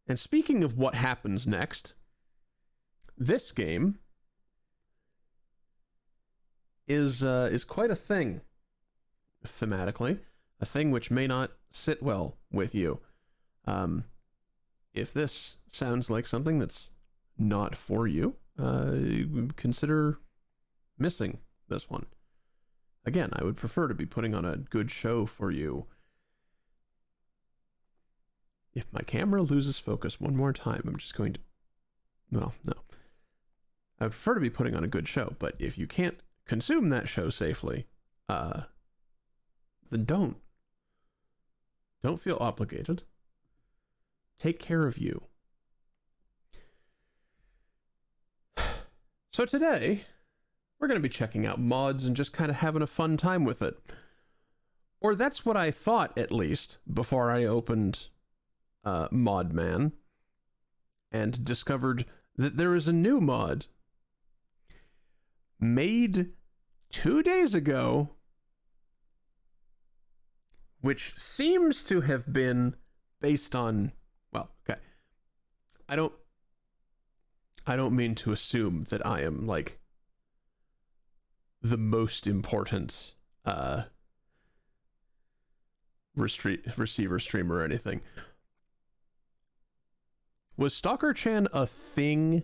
And speaking of what happens next, this game is quite a thing thematically, a thing which may not sit well with you. If this sounds like something that's not for you, consider missing this one. Again, I would prefer to be putting on a good show for you. If my camera loses focus one more time, I'm just going to... Well, no. I would prefer to be putting on a good show, but if you can't consume that show safely, then don't. Don't feel obligated. Take care of you. So today, we're going to be checking out mods and just kind of having a fun time with it. Or that's what I thought, at least, before I opened ModMan and discovered that there is a new mod made 2 days ago, which seems to have been based on, well, okay, I don't mean to assume that I am like the most important receiver streamer or anything. Was Stalker-chan a thing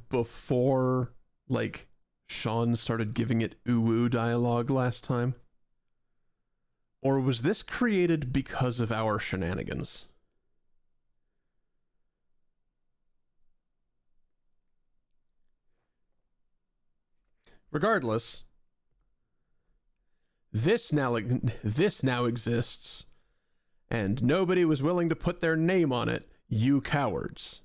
before, like, Sean started giving it ooh-woo dialogue last time? Or was this created because of our shenanigans? Regardless, this now exists, and nobody was willing to put their name on it. You cowards.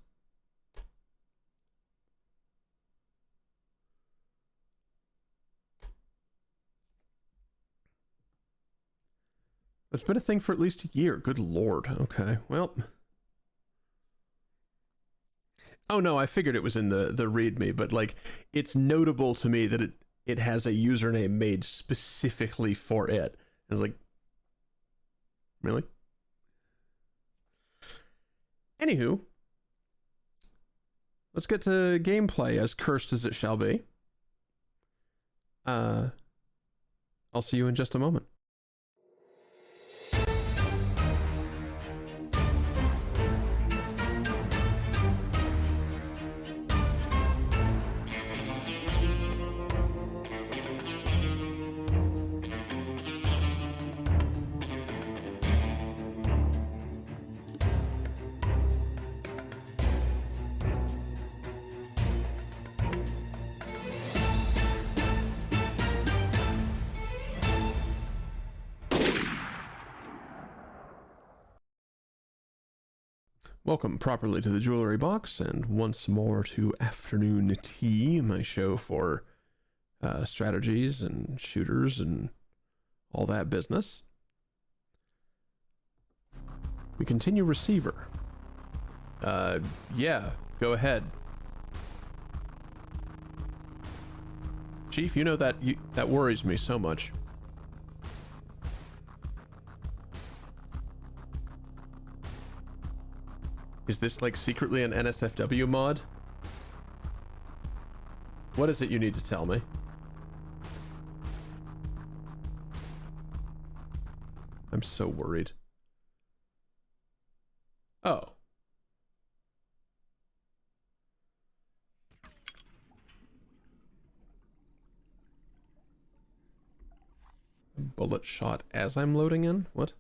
It's been a thing for at least a year. Good lord. Okay, well. Oh no, I figured it was in the README, but like, it's notable to me that it has a username made specifically for it. It's like, really? Anywho, let's get to gameplay, as cursed as it shall be. I'll see you in just a moment. Welcome properly to the Jewelry Box, and once more to Afternoon Tea, my show for strategies and shooters and all that business. We continue receiver. Yeah, go ahead. Chief, you know that that worries me so much. Is this like secretly an NSFW mod? What is it you need to tell me? I'm so worried. Oh. Bullet shot as I'm loading in? What?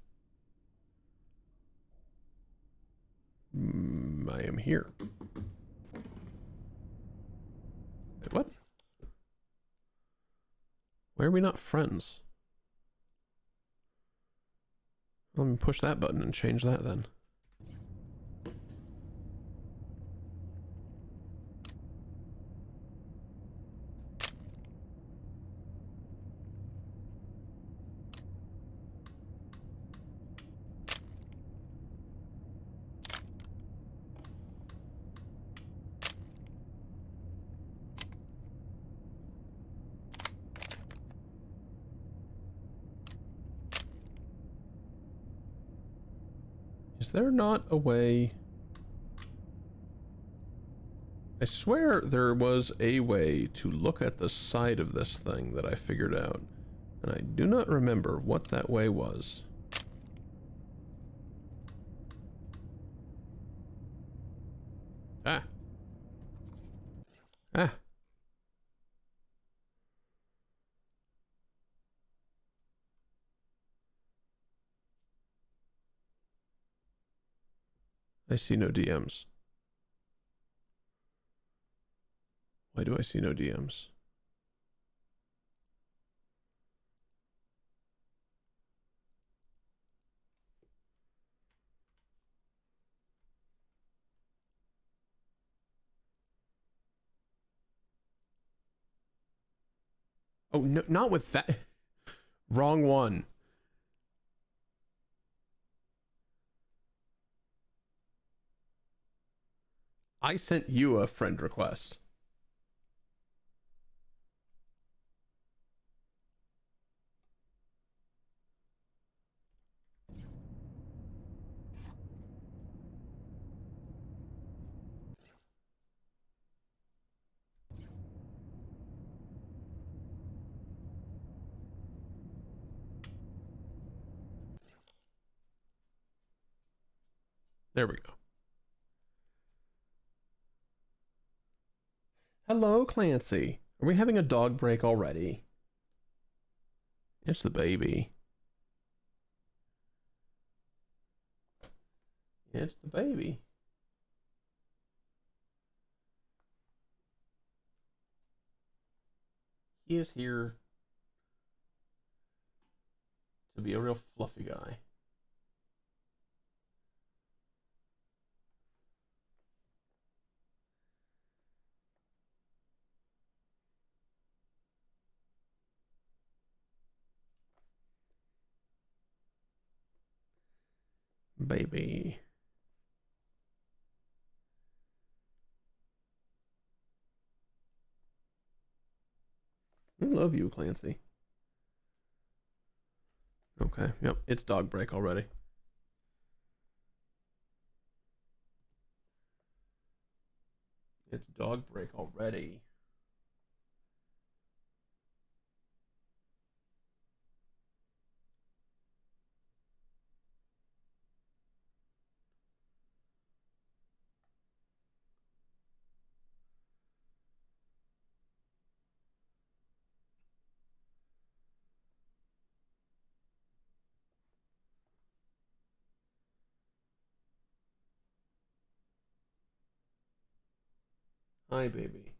I am here. Wait, what? Why are we not friends? Let me push that button and change that then. Is there not a way? I swear there was a way to look at the side of this thing that I figured out, and I do not remember what that way was. Ah. Ah. I see no DMs. Why do I see no DMs? Oh, no, not with that. Wrong one. I sent you a friend request. There we go. Hello, Clancy. Are we having a dog break already? It's the baby. It's the baby. He is here to be a real fluffy guy. Baby. I love you, Clancy. Okay, yep, it's dog break already. It's dog break already. Hi, baby.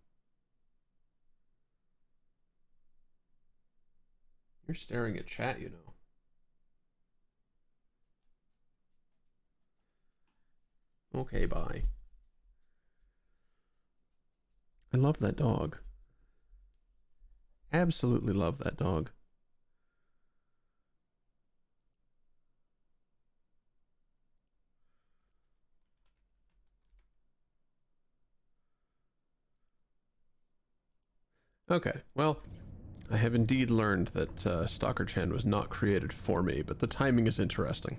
You're staring at chat, you know. Okay, bye. I love that dog. Absolutely love that dog. Okay, well, I have indeed learned that Stalker Chen was not created for me, but the timing is interesting.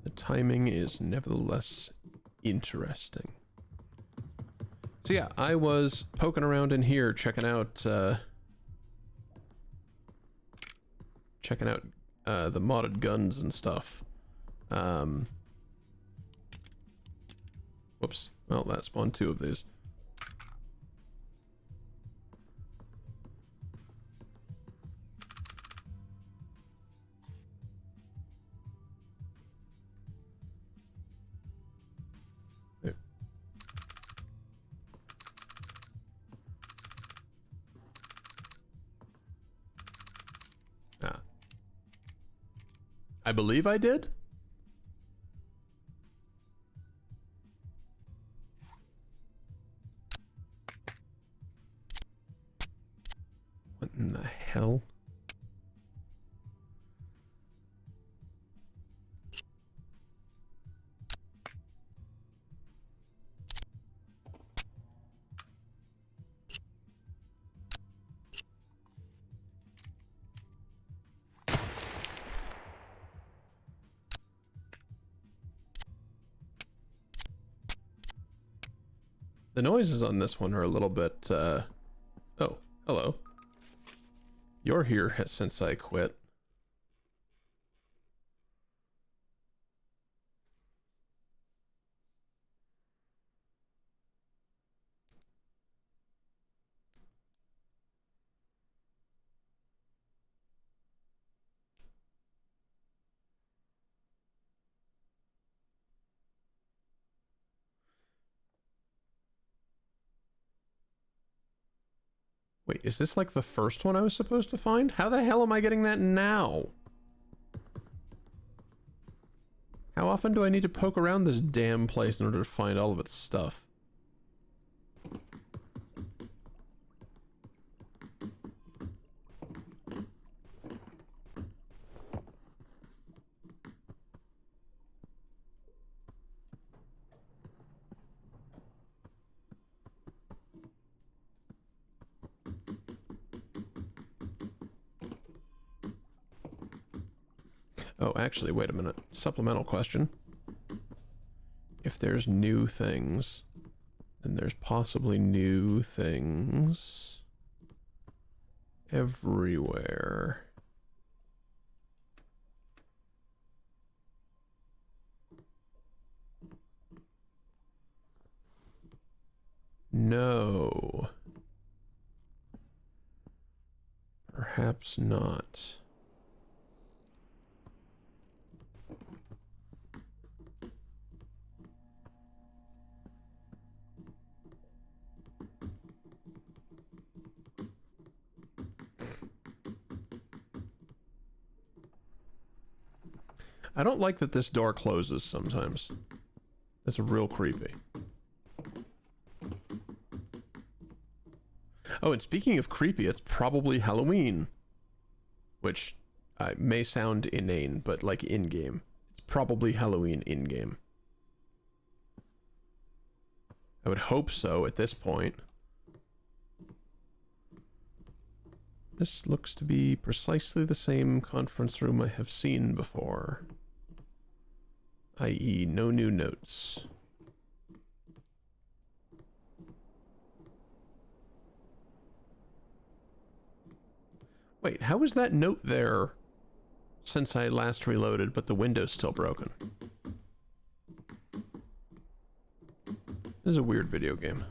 The timing is nevertheless interesting. So yeah, I was poking around in here, checking out the modded guns and stuff. Whoops. Well, that spawned two of these. There. Ah. I believe I did? What in the hell? The noises on this one are a little bit, oh, hello. You're here since I quit. Wait, is this like the first one I was supposed to find? How the hell am I getting that now? How often do I need to poke around this damn place in order to find all of its stuff? Oh, actually, wait a minute. Supplemental question. If there's new things, then there's possibly new things everywhere. No. Perhaps not. I don't like that this door closes sometimes. That's real creepy. Oh, and speaking of creepy, it's probably Halloween. Which may sound inane, but like in-game. It's probably Halloween in-game. I would hope so at this point. This looks to be precisely the same conference room I have seen before. I.e., no new notes. Wait, how was that note there since I last reloaded, but the window's still broken? This is a weird video game.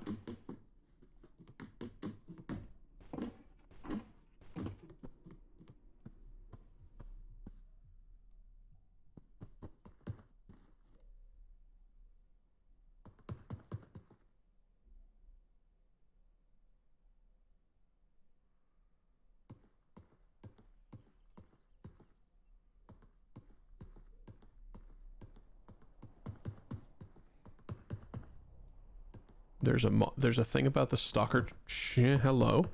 There's a thing about the stalker. Hello.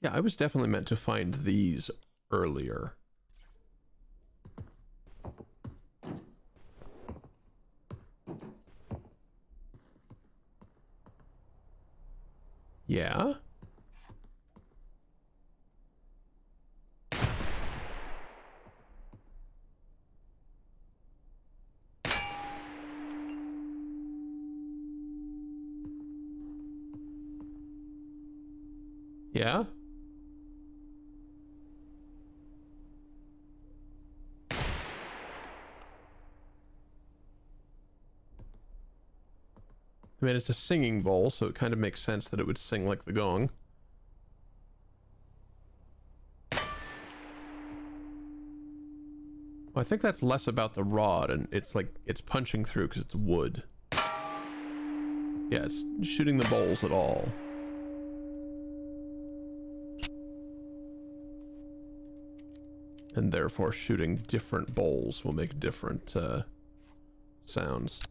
Yeah, I was definitely meant to find these earlier. Yeah? Yeah? I mean, it's a singing bowl, so it kind of makes sense that it would sing like the gong. Well, I think that's less about the rod, and it's like, it's punching through because it's wood. Yeah, it's shooting the bowls at all. And therefore shooting different bowls will make different, sounds.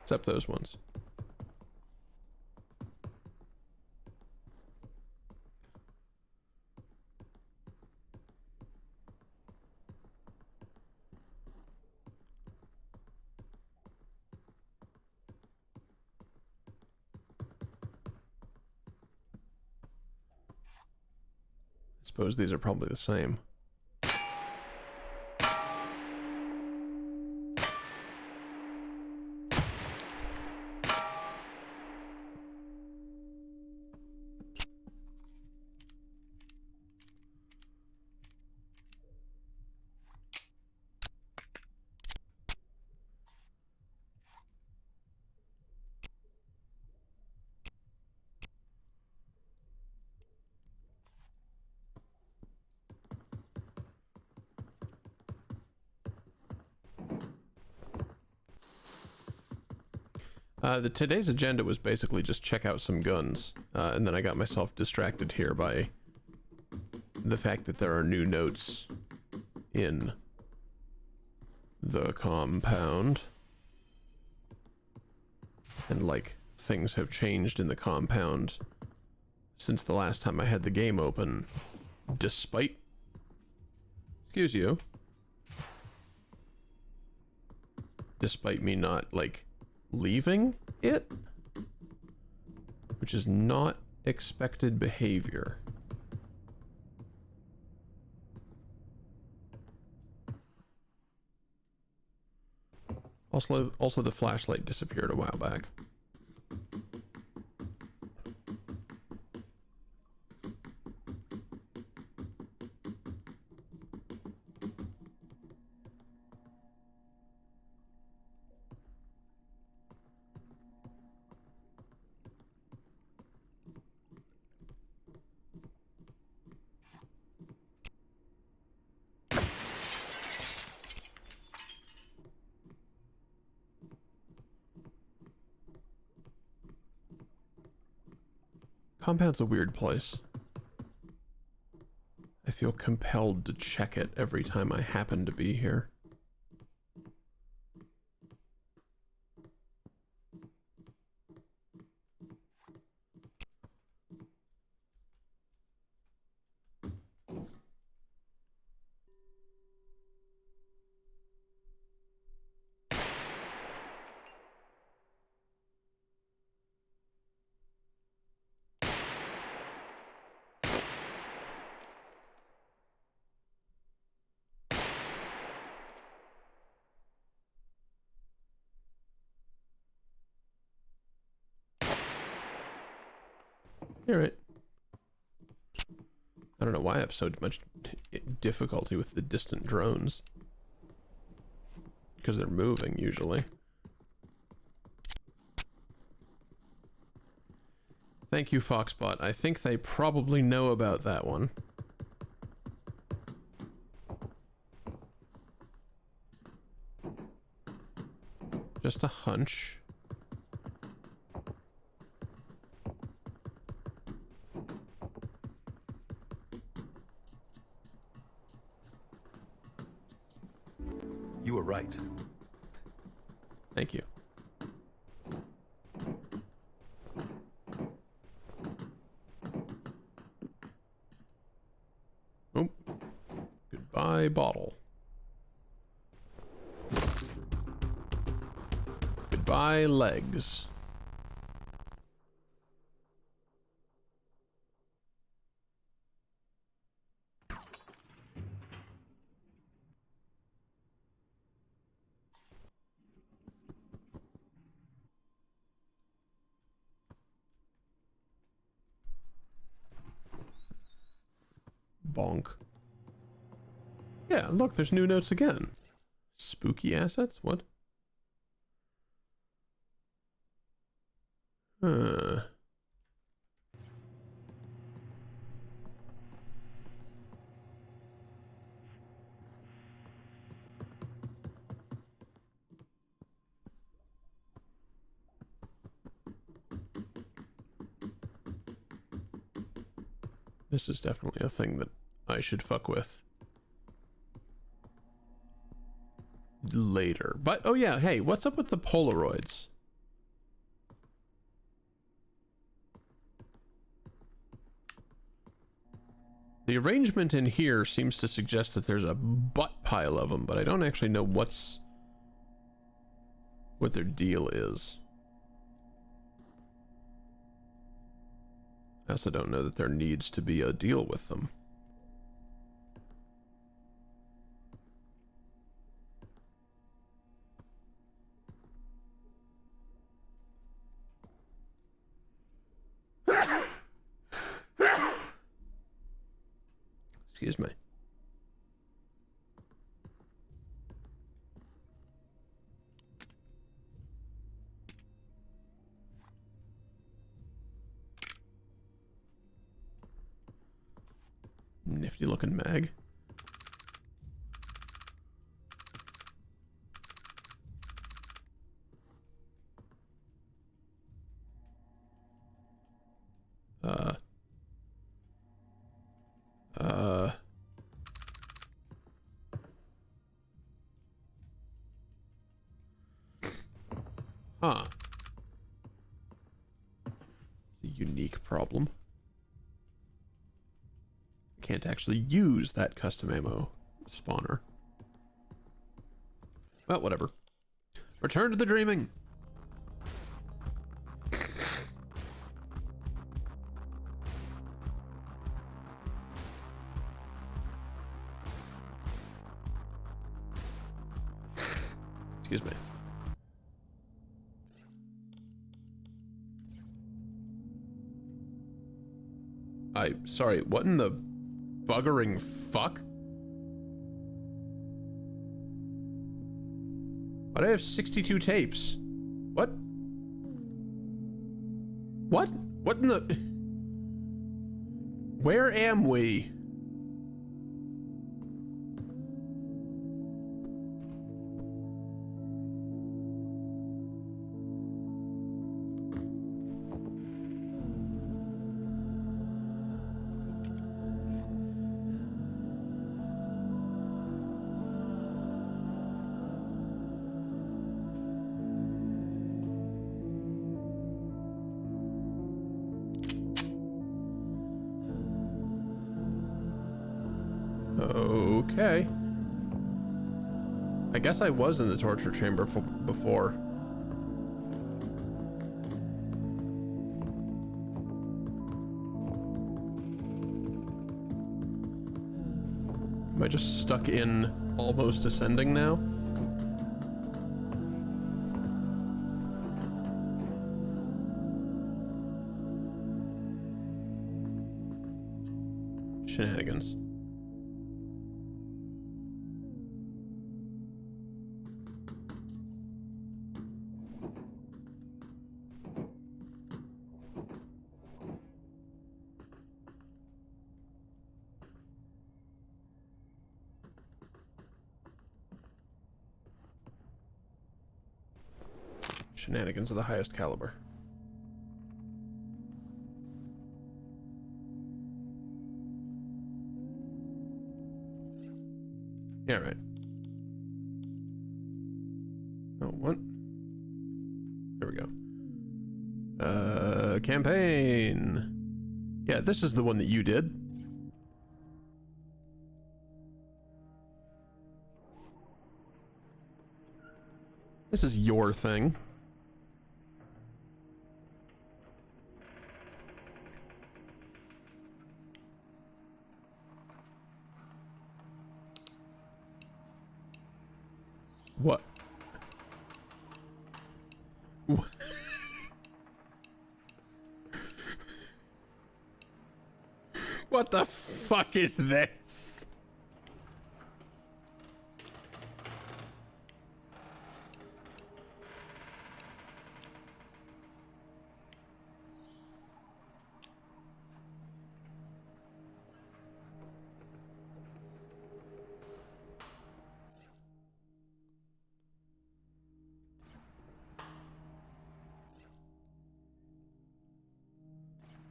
Except those ones. suppose these are probably the same. Today's agenda was basically just check out some guns, and then I got myself distracted here by the fact that there are new notes in the compound. And, like, things have changed in the compound since the last time I had the game open, despite... Excuse you. Despite me not, like, leaving it, which is not expected behavior. Also the flashlight disappeared a while back. Compound's a weird place. I feel compelled to check it every time I happen to be here. Alright. I don't know why I have so much difficulty with the distant drones. Because they're moving, usually. Thank you, Foxbot. I think they probably know about that one. Just a hunch. You were right. Thank you. Oh. Goodbye, bottle. Goodbye, legs. Bonk. Yeah, look, there's new notes again. Spooky assets? What? This is definitely a thing that I should fuck with later. But, oh yeah, hey, what's up with the Polaroids? The arrangement in here seems to suggest that there's a butt pile of them, but I don't actually know what their deal is. I also don't know that there needs to be a deal with them. Excuse me. Nifty looking mag. Huh. A unique problem. Can't actually use that custom ammo spawner. Well, whatever. Return to the dreaming. Excuse me. Sorry, what in the buggering fuck? Why do I have 62 tapes? What? What? What in the... Where am we? Okay. I guess I was in the torture chamber before. Am I just stuck in almost ascending now? Shenanigans. Shenanigans of the highest caliber. Yeah, right. Oh, what? There we go. Campaign. Yeah, this is the one that you did. This is your thing. What? What the fuck is this?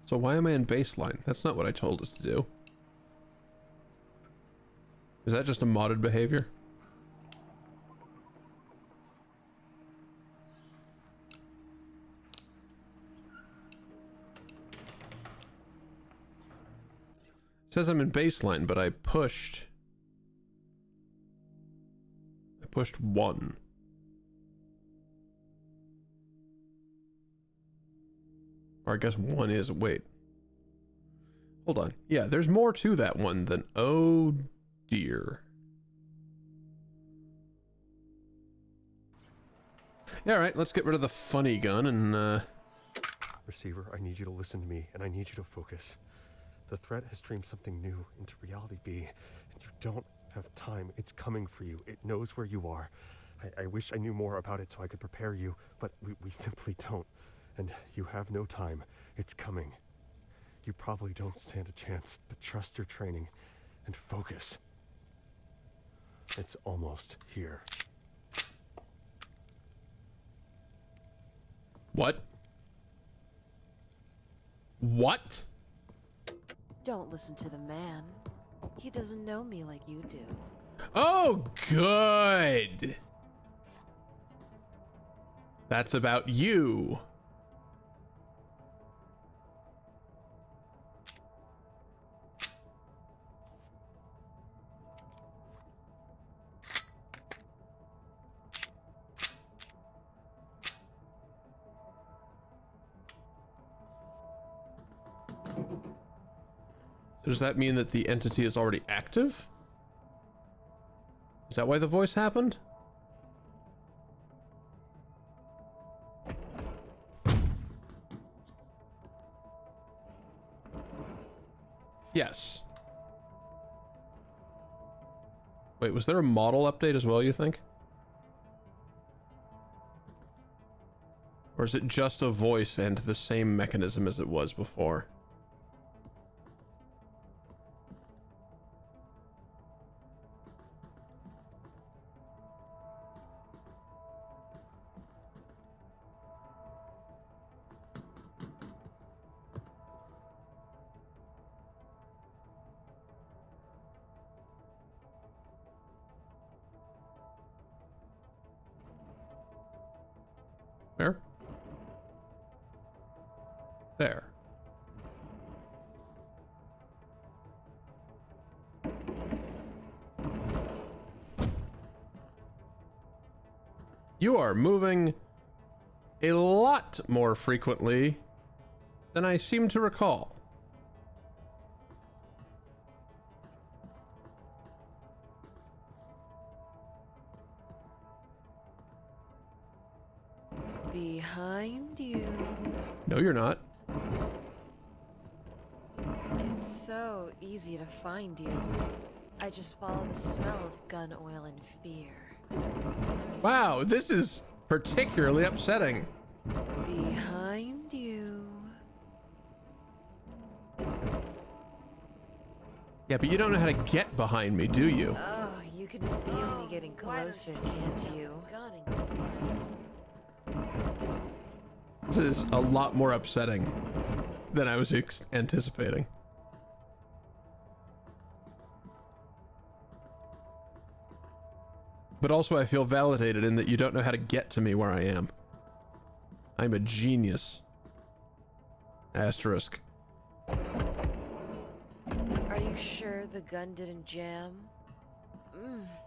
So why am I in baseline? That's not what I told us to do. Is that just a modded behavior? It says I'm in baseline, but I pushed 1. Or I guess 1 is, wait. Hold on. Yeah, there's more to that one than, oh dear. Yeah, alright, let's get rid of the funny gun and, Receiver, I need you to listen to me, and I need you to focus. The threat has streamed something new into reality, B, and you don't have time. It's coming for you. It knows where you are. I wish I knew more about it so I could prepare you, but we simply don't. And you have no time. It's coming. You probably don't stand a chance, but trust your training and focus. It's almost here. What? What? Don't listen to the man. He doesn't know me like you do. Oh, good. That's about you. So does that mean that the entity is already active? Is that why the voice happened? Yes. Wait, was there a model update as well, you think? Or is it just a voice and the same mechanism as it was before? Where? There. You are moving a lot more frequently than I seem to recall. Behind you. No, you're not. It's so easy to find you. I just follow the smell of gun oil and fear. Wow, this is particularly upsetting. Behind you. Yeah, but you don't know how to get behind me, do you? Oh, you can feel me getting closer, can't you? This is a lot more upsetting than I was anticipating. But also I feel validated in that you don't know how to get to me where I am. I'm a genius. Asterisk. Are you sure the gun didn't jam?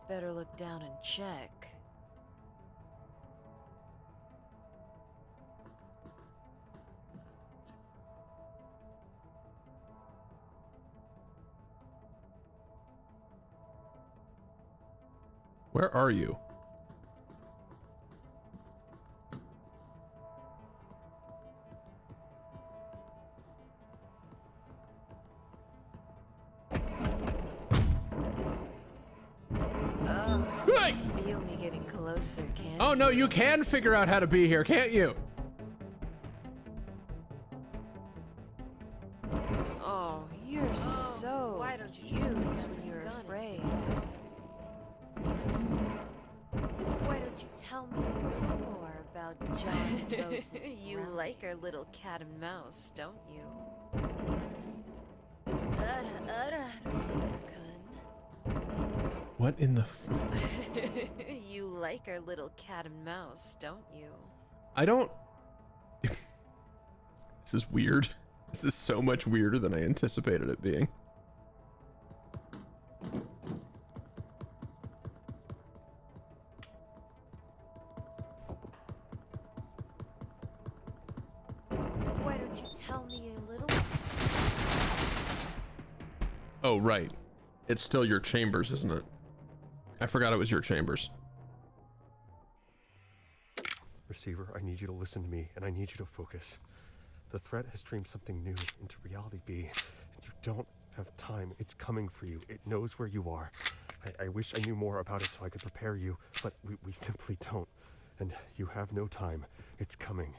Better look down and check. Where are you? Hey! Feel me getting closer, can't Oh no, you? you can figure out how to be here, can't you? Oh, you're so why don't you cute just when you're afraid. Why don't you tell me a little more about John Rose's You relic? like our little cat and mouse, don't you? What in the You like our little cat and mouse, don't you? I don't... This is weird. This is so much weirder than I anticipated it being. Why don't you tell me a little? Oh, right. It's still your chambers, isn't it? I forgot it was your chambers. Receiver, I need you to listen to me, and I need you to focus. The threat has streamed something new into reality, B, and you don't have time. It's coming for you. It knows where you are. I wish I knew more about it so I could prepare you, but we simply don't. And you have no time. It's coming.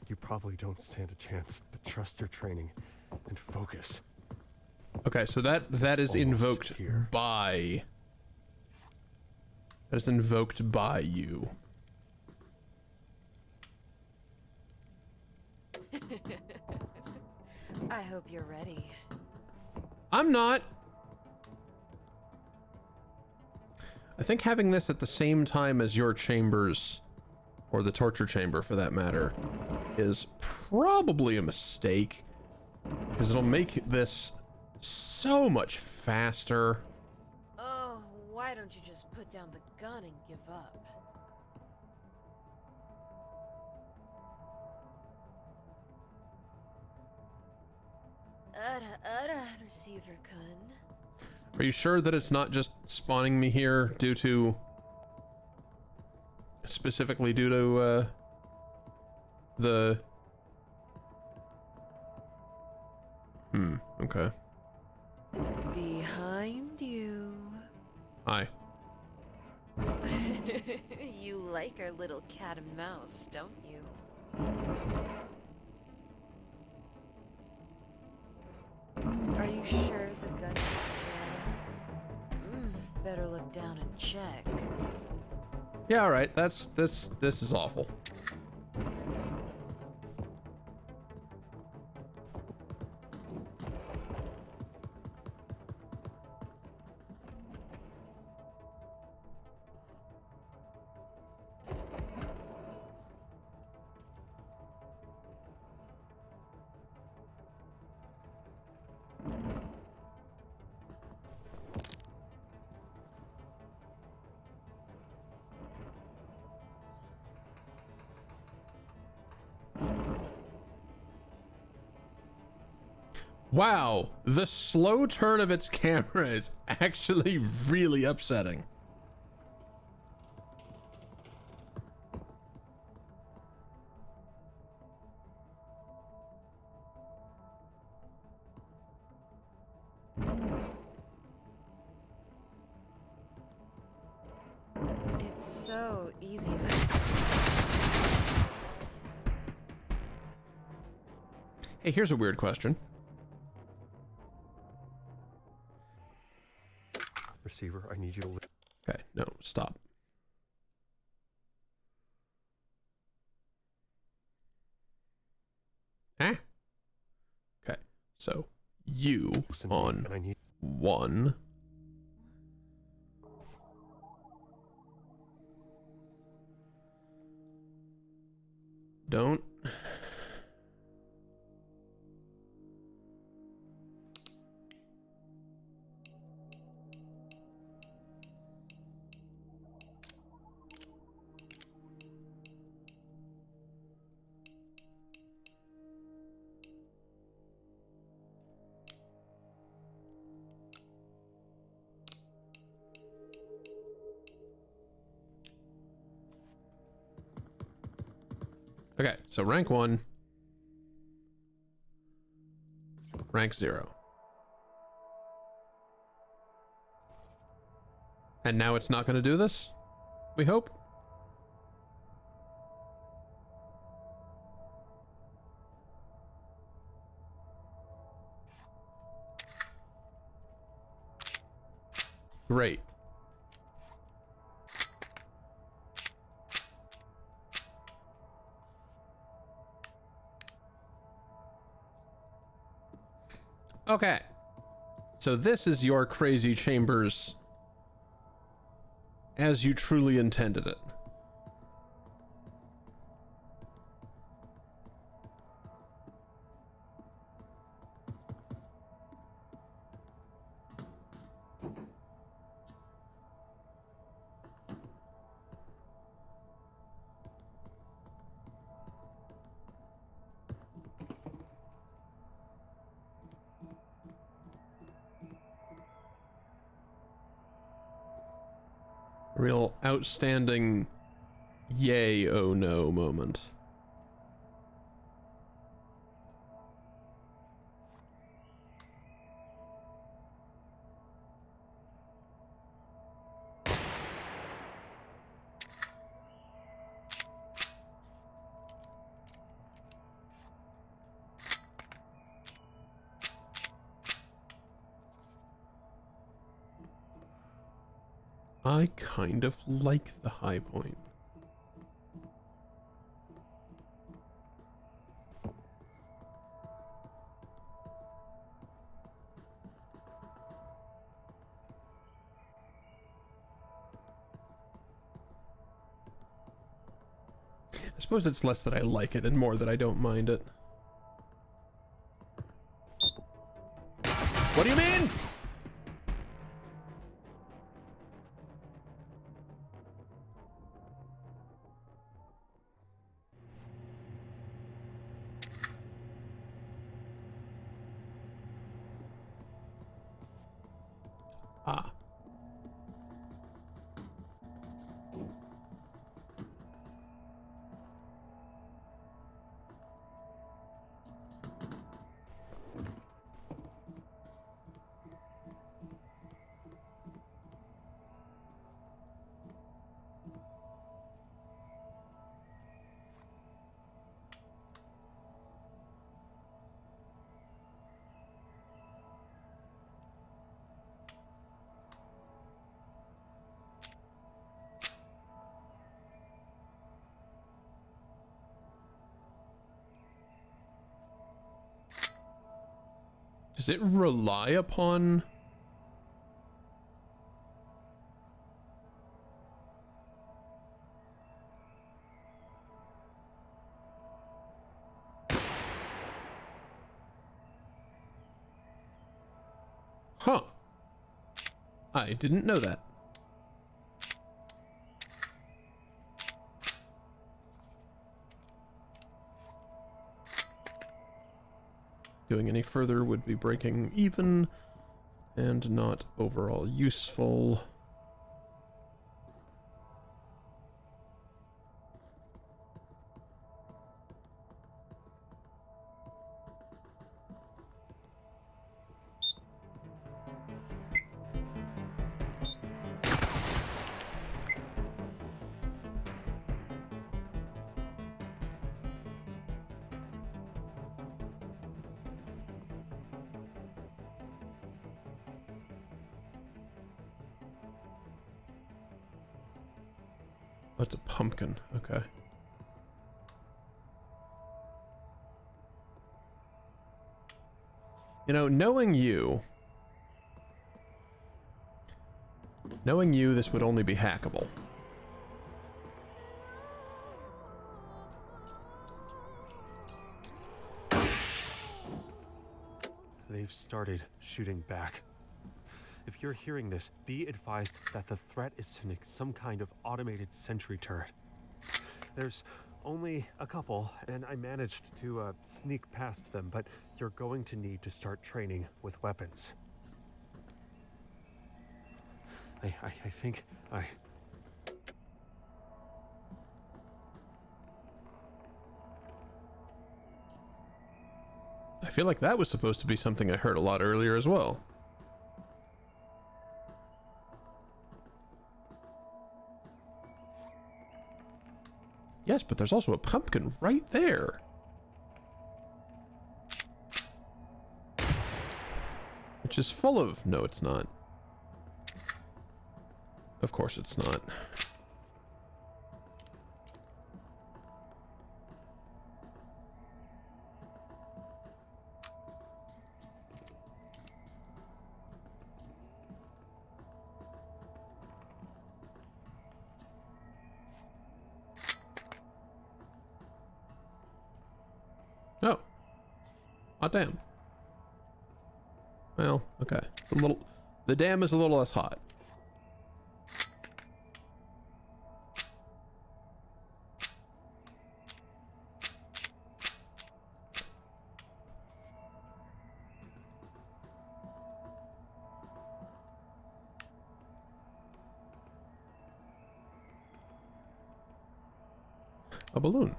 You probably don't stand a chance, but trust your training and focus. Okay, so that is almost invoked here. by... That is invoked by you. I hope you're ready. I'm not. I think having this at the same time as your chambers, or the torture chamber for that matter, is probably a mistake. Because it'll make this so much faster. Oh, why don't you just put down the gun and give up? Receiver kun. Are you sure that it's not just spawning me here due to... Specifically due to, the... Okay. Behind you. Hi. You like our little cat and mouse, don't you? Are you sure the gun's jammed? Better look down and check. Yeah, alright, this is awful. Wow, the slow turn of its camera is actually really upsetting. It's so easy to... Hey, here's a weird question. Receiver, I need you to listen. Okay, no, stop. Eh? Okay, so you To me, on and I need 1. Don't. Okay, so rank 1. Rank 0. And now it's not going to do this? We hope? Great. Okay. So this is your crazy chambers as you truly intended it. Real outstanding yay oh no moment. I kind of like the high point. I suppose it's less that I like it and more that I don't mind it. What do you mean? Ah. Does it rely upon... Huh. I didn't know that. Going any further would be breaking even and not overall useful. Oh, it's a pumpkin. Okay. You know, knowing you, this would only be hackable. They've started shooting back. If you're hearing this, be advised that the threat is sending some kind of automated sentry turret. There's only a couple, and I managed to sneak past them, but you're going to need to start training with weapons. I think I feel like that was supposed to be something I heard a lot earlier as well. Yes, but there's also a pumpkin right there. Which is full of... No, it's not. Of course it's not. Oh. Hot damn. Well, okay. The dam is a little less hot. A balloon.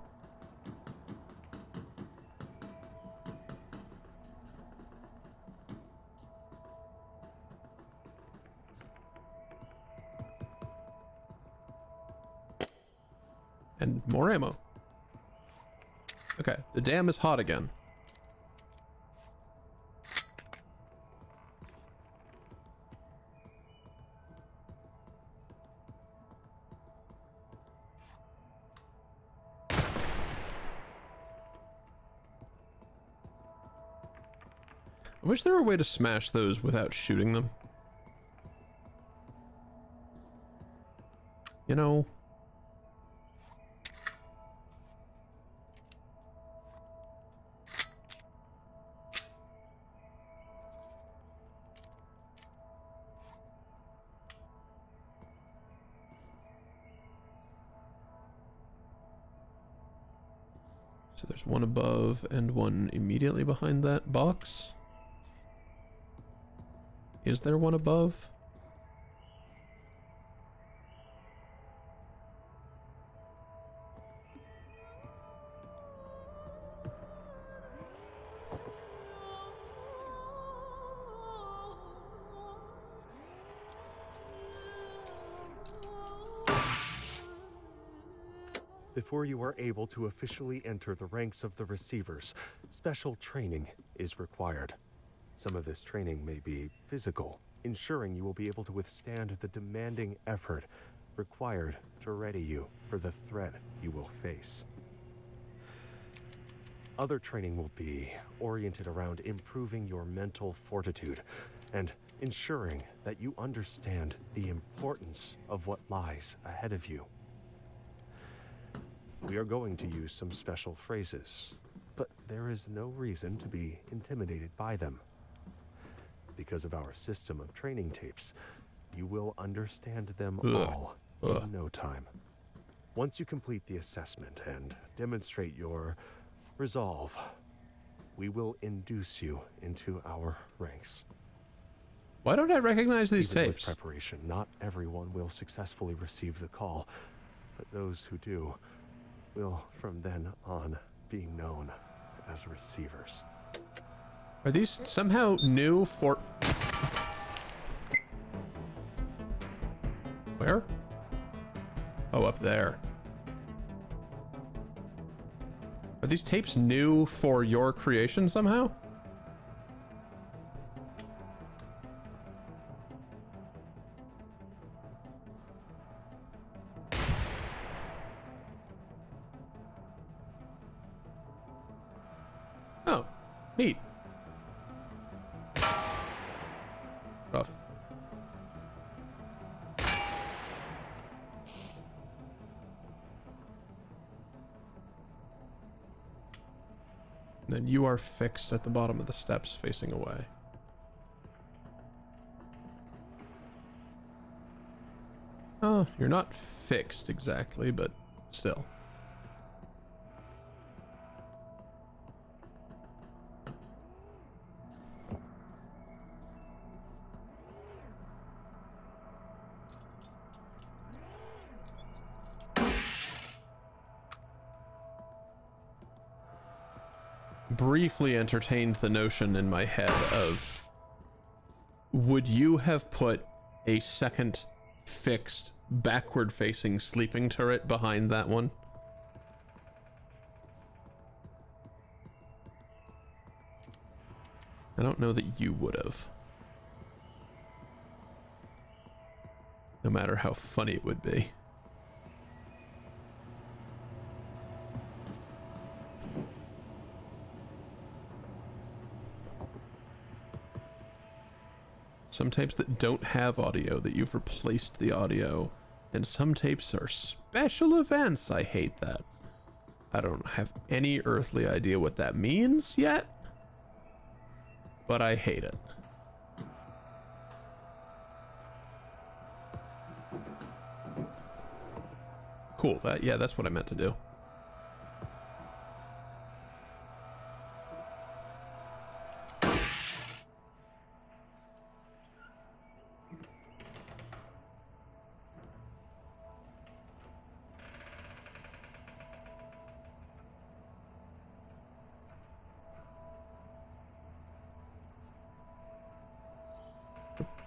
And more ammo. Okay, the dam is hot again. I wish there were a way to smash those without shooting them. You know... So there's one above and one immediately behind that box. Is there one above? Before you are able to officially enter the ranks of the receivers, special training is required. Some of this training may be physical, ensuring you will be able to withstand the demanding effort required to ready you for the threat you will face. Other training will be oriented around improving your mental fortitude and ensuring that you understand the importance of what lies ahead of you. We are going to use some special phrases, but there is no reason to be intimidated by them. Because of our system of training tapes, you will understand them all in no time. Once you complete the assessment and demonstrate your resolve, we will induce you into our ranks. Why don't I recognize these Even tapes? with preparation, not everyone will successfully receive the call, but those who do will from then on be known as receivers. Are these somehow new for... Where? Oh, up there. Are these tapes new for your creation somehow? Oh, neat. Rough. Then you are fixed at the bottom of the steps facing away. Oh, you're not fixed exactly, but still. Briefly entertained the notion in my head of, would you have put a second fixed backward facing sleeping turret behind that one? I don't know that you would have. No matter how funny it would be. Some tapes that don't have audio, that you've replaced the audio, and some tapes are special events. I hate that. I don't have any earthly idea what that means yet, but I hate it. Cool, that's what I meant to do.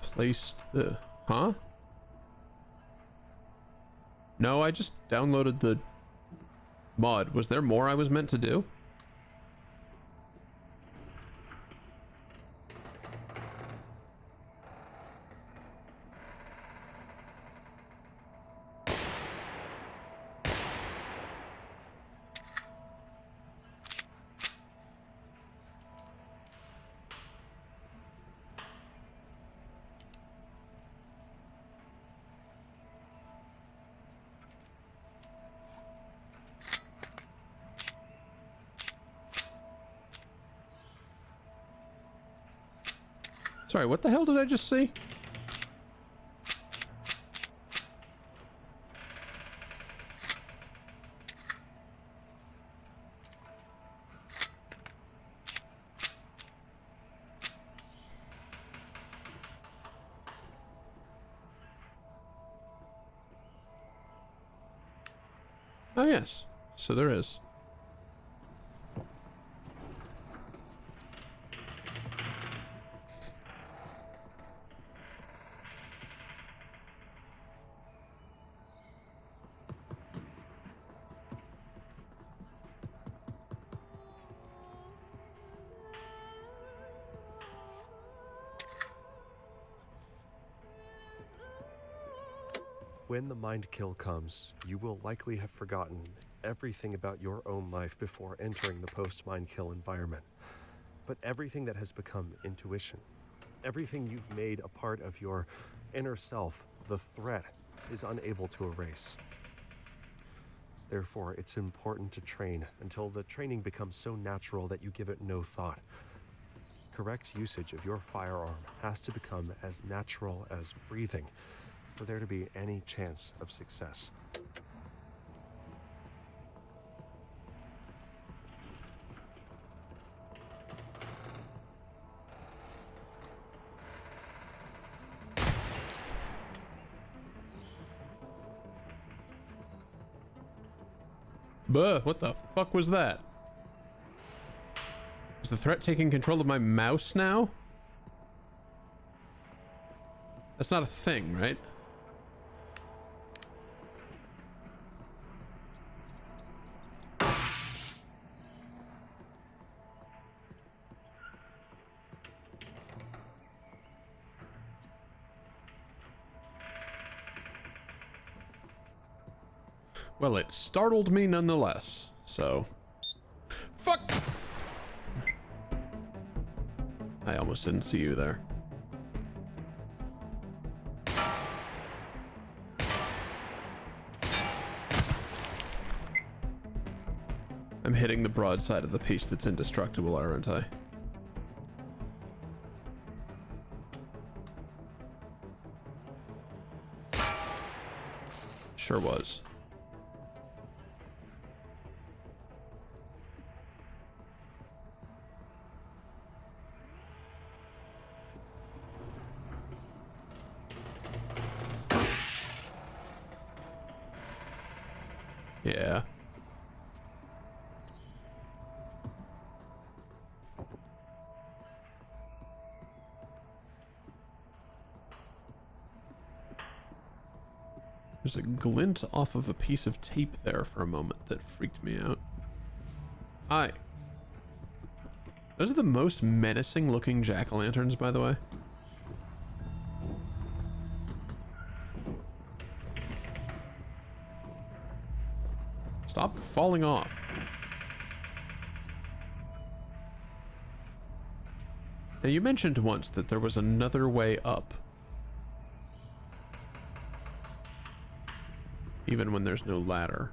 Placed the... Huh? No, I just downloaded the mod. Was there more I was meant to do? Sorry, what the hell did I just see? Oh, yes. So there is. When the mind kill comes, you will likely have forgotten everything about your own life before entering the post-mind kill environment. But everything that has become intuition, everything you've made a part of your inner self, the threat, is unable to erase. Therefore, it's important to train until the training becomes so natural that you give it no thought. Correct usage of your firearm has to become as natural as breathing for there to be any chance of success. Buh, what the fuck was that? Is the threat taking control of my mouse now? That's not a thing, right? Well, it startled me nonetheless, so... Fuck! I almost didn't see you there. I'm hitting the broadside of the piece that's indestructible, aren't I? Sure was. Yeah. There's a glint off of a piece of tape there for a moment that freaked me out. Hi. Those are the most menacing looking jack-o'-lanterns, by the way. Stop falling off. Now, you mentioned once that there was another way up. Even when there's no ladder.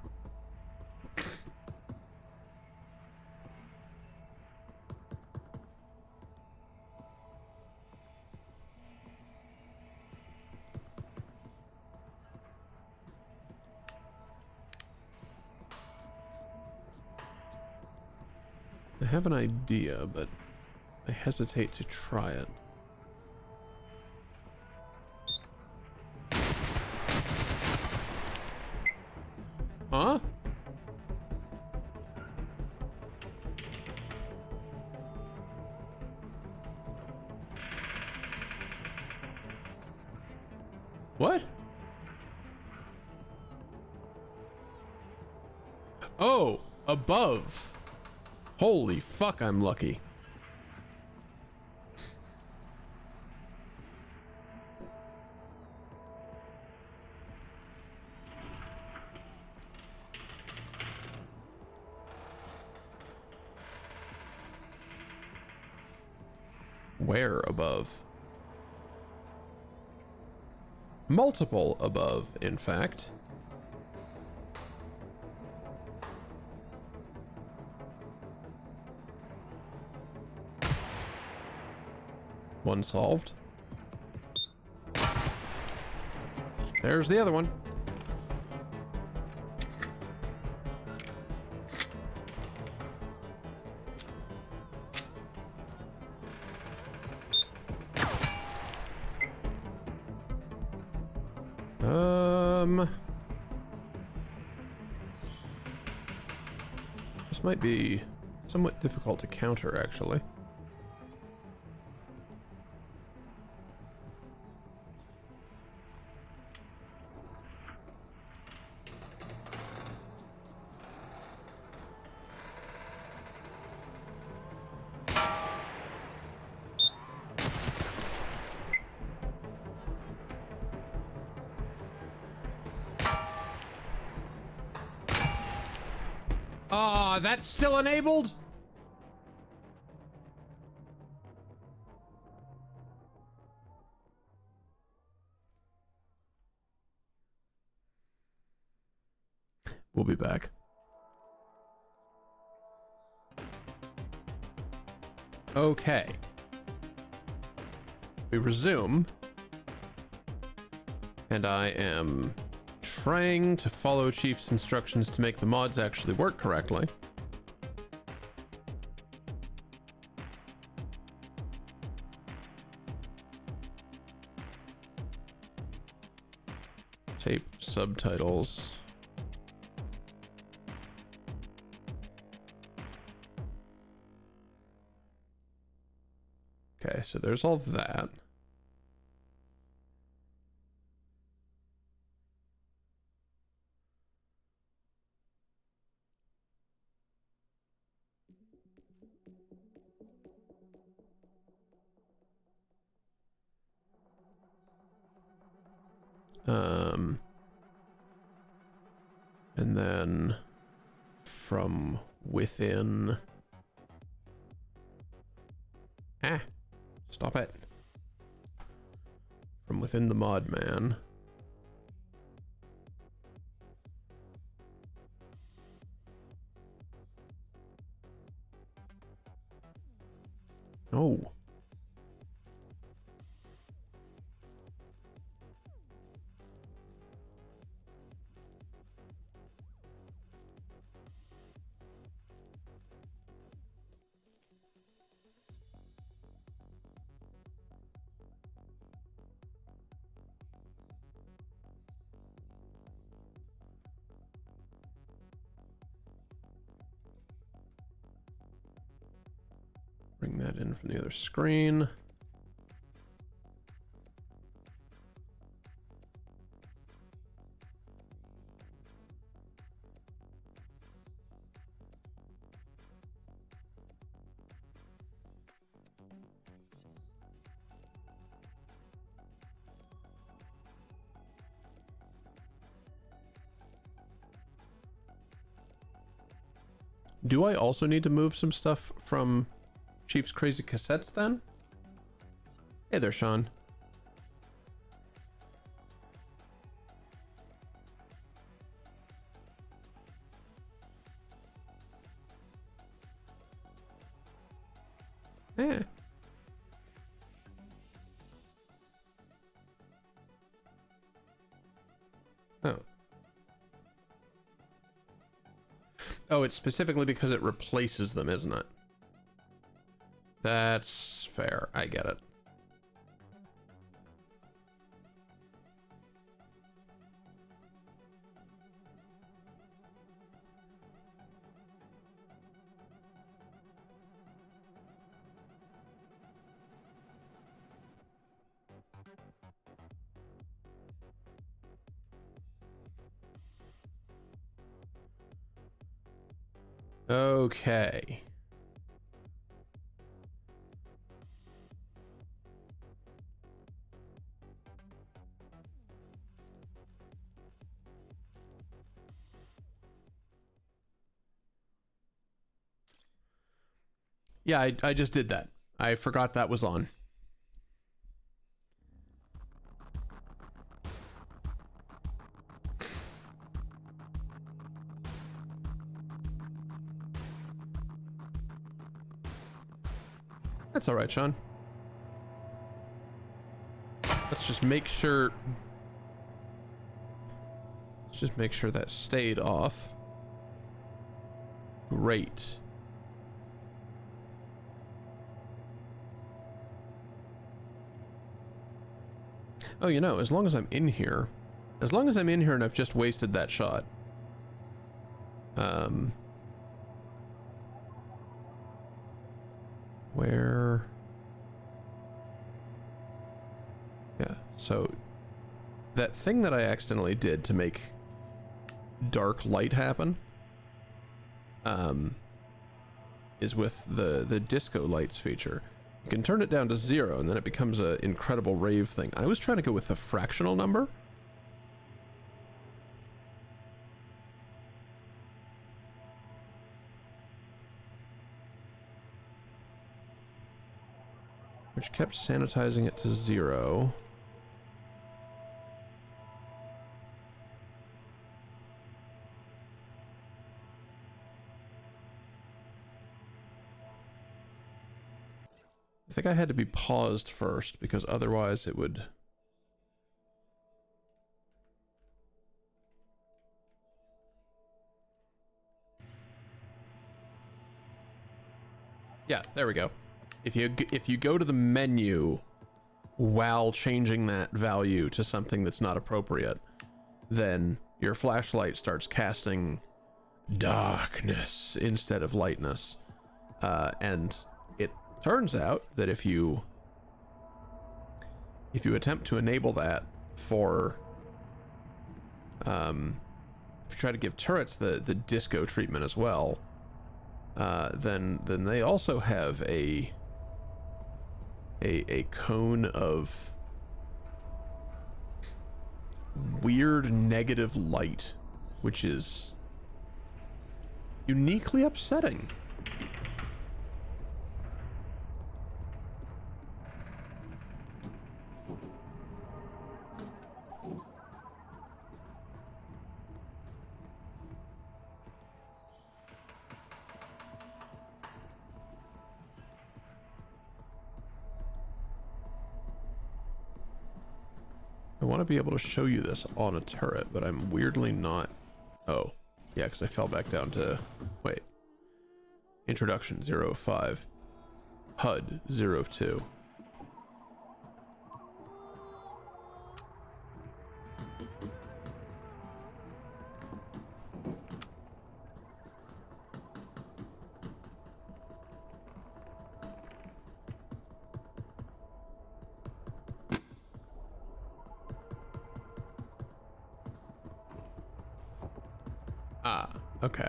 I have an idea, but I hesitate to try it. Huh? What? Oh, above. Holy fuck, I'm lucky. Where above? Multiple above, in fact. One solved. There's the other one. This might be somewhat difficult to counter, actually. Ah, that's still enabled? We'll be back. Okay. We resume. And I am trying to follow Chief's instructions to make the mods actually work correctly. Tape subtitles. Okay, so there's all that. And then from within. Stop it. From within the mod man. Oh. Bring that in from the other screen. Do I also need to move some stuff from Chief's Crazy Cassettes then? Hey there, Sean. Eh. Oh. Oh, it's specifically because it replaces them, isn't it? That's fair. I get it. Okay. Yeah, I just did that. I forgot that was on. That's all right, Sean. let's just make sure... Let's just make sure that stayed off. Great. Oh, you know, as long as I'm in here... As long as I'm in here and I've just wasted that shot. Where... Yeah, so... That thing that I accidentally did to make dark light happen... is with the disco lights feature. You can turn it down to 0 and then it becomes an incredible rave thing. I was trying to go with the fractional number. Which kept sanitizing it to 0. I think I had to be paused first because otherwise it would... Yeah, there we go. If you go to the menu while changing that value to something that's not appropriate, then your flashlight starts casting darkness instead of lightness. And it turns out that if you attempt to enable that for if you try to give turrets the disco treatment as well, then they also have a cone of weird negative light, which is uniquely upsetting. I want to be able to show you this on a turret, but I'm weirdly not... Oh, yeah, because I fell back down to... Wait. Introduction 005. HUD 02. Ah, okay.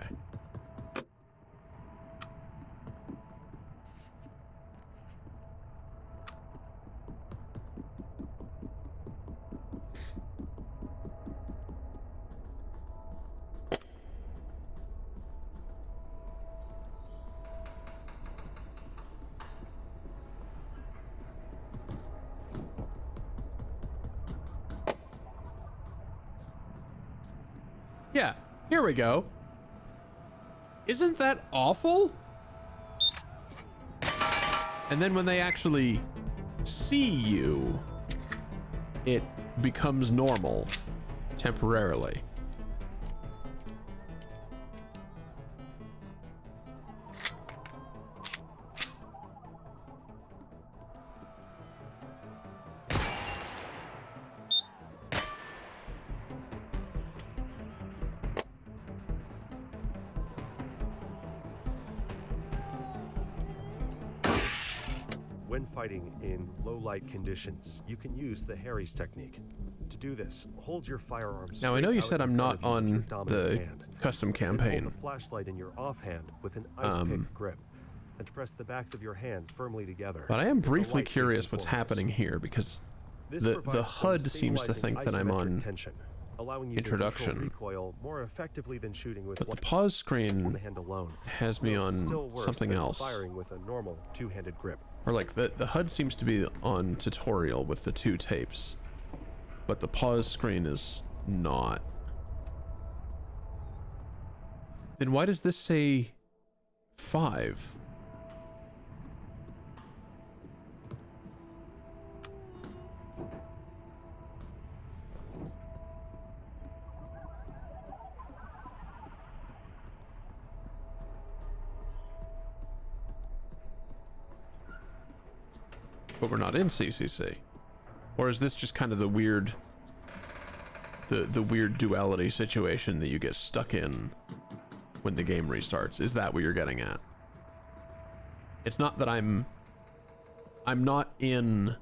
Yeah, here we go. Isn't that awful? And then when they actually see you, it becomes normal temporarily. When fighting in low-light conditions, you can use the Harry's technique. To do this, hold your firearm Now, I know you said I'm not on the custom Hold campaign. the flashlight in your offhand with an ice-pick grip, and press the backs of your hands firmly together. But I am with the briefly light curious facing what's forwards. happening here, because This the provides some HUD seems to think that I'm isometric on tension, allowing you introduction. to control recoil more effectively than shooting with But the one pause screen hand alone. has me Though still on worse something than else. Firing with a normal two-handed grip. Or like the HUD seems to be on tutorial with the 2 tapes, but the pause screen is not. Then why does this say 5? but we're not in CCC. Or is this just kind of the weird, the weird duality situation that you get stuck in when the game restarts? Is that what you're getting at? It's not that I'm not in...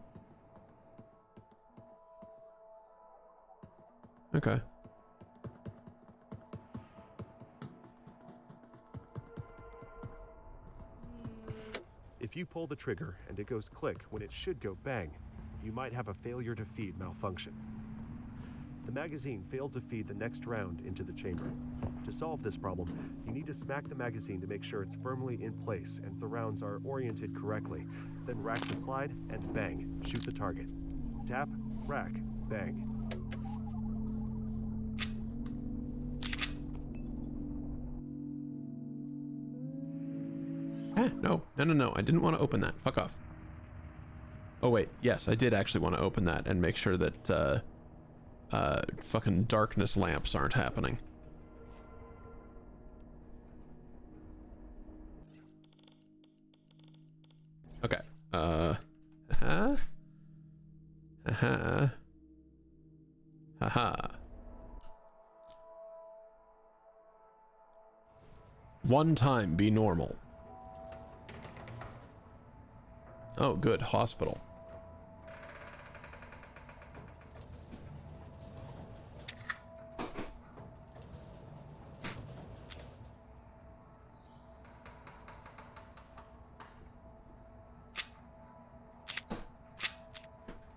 Okay. If you pull the trigger and it goes click when it should go bang, you might have a failure to feed malfunction. The magazine failed to feed the next round into the chamber. To solve this problem, you need to smack the magazine to make sure it's firmly in place and the rounds are oriented correctly. Then rack the slide and bang, shoot the target. Tap, rack, bang. No. I didn't want to open that. Fuck off. Oh, wait. Yes, I did actually want to open that and make sure that, fucking darkness lamps aren't happening. Okay. Haha. One time, be normal. Oh, good. Hospital.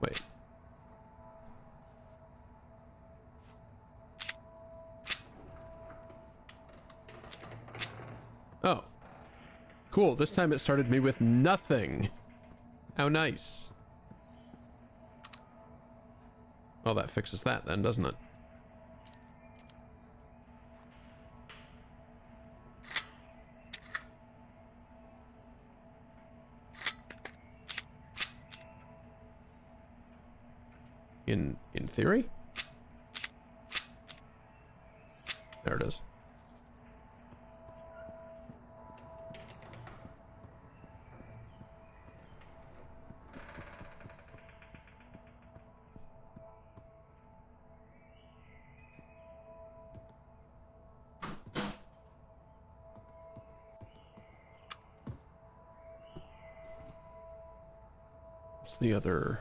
Wait. Oh. Cool. This time it started me with nothing. How nice. Well, that fixes that then, doesn't it? In theory? There it is. What's the other...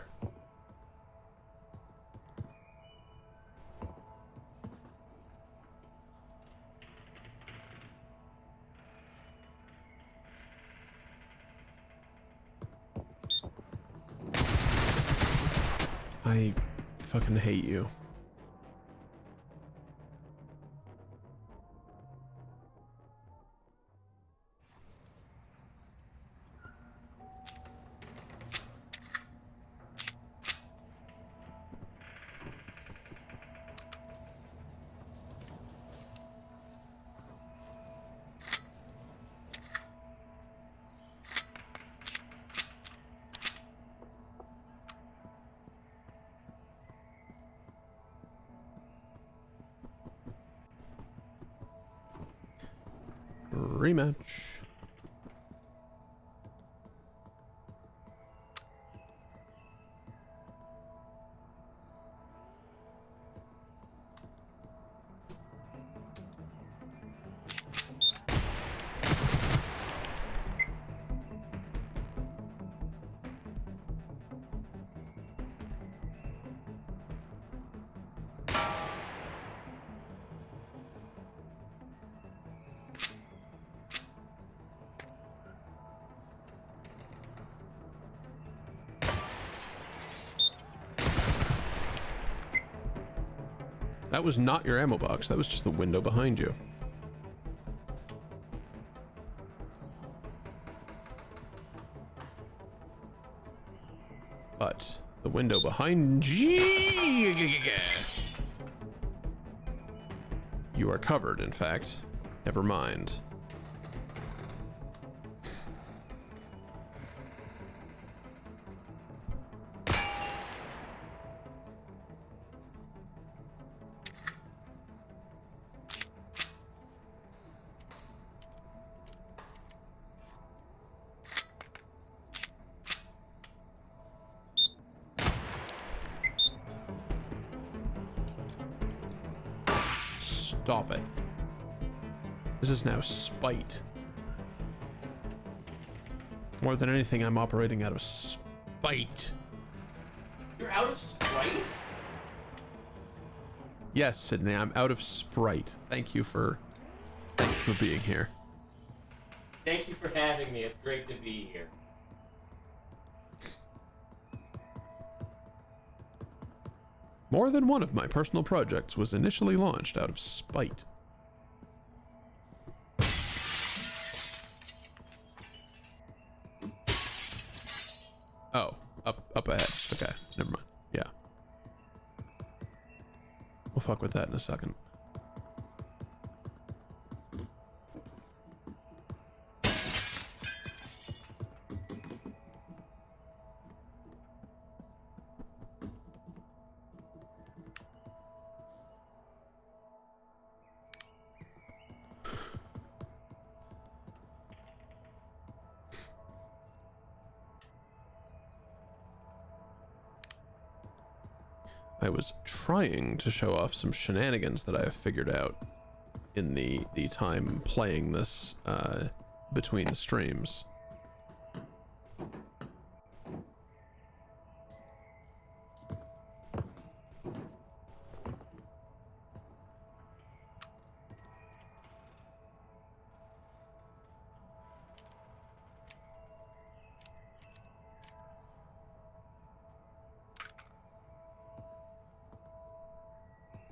I fucking hate you. Rematch. That was not your ammo box. That was just the window behind you. But the window behind you... You are covered, in fact. Never mind. Stop it. This is now spite. More than anything, I'm operating out of spite. You're out of Sprite? Yes, Sydney, I'm out of Sprite. Thank you for being here. Thank you for having me. It's great to be here. More than one of my personal projects was initially launched out of spite. Oh, up ahead. Okay, never mind. Yeah. We'll fuck with that in a second. I was trying to show off some shenanigans that I have figured out in the time playing this between streams.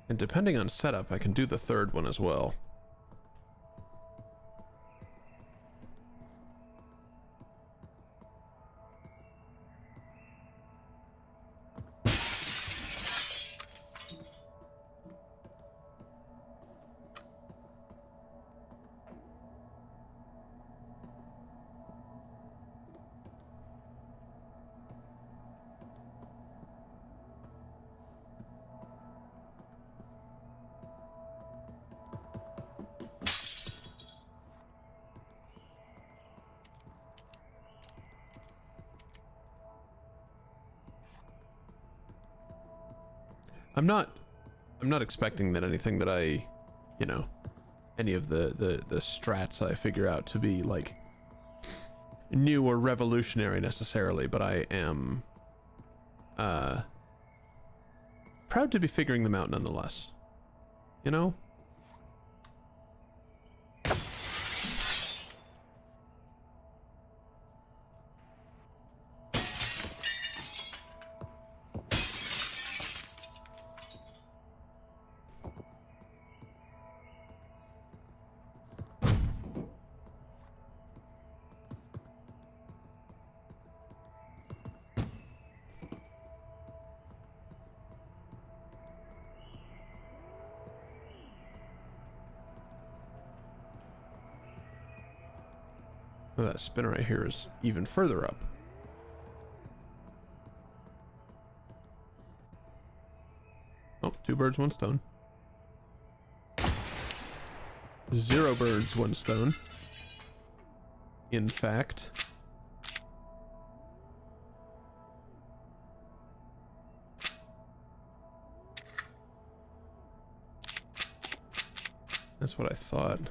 And depending on setup, I can do the third one as well. I'm not expecting that anything that I, you know, any of the strats I figure out to be like new or revolutionary necessarily, but I am proud to be figuring them out nonetheless. You know? Well, that spin right here is even further up. Oh, 2 birds, 1 stone. 0 birds, 1 stone. In fact. That's what I thought.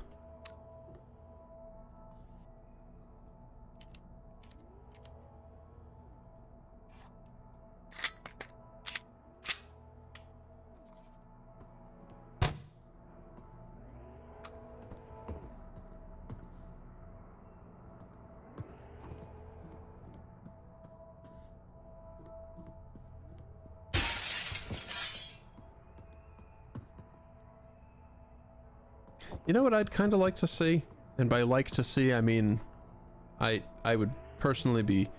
You know what I'd kind of like to see? And by like to see, I mean, I would personally be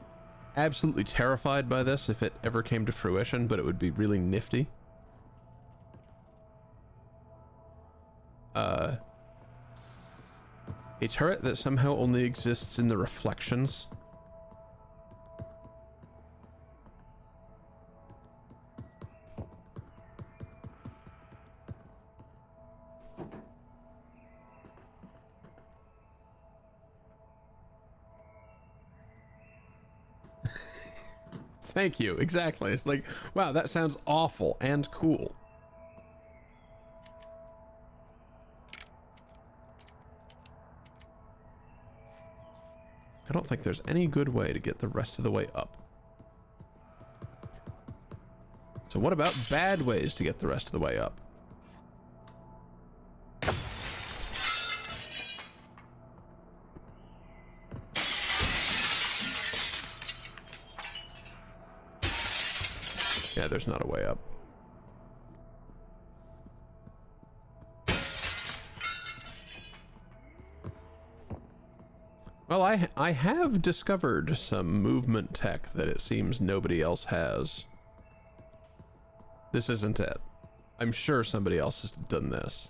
absolutely terrified by this if it ever came to fruition, but it would be really nifty. A turret that somehow only exists in the reflections. Thank you. Exactly. It's like, wow, that sounds awful and cool. don't think there's any good way to get the rest of the way up. So what about bad ways to get the rest of the way up? Yeah, there's not a way up. Well, I have discovered some movement tech that it seems nobody else has. This isn't it. I'm sure somebody else has done this.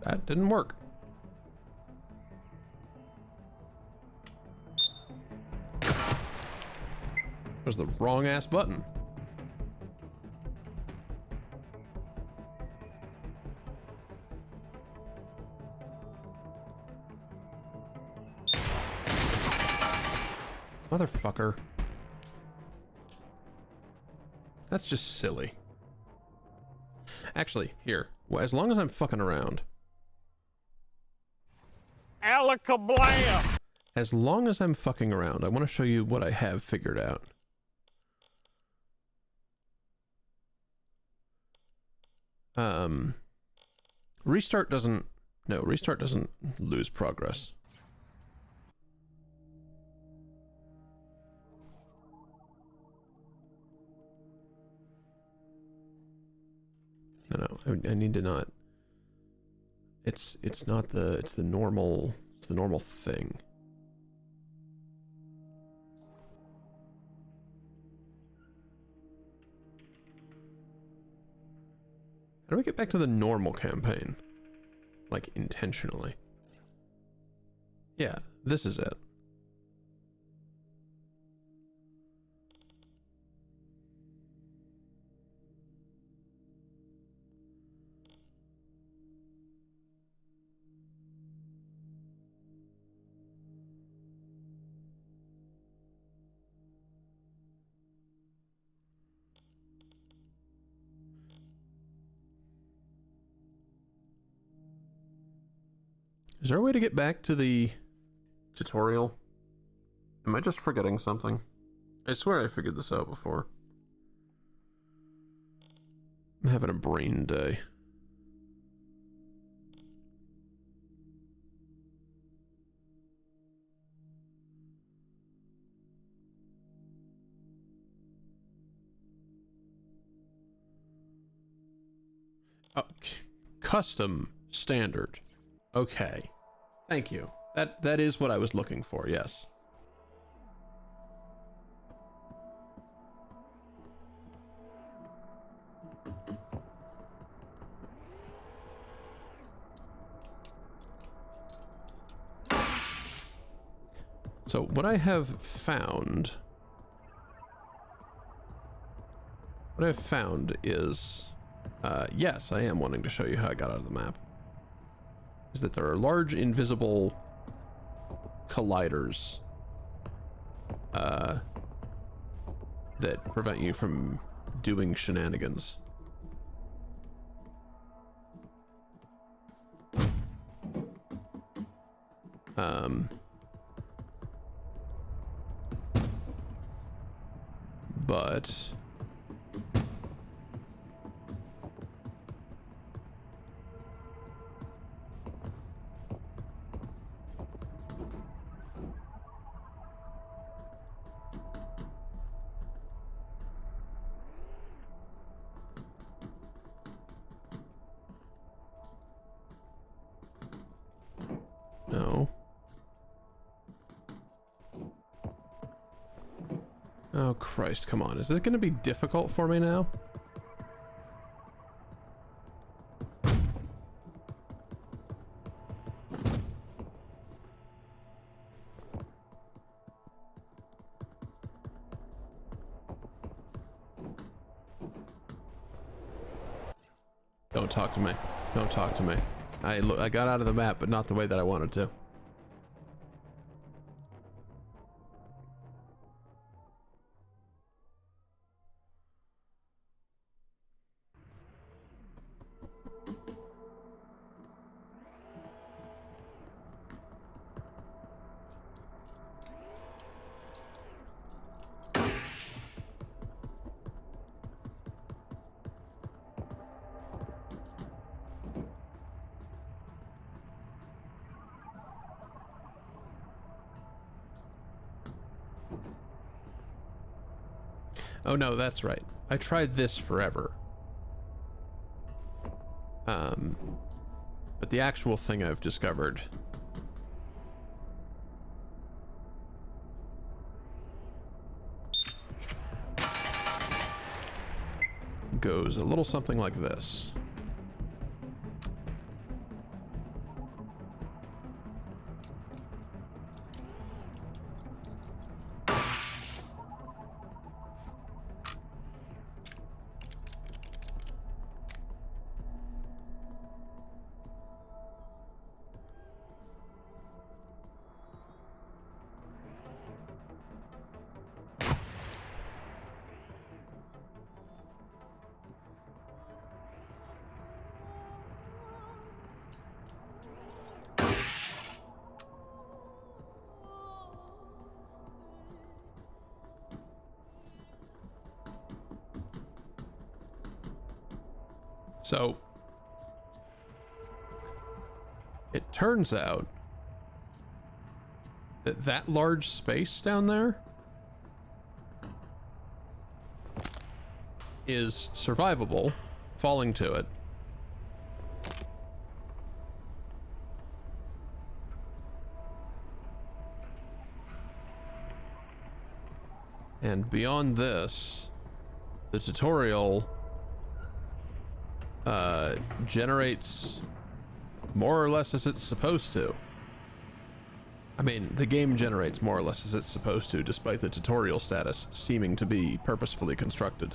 That didn't work. It was the wrong ass button. Motherfucker. That's just silly. Actually, here. Well, as long as I'm fucking around. Alakablam! As long as I'm fucking around, I want to show you what I have figured out. Restart doesn't lose progress. No, I need to not. It's not the, it's the normal thing. How do we get back to the normal campaign? Like, intentionally. Yeah, this is it. Is there a way to get back to the tutorial? Am I just forgetting something? I swear I figured this out before. I'm having a brain day. Oh, custom standard. Okay. Thank you. That is what I was looking for, yes. So what I have found is yes, I am wanting to show you how I got out of the map. Is that there are large invisible colliders that prevent you from doing shenanigans. But no. Oh, Christ, come on. Is it going to be difficult for me now? Don't talk to me. Don't talk to me. I got out of the map, but not the way that I wanted to. Oh no, that's right. I tried this forever. But the actual thing I've discovered goes a little something like this. So, it turns out that that large space down there is survivable, falling to it. And beyond this, the tutorial generates more or less as it's supposed to. I mean, the game generates more or less as it's supposed to, despite the tutorial status seeming to be purposefully constructed.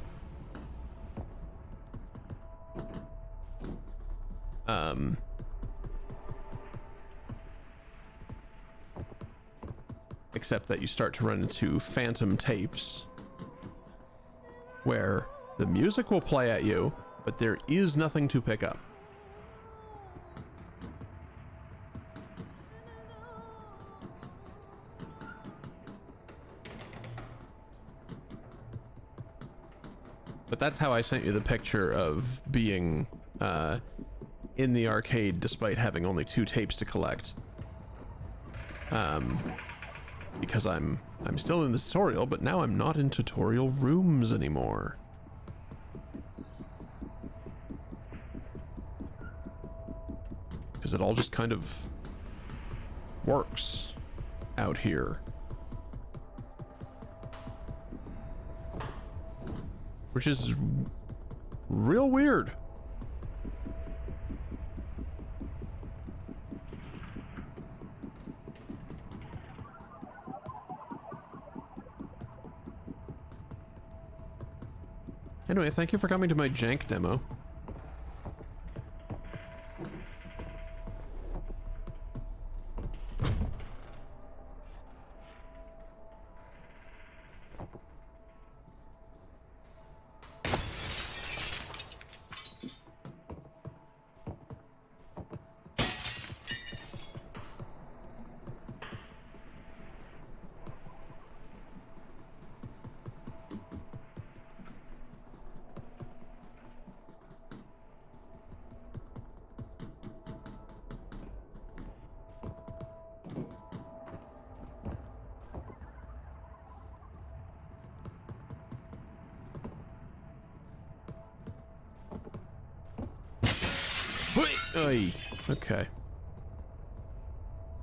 Except that you start to run into phantom tapes where the music will play at you, but there is nothing to pick up. But that's how I sent you the picture of being in the arcade despite having only 2 tapes to collect. Because I'm still in the tutorial, but now I'm not in tutorial rooms anymore. Because it all just kind of works out here. Which is real weird. Anyway, thank you for coming to my jank demo. Oy. Okay.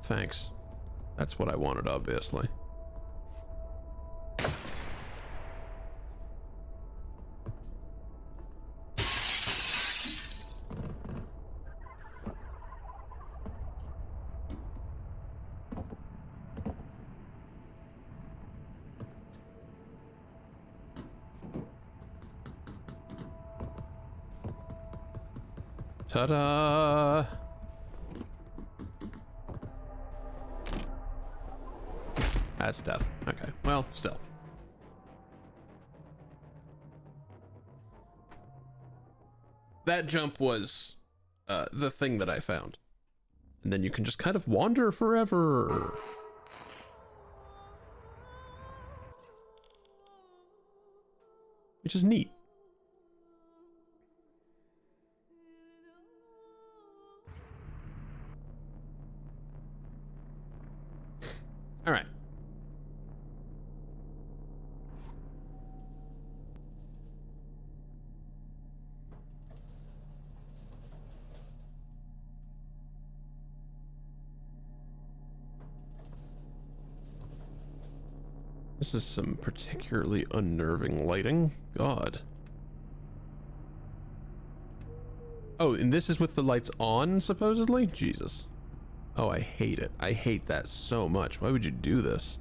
Thanks. That's what I wanted, obviously. Ta-da! That's death. Okay, well, still. That jump was the thing that I found. And then you can just kind of wander forever. Which is neat. All right. This is some particularly unnerving lighting. God. Oh, and this is with the lights on, supposedly? Jesus. Oh, I hate it. I hate that so much. Why would you do this?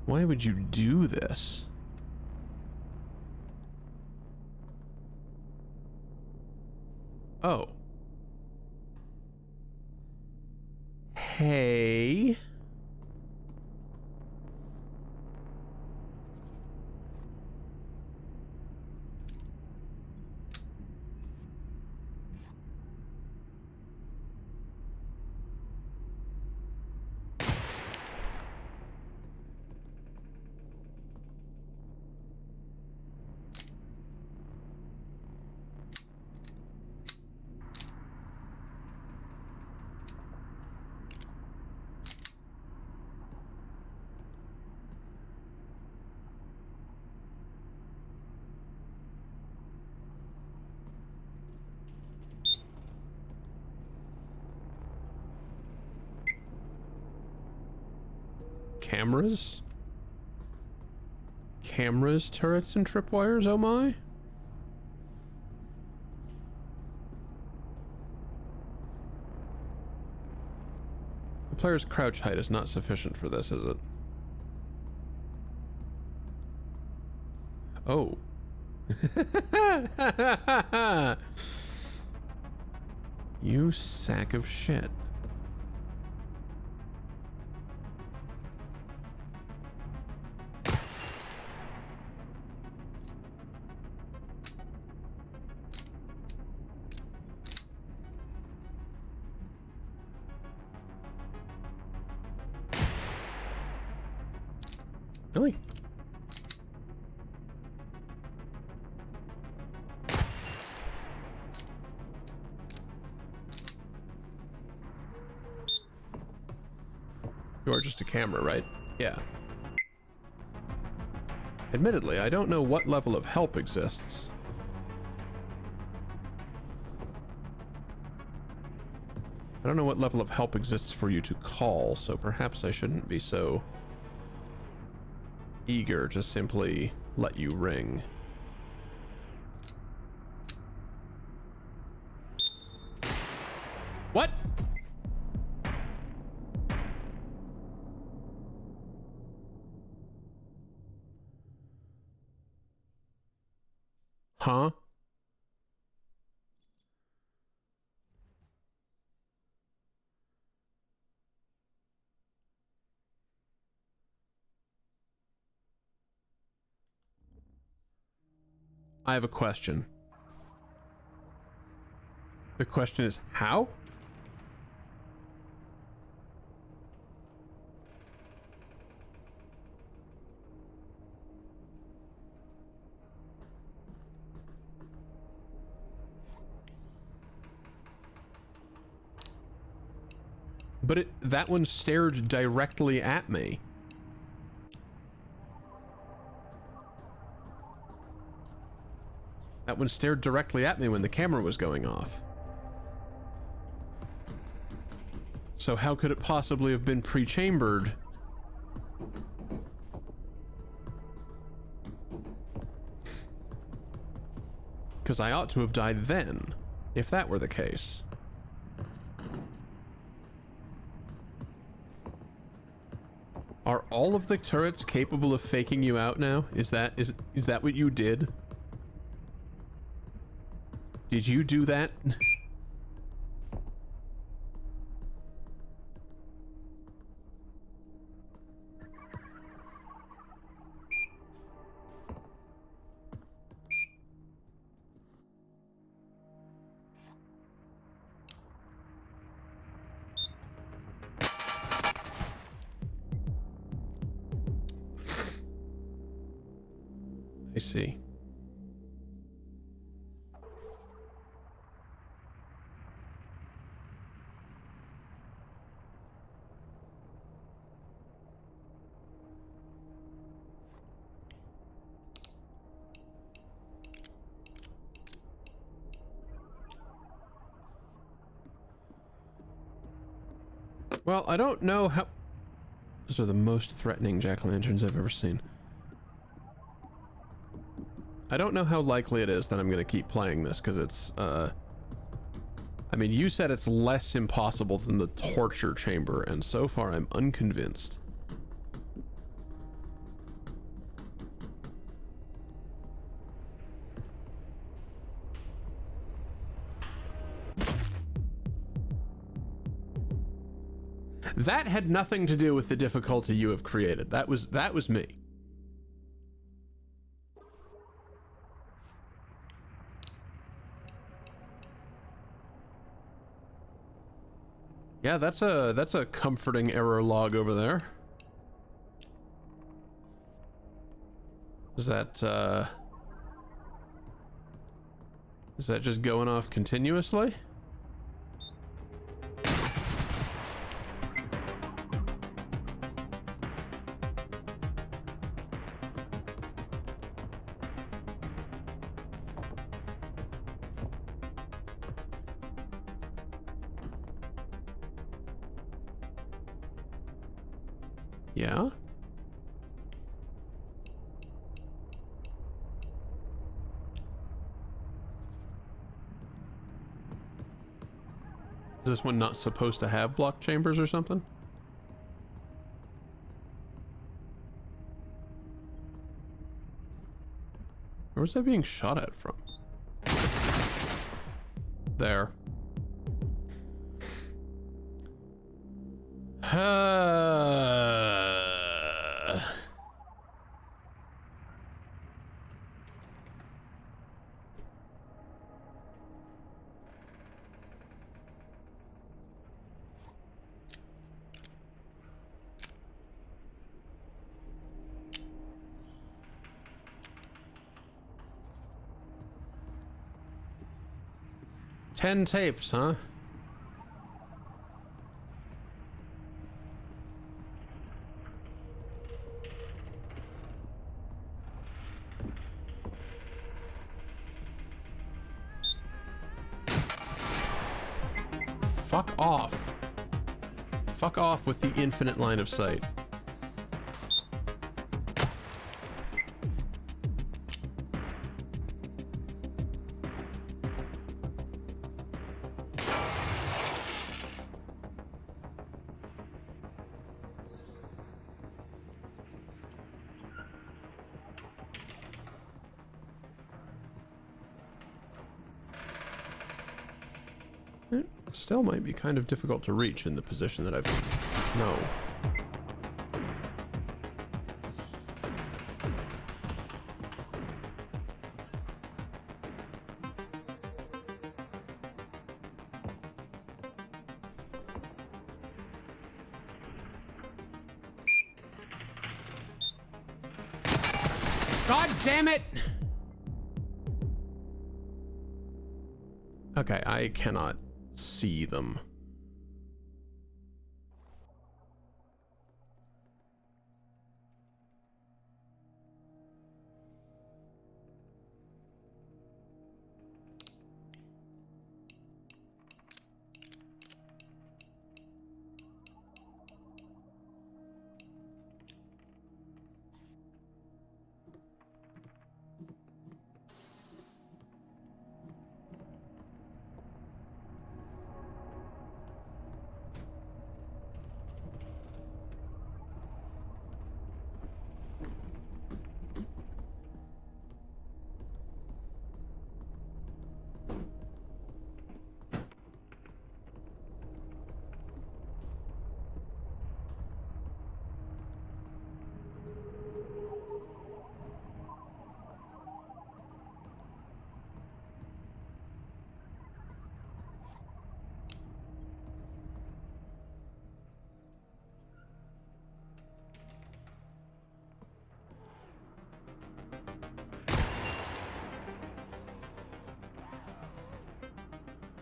Why would you do this? Oh. Hey. Cameras? Cameras, turrets, and tripwires, oh my? The player's crouch height is not sufficient for this, is it? Oh. You sack of shit. Really? You are just a camera, right? Yeah. Admittedly, I don't know what level of help exists. I don't know what level of help exists for you to call, so perhaps I shouldn't be so eager to simply let you ring. What? Huh? I have a question. The question is, how? But that one stared directly at me. that one stared directly at me when the camera was going off. So how could it possibly have been pre-chambered? Because I ought to have died then, if that were the case. Are all of the turrets capable of faking you out now? Is that what you did? Did you do that? I see. Well, I don't know how... Those are the most threatening jack-o'-lanterns I've ever seen. I don't know how likely it is that I'm going to keep playing this, because it's, I mean, you said it's less impossible than the torture chamber, and so far I'm unconvinced. That had nothing to do with the difficulty you have created. That was me. Yeah, that's a comforting error log over there. Is that just going off continuously? Yeah? Is this one not supposed to have block chambers or something? Where was that being shot at from? There. Ten tapes, huh? Fuck off. Fuck off with the infinite line of sight. Still might be kind of difficult to reach in the position that I've... No. God damn it! Okay, I cannot see them.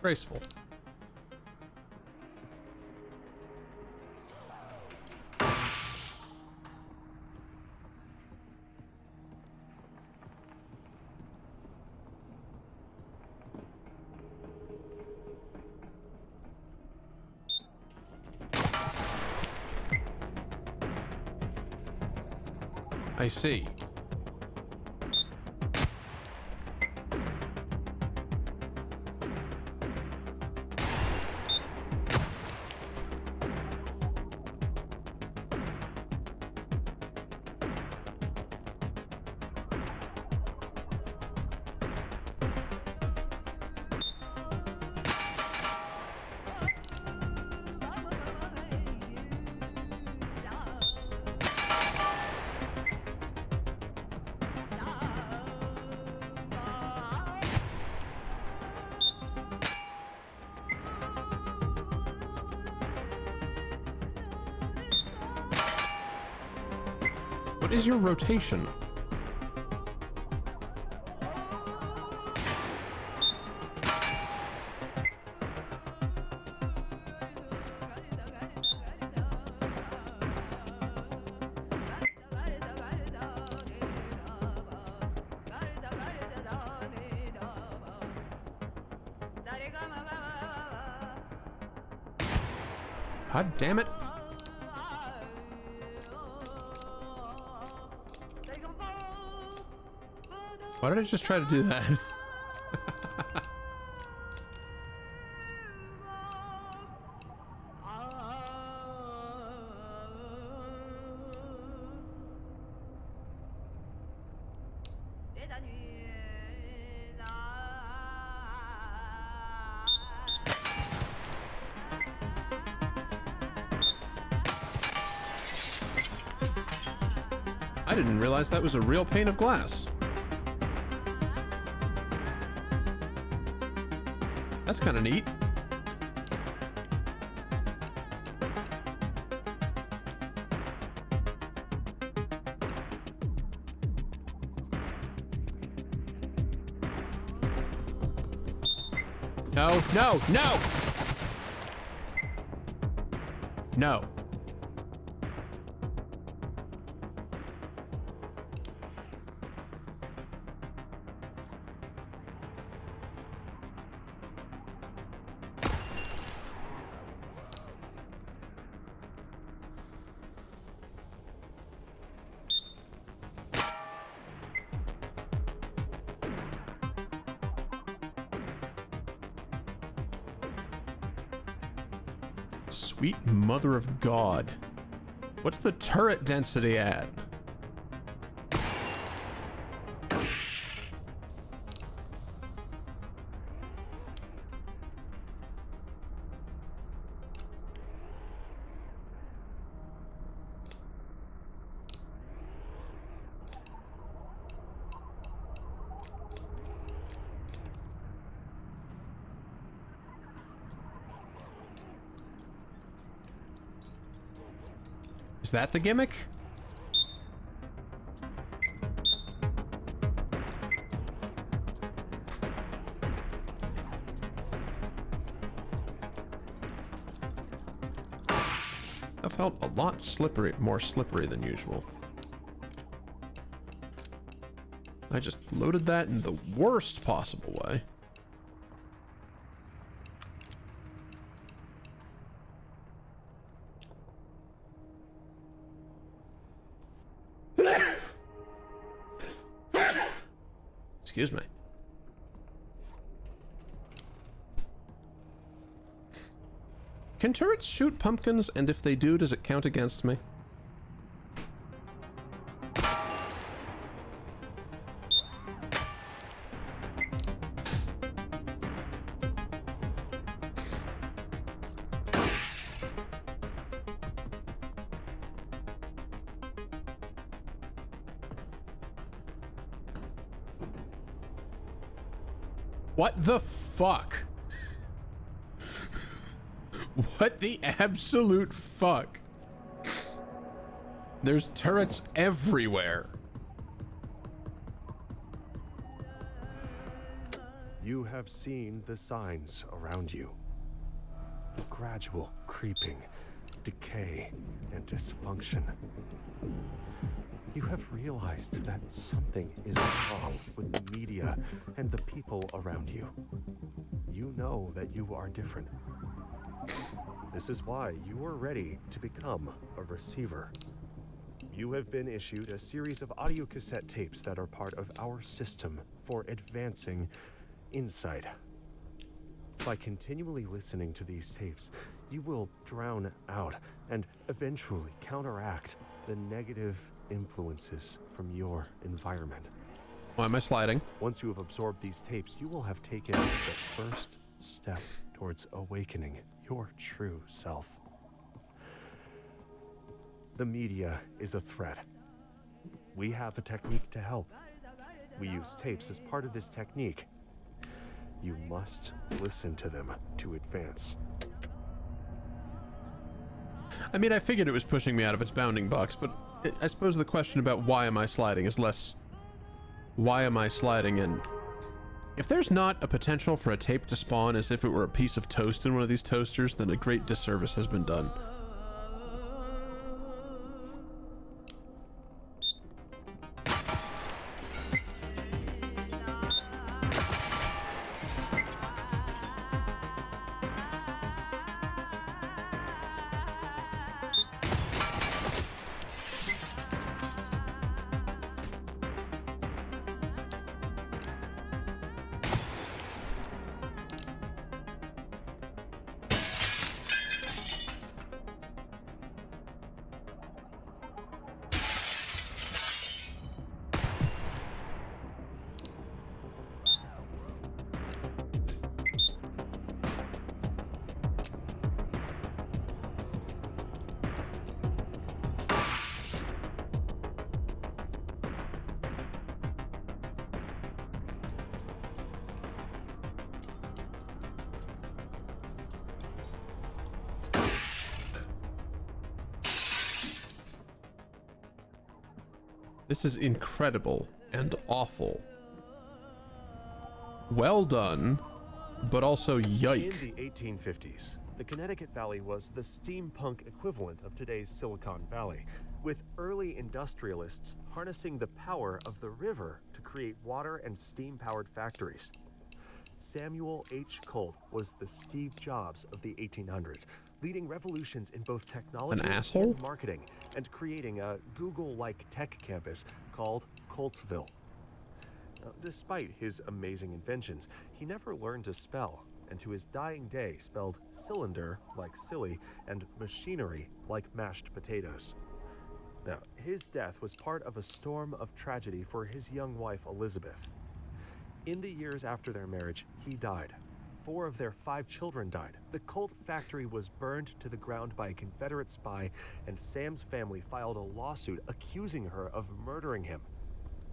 Graceful. I see. What is your rotation? God damn it. Why did I just try to do that? I didn't realize that was a real pane of glass. That's kind of neat. No, no, no! No. Sweet mother of God. What's the turret density at? Is that the gimmick? That felt a lot slippery, more slippery than usual. I just loaded that in the worst possible way. Excuse me. Can turrets shoot pumpkins, and if they do, does it count against me? What the fuck? What the absolute fuck? There's turrets everywhere. You have seen the signs around you. The gradual creeping, decay, and dysfunction. You have realized that something is wrong with the media and the people around you. You know that you are different. This is why you are ready to become a receiver. You have been issued a series of audio cassette tapes that are part of our system for advancing insight. By continually listening to these tapes, you will drown out and eventually counteract the negative influences from your environment. Why am I sliding? Once you have absorbed these tapes, you will have taken the first step towards awakening your true self. The media is a threat. We have a technique to help. We use tapes as part of this technique. You must listen to them to advance. I mean, I figured it was pushing me out of its bounding box, but I suppose the question about why am I sliding is less why am I sliding in. If there's not a potential for a tape to spawn as if it were a piece of toast in one of these toasters, then a great disservice has been done. This is incredible and awful. Well done, but also yike. In the 1850s, the Connecticut Valley was the steampunk equivalent of today's Silicon Valley, with early industrialists harnessing the power of the river to create water and steam-powered factories. Samuel H. Colt was the Steve Jobs of the 1800s, leading revolutions in both technology and marketing, and creating a Google-like tech campus called Coltsville. Despite his amazing inventions, he never learned to spell, and to his dying day spelled cylinder like silly and machinery like mashed potatoes. Now, his death was part of a storm of tragedy for his young wife Elizabeth. In the years after their marriage, he died. 4 of their 5 children died. The Colt factory was burned to the ground by a Confederate spy, and Sam's family filed a lawsuit accusing her of murdering him.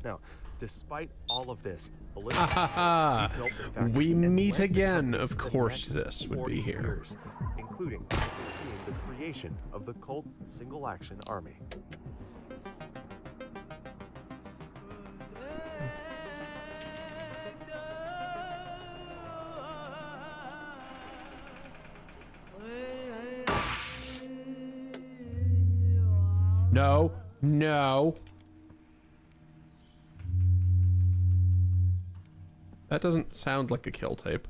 Now, despite all of this, we meet again. Of course this would be here. Years, including the creation of the Colt Single Action Army. No, no. That doesn't sound like a kill tape.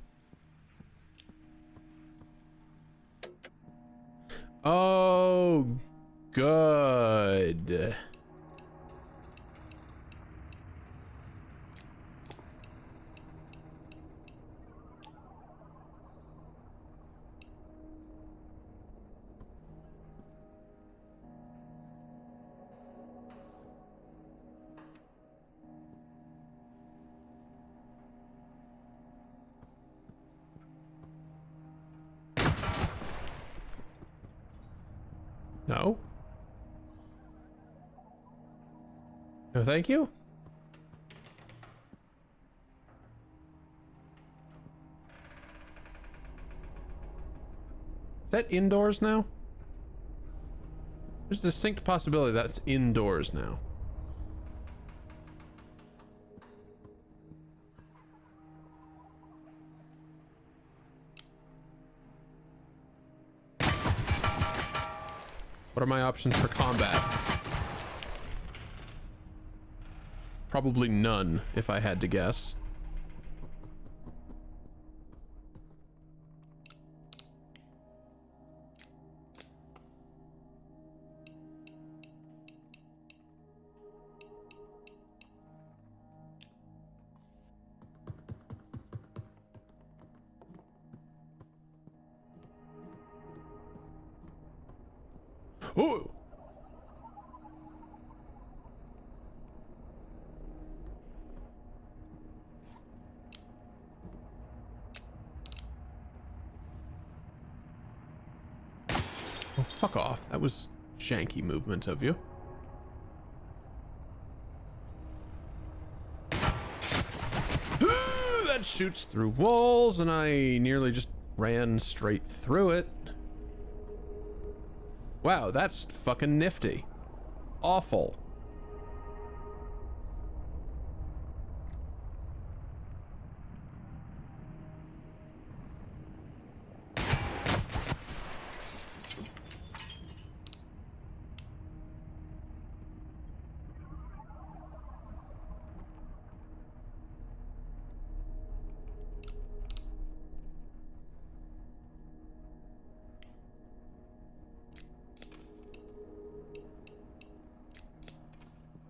Oh, good. No? No, thank you? Is that indoors now? There's a distinct possibility that's indoors now. What are my options for combat? Probably none, if I had to guess. Oh! Oh, fuck off. That was janky movement of you. That shoots through walls, and I nearly just ran straight through it. Wow, that's fucking nifty. Awful.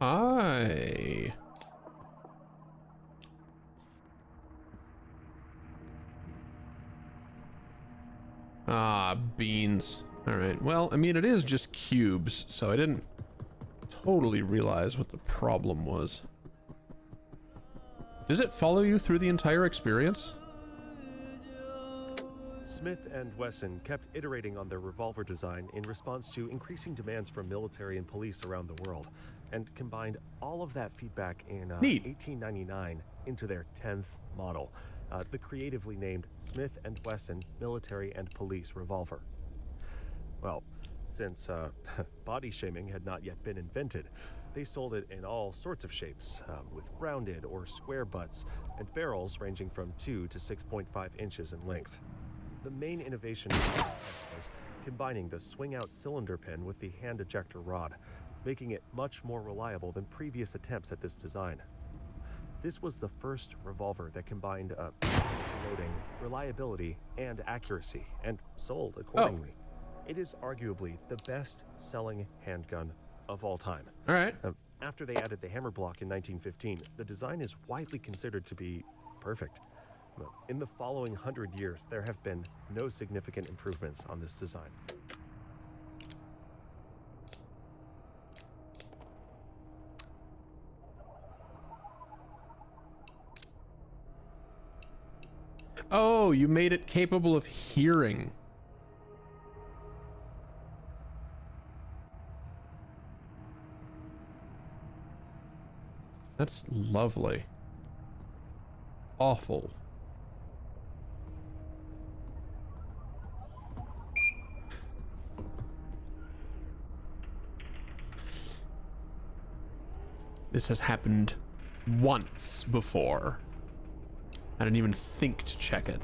Hi. Ah, beans. All right. Well, I mean, it is just cubes, so I didn't totally realize what the problem was. Does it follow you through the entire experience? Smith & Wesson kept iterating on their revolver design in response to increasing demands from military and police around the world, and combined all of that feedback in 1899 into their 10th model, the creatively named Smith & Wesson Military and Police Revolver. Well, since body shaming had not yet been invented, they sold it in all sorts of shapes, with rounded or square butts and barrels ranging from 2 to 6.5 inches in length. The main innovation was combining the swing-out cylinder pin with the hand ejector rod, making it much more reliable than previous attempts at this design. This was the first revolver that combined loading, reliability, and accuracy, and sold accordingly. It is arguably the best-selling handgun of all time. All right. After they added the hammer block in 1915, the design is widely considered to be perfect. In the following 100 years, there have been no significant improvements on this design. Oh, you made it capable of hearing. That's lovely. Awful. This has happened once before. I didn't even think to check it.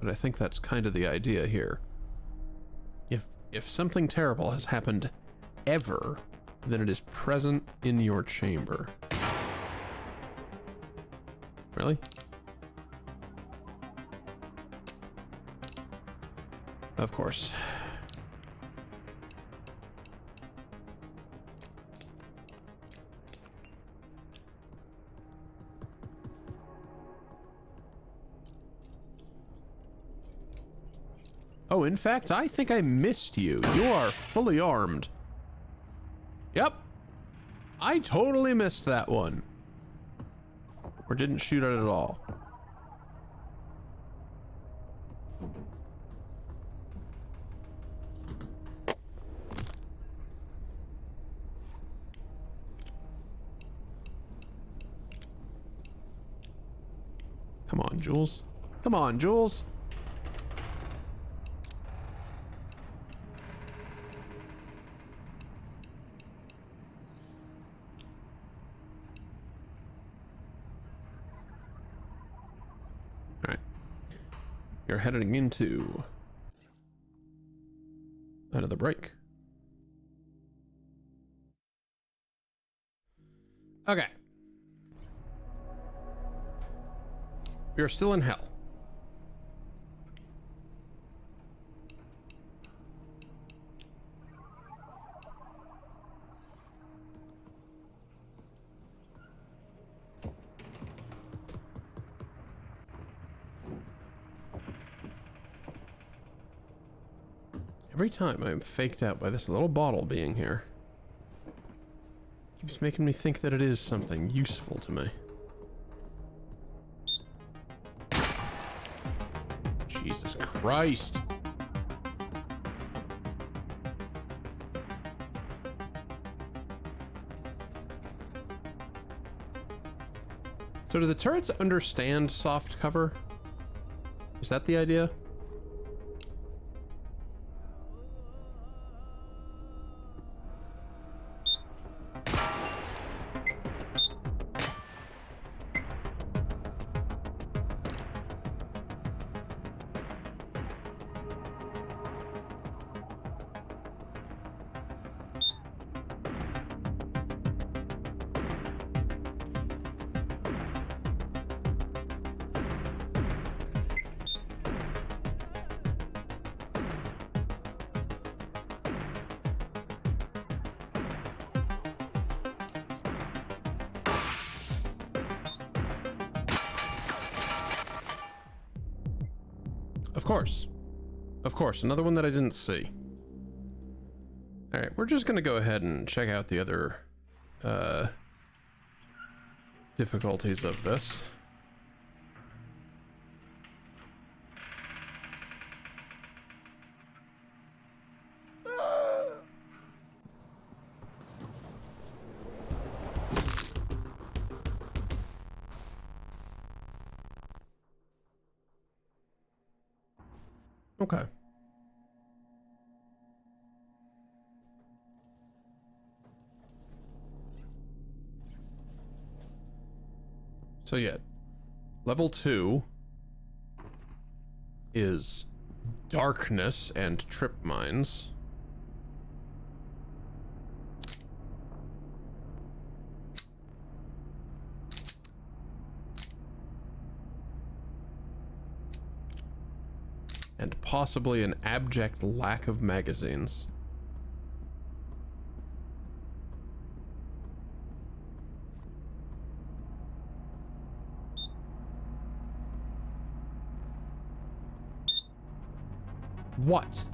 But I think that's kind of the idea here. If something terrible has happened ever, then it is present in your chamber. Really? Of course. Oh, in fact, I think I missed you. You are fully armed. Yep. I totally missed that one. Or didn't shoot at it at all. Come on, Jules. Come on, Jules. You're heading into another break. Okay. We are still in hell. Every time I'm faked out by this little bottle being here. Keeps making me think that it is something useful to me. Jesus Christ. So do the turrets understand soft cover? Is that the idea? Of course, another one that I didn't see. Alright, we're just gonna go ahead and check out the other difficulties of this. Okay. So yeah, level 2 is darkness and trip mines. And possibly an abject lack of magazines. What?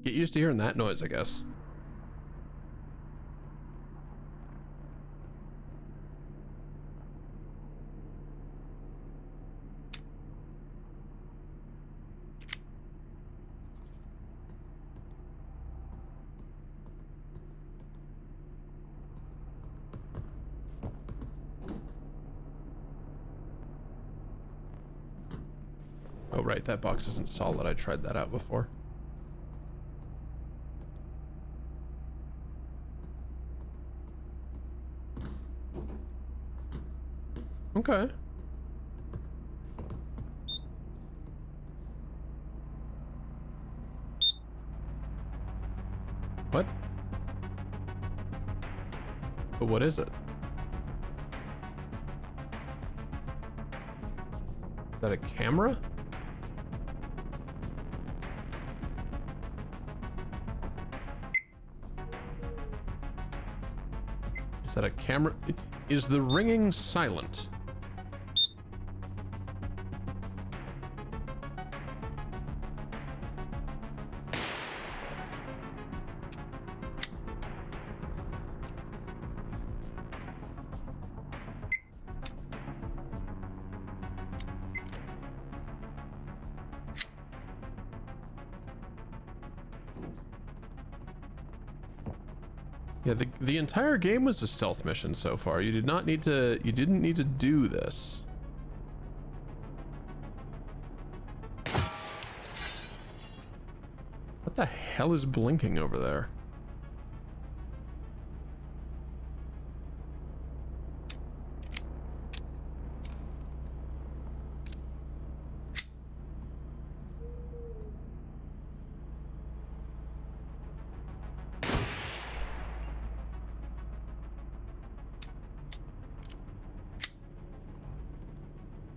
Get used to hearing that noise, I guess. Oh right, that box isn't solid. I tried that out before. Okay. What? But what is it? Is that a camera? Is that a camera? Is the ringing silent? Yeah, the entire game was a stealth mission so far. You didn't need to do this. What the hell is blinking over there?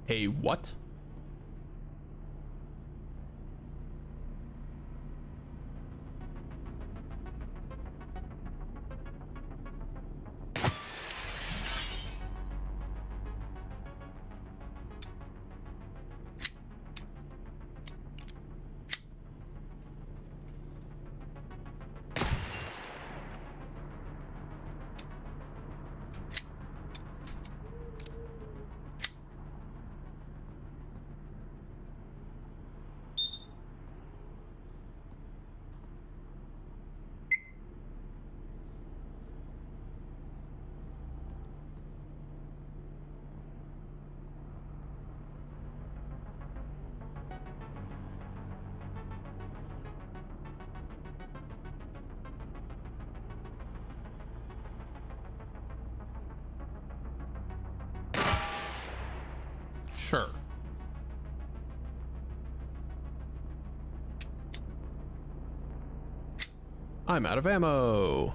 Hey, what? Sure. I'm out of ammo.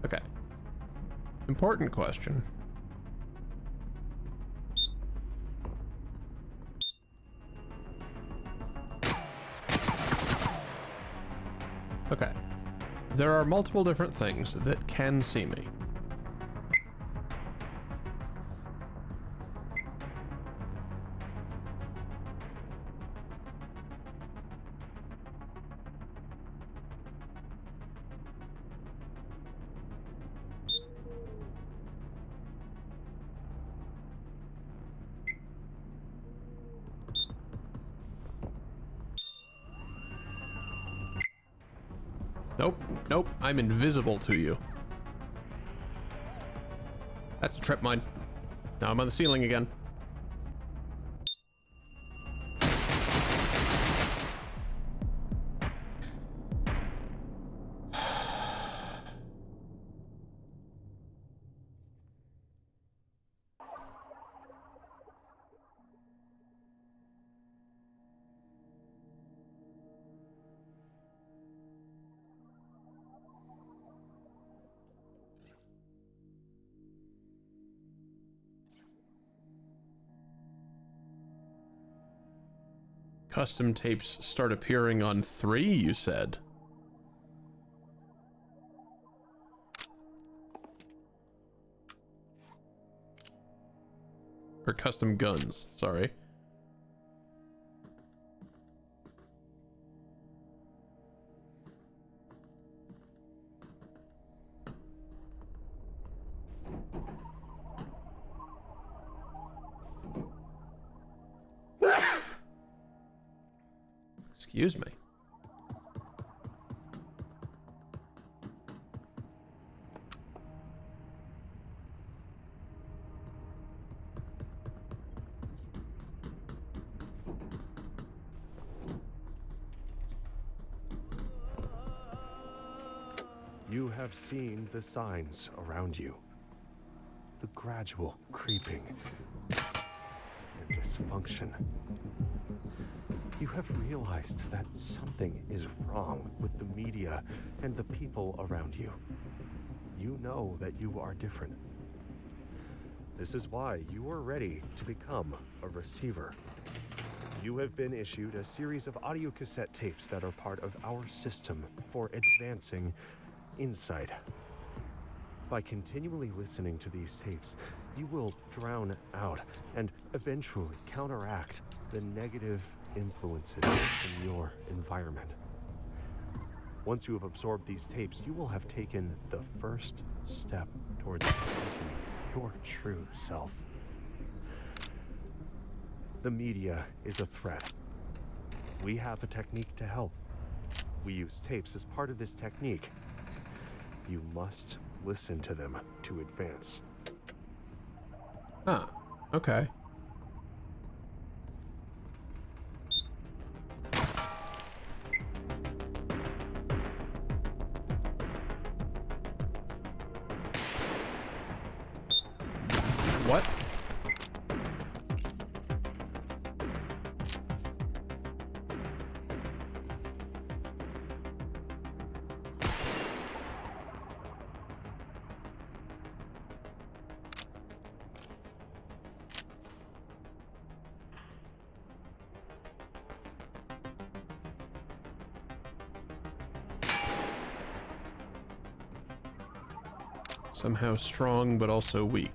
Okay. Important question. Okay. There are multiple different things that can see me. Nope, nope, I'm invisible to you. That's a trip mine. Now I'm on the ceiling again. Custom tapes start appearing on 3, you said. Or custom guns, sorry. Excuse me. You have seen the signs around you. The gradual creeping and dysfunction. You have realized that something is wrong with the media and the people around you. You know that you are different. This is why you are ready to become a receiver. You have been issued a series of audio cassette tapes that are part of our system for advancing insight. By continually listening to these tapes, you will drown out and eventually counteract the negative influences in your environment. Once you have absorbed these tapes, you will have taken the first step towards finding your true self. The media is a threat. We have a technique to help. We use tapes as part of this technique. You must listen to them to advance. Ah, okay. What? Somehow strong, but also weak.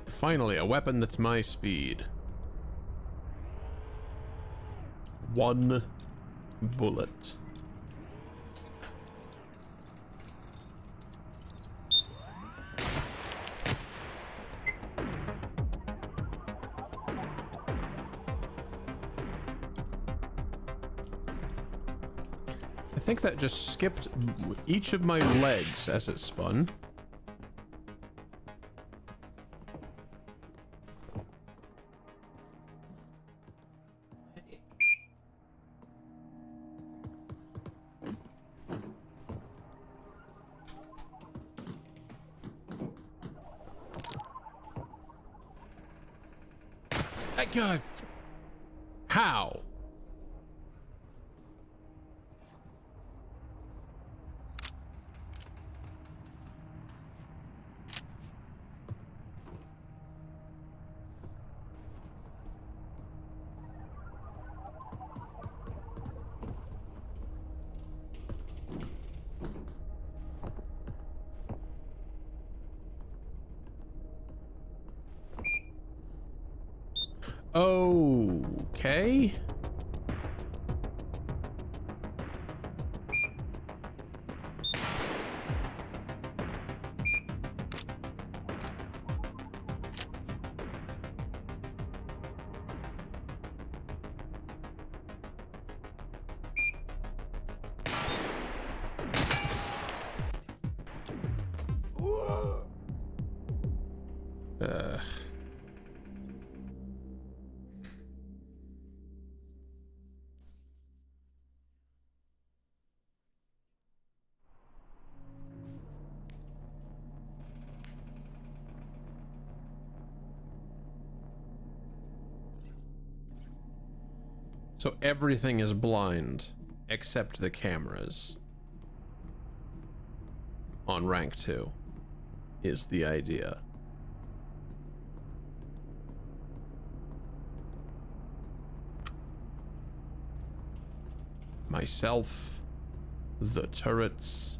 Finally, a weapon that's my speed. One bullet. I think that just skipped each of my legs as it spun. God. How? Okay. So everything is blind except the cameras on rank 2 is the idea. Myself, the turrets.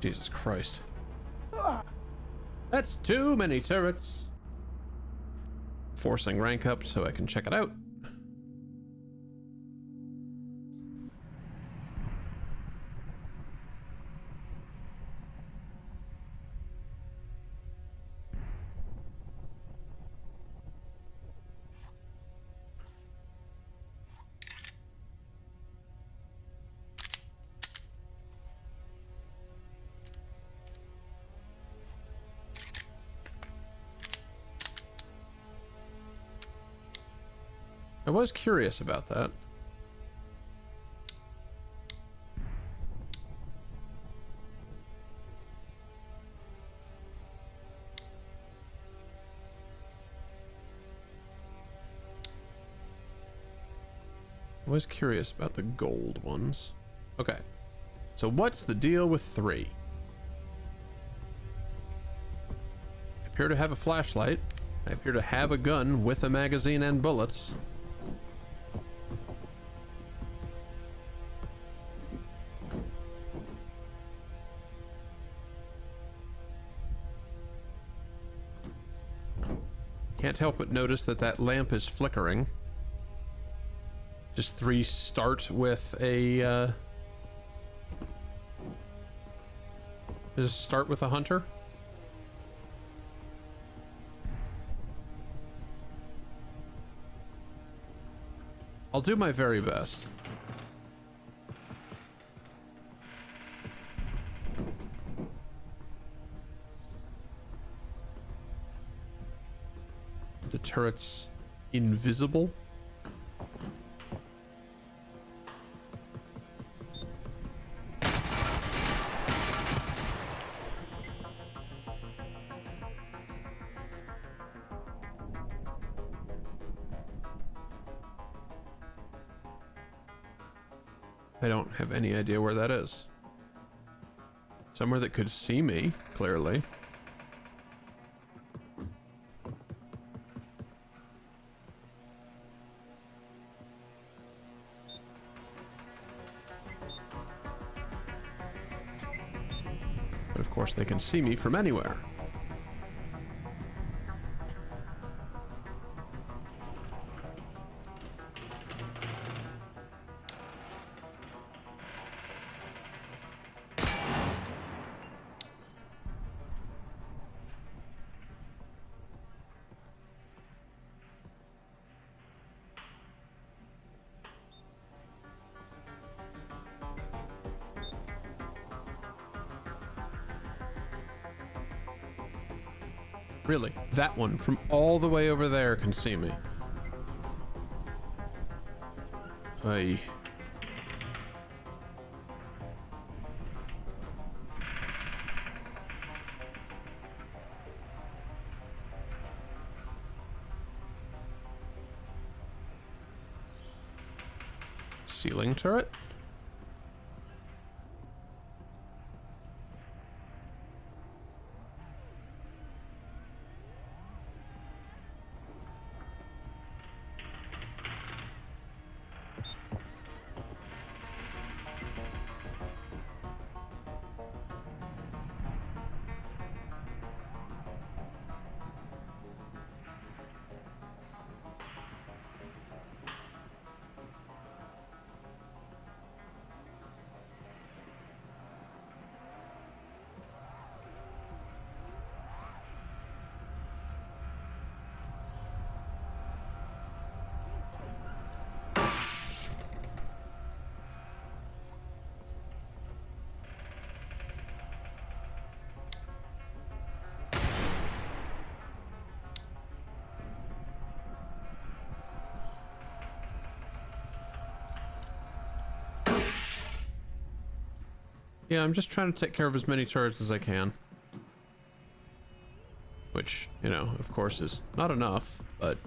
Jesus Christ. That's too many turrets. Forcing rank up so I can check it out. I was curious about that. I was curious about the gold ones. Okay. So what's the deal with 3? I appear to have a flashlight. I appear to have a gun with a magazine and bullets. Can't help but notice that that lamp is flickering. Just 3 start with a, Does it start with a hunter? I'll do my very best. The turret's invisible. I don't have any idea where that is. Somewhere that could see me, clearly. But of course they can see me from anywhere. Really, that one from all the way over there can see me. Aye. Ceiling turret? Yeah, I'm just trying to take care of as many turrets as I can. Which, you know, of course is not enough, but...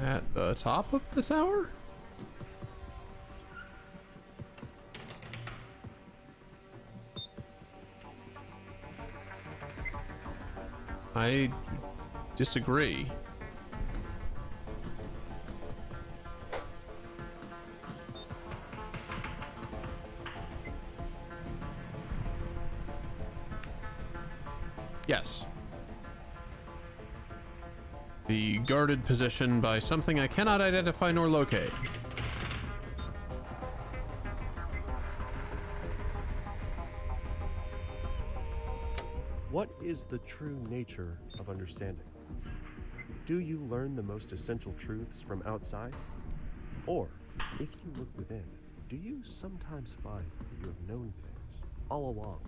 At the top of the tower? I disagree. Yes. The guarded position by something I cannot identify nor locate. What is the true nature of understanding? Do you learn the most essential truths from outside? Or, if you look within, do you sometimes find that you have known things all along?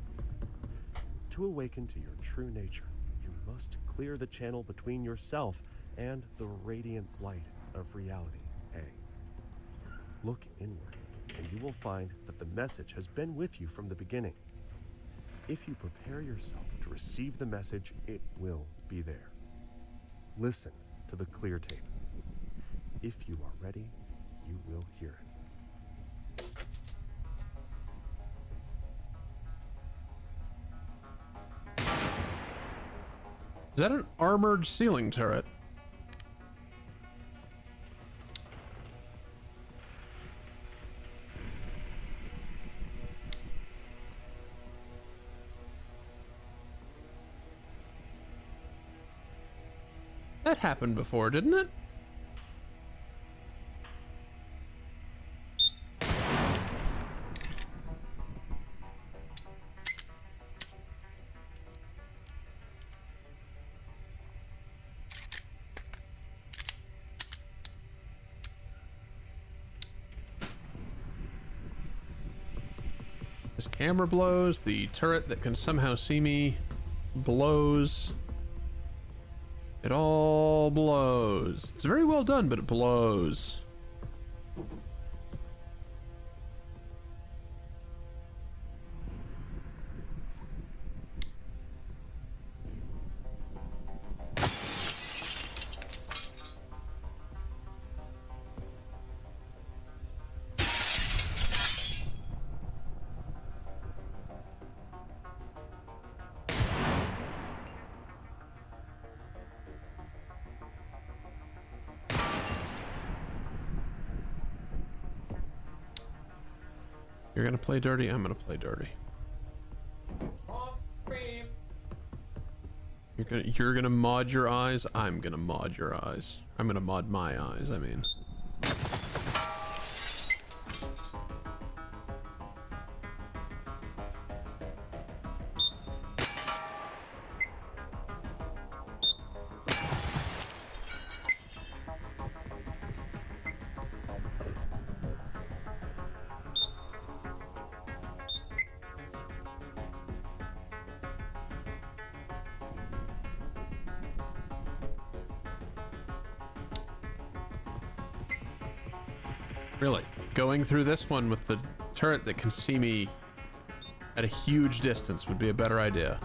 To awaken to your true nature, you must clear the channel between yourself and the radiant light of reality, A. Look inward, and you will find that the message has been with you from the beginning. If you prepare yourself to receive the message, it will be there. Listen to the clear tape. If you are ready, you will hear it. Is that an armored ceiling turret? That happened before, didn't it? This camera blows, the turret that can somehow see me blows. It all blows. It's very well done, but it blows. You're gonna play dirty, I'm gonna play dirty. You're gonna mod your eyes, I'm gonna mod your eyes. I'm gonna mod my eyes, I mean. Really, going through this one with the turret that can see me at a huge distance would be a better idea.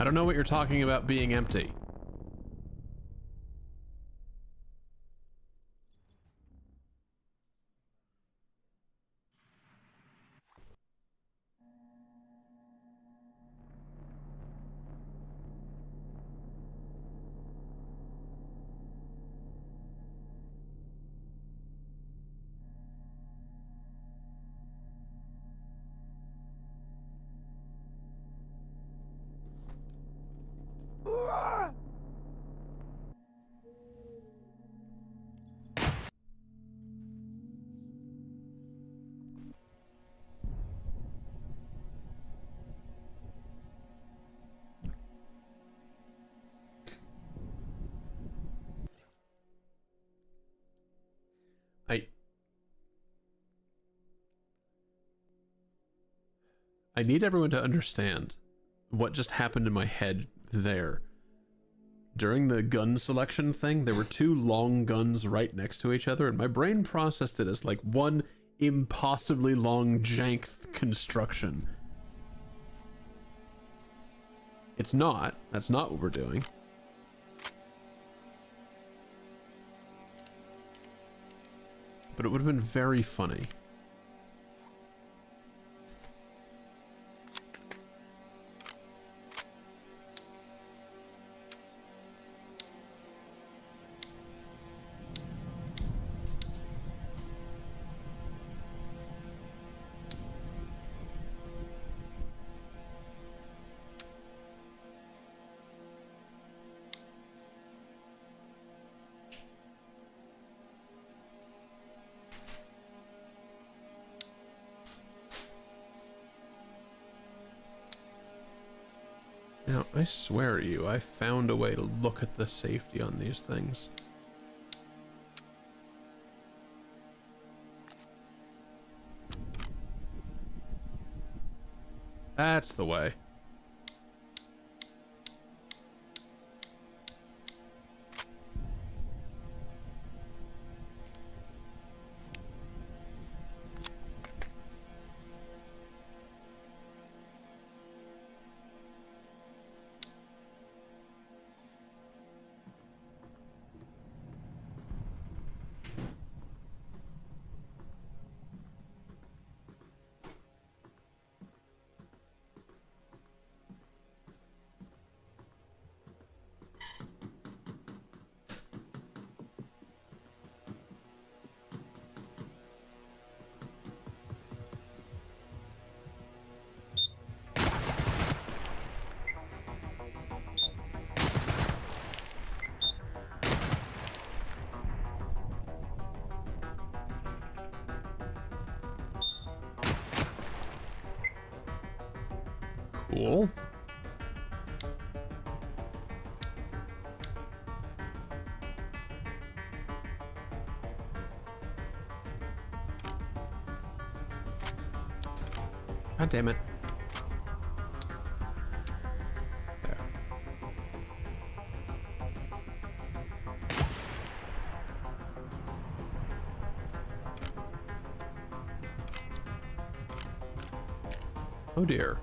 I don't know what you're talking about being empty. I need everyone to understand what just happened in my head there. During the gun selection thing, there were two long guns right next to each other, and my brain processed it as like one impossibly long jank construction. It's not. That's not what we're doing. But it would have been very funny. Now, I swear to you, I found a way to look at the safety on these things. That's the way. Cool. God damn it. There. Oh dear.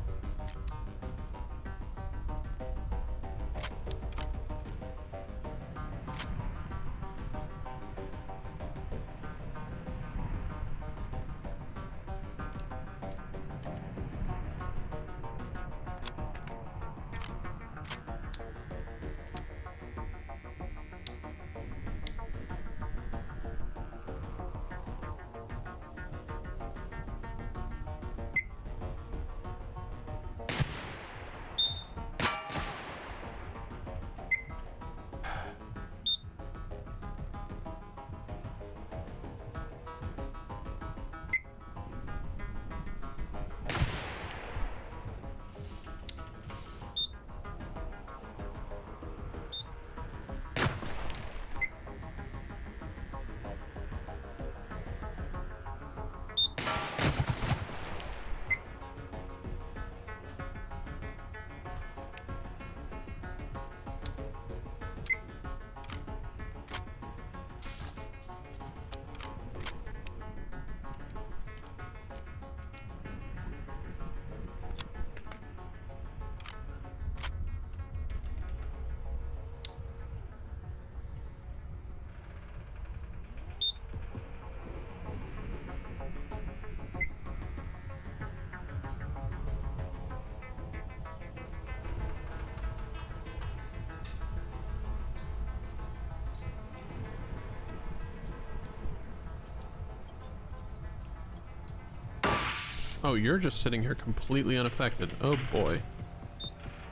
Oh, you're just sitting here completely unaffected. Oh boy.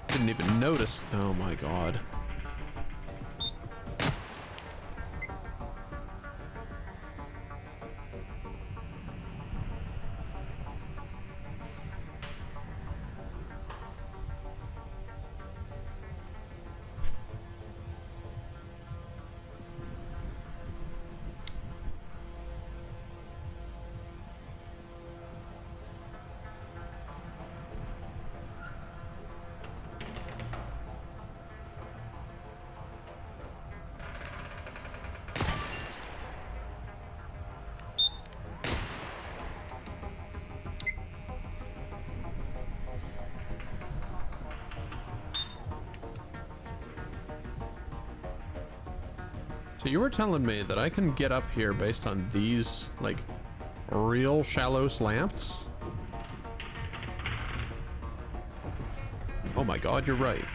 Didn't even notice. Oh my god. So you were telling me that I can get up here based on these, like, real shallow slants? Oh my god, you're right.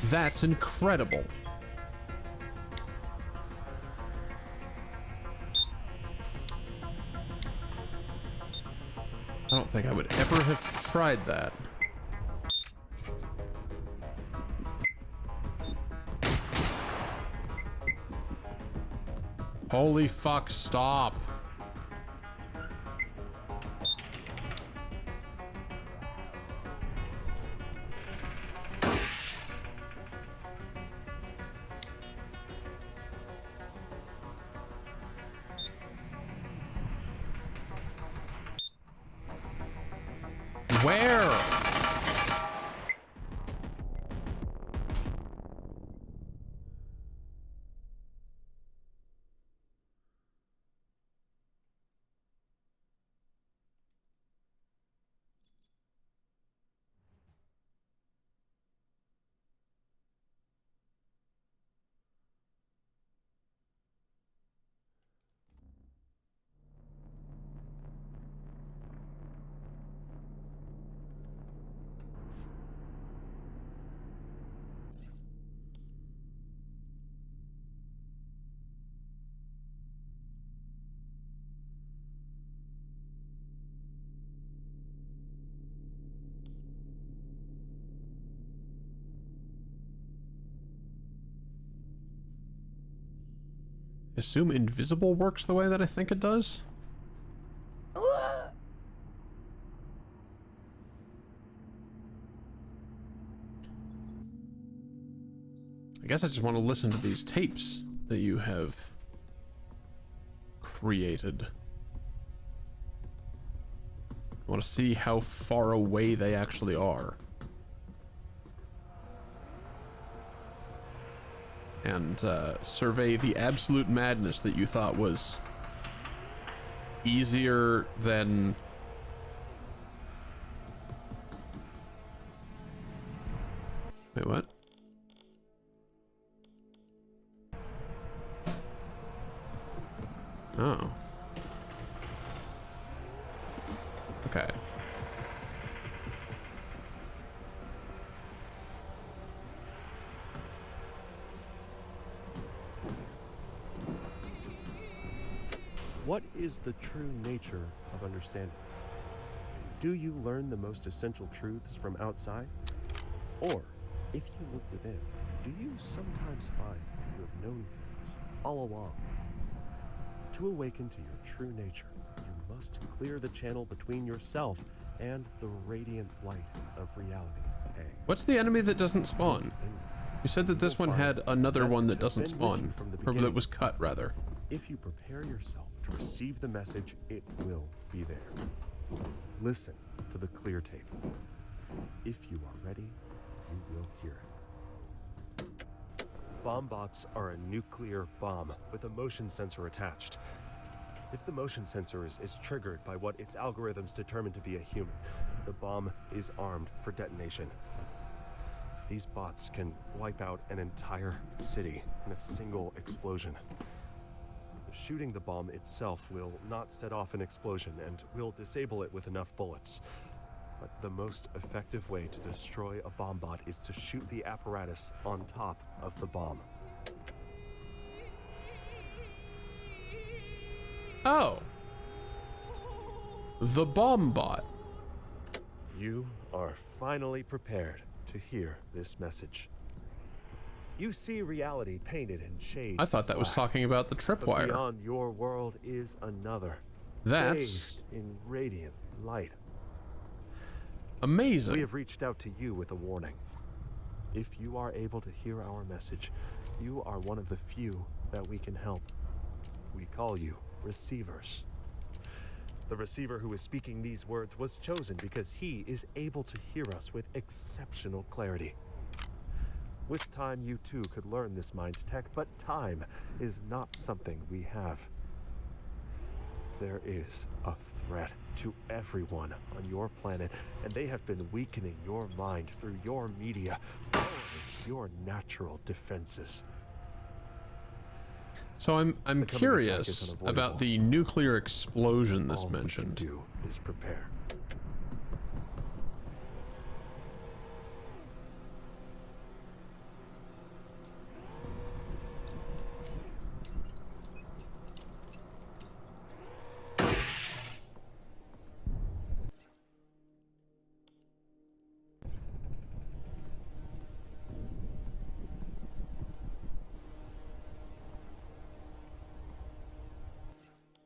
That's incredible. I don't think I would ever have tried that. Holy fuck, stop. Where? Assume invisible works the way that I think it does? I guess I just want to listen to these tapes that you have created. I want to see how far away they actually are. And survey the absolute madness that you thought was easier than... Wait, what? Oh. Okay. What is the true nature of understanding? Do you learn the most essential truths from outside? Or, if you look within, do you sometimes find you have known things all along? To awaken to your true nature, you must clear the channel between yourself and the radiant light of reality. What's the enemy that doesn't spawn? You said that this one had another one that doesn't spawn, or that was cut, rather. If you prepare yourself to receive the message, it will be there. Listen to the clear tape. If you are ready, you will hear it. Bomb bots are a nuclear bomb with a motion sensor attached. If the motion sensor is triggered by what its algorithms determine to be a human, the bomb is armed for detonation. These bots can wipe out an entire city in a single explosion. Shooting the bomb itself will not set off an explosion and will disable it with enough bullets. But the most effective way to destroy a bomb bot is to shoot the apparatus on top of the bomb. Oh. The bomb bot. You are finally prepared to hear this message. You see reality painted in shades. I thought that was talking about the But tripwire. beyond your world is another. That's bathed in radiant light. We amazing. have reached out to you with a warning. If you are able to hear our message, you are one of the few that we can help. We call you receivers. The receiver who is speaking these words was chosen because he is able to hear us with exceptional clarity. With time, you too could learn this mind tech, but time is not something we have. There is a threat to everyone on your planet, and they have been weakening your mind through your media, your natural defenses. So I'm The coming attack is curious unavoidable. about the nuclear explosion that's All we can mentioned. do is prepare.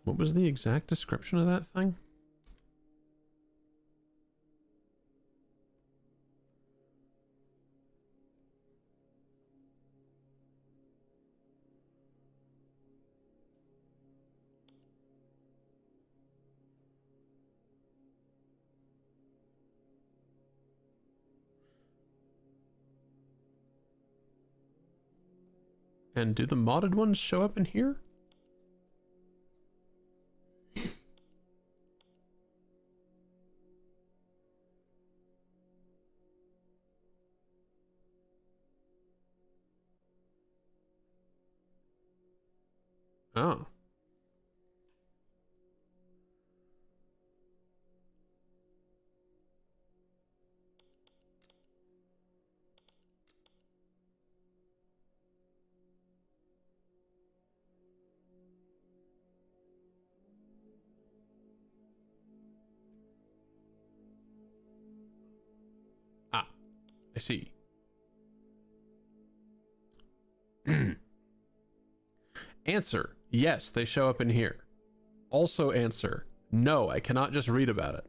What was the exact description of that thing? And do the modded ones show up in here? Oh. Ah, I see. Answer, yes, they show up in here. Also answer, no, I cannot just read about it.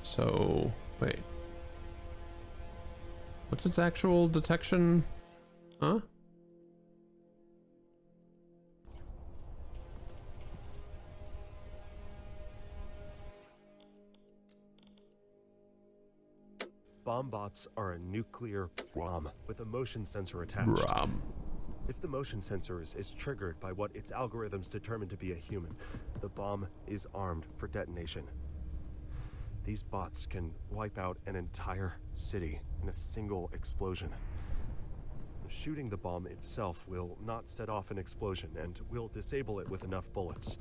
So, wait. What's its actual detection? Huh? Bomb bots are a nuclear bomb with a motion sensor attached. Ram. If the motion sensor is triggered by what its algorithms determine to be a human, the bomb is armed for detonation. These bots can wipe out an entire city in a single explosion. Shooting the bomb itself will not set off an explosion and will disable it with enough bullets.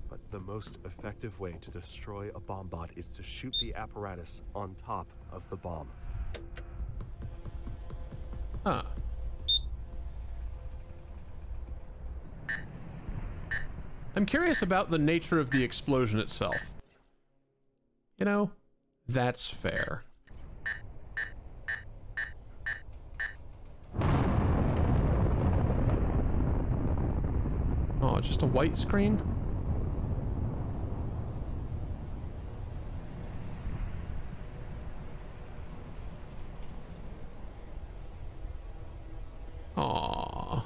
But the most effective way to destroy a bomb bot is to shoot the apparatus on top of the bomb. Huh. I'm curious about the nature of the explosion itself. You know, that's fair. Oh, just a white screen? Aww.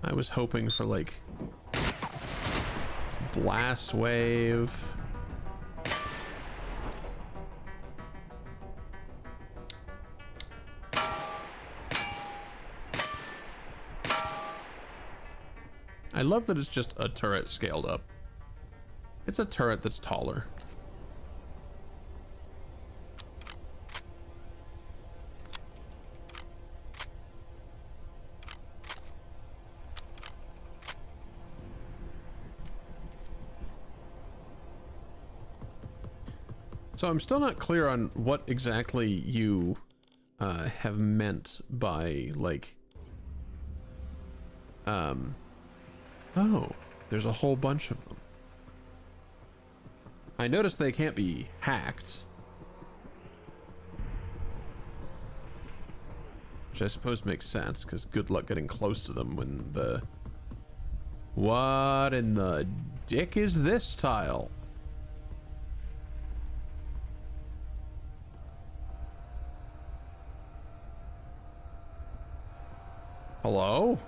I was hoping for, like, blast wave. I love that it's just a turret scaled up. It's a turret that's taller. So I'm still not clear on what exactly you have meant by, like, oh, there's a whole bunch of them. I noticed they can't be hacked, which I suppose makes sense, because good luck getting close to them when the... What in the dick is this tile? Hello?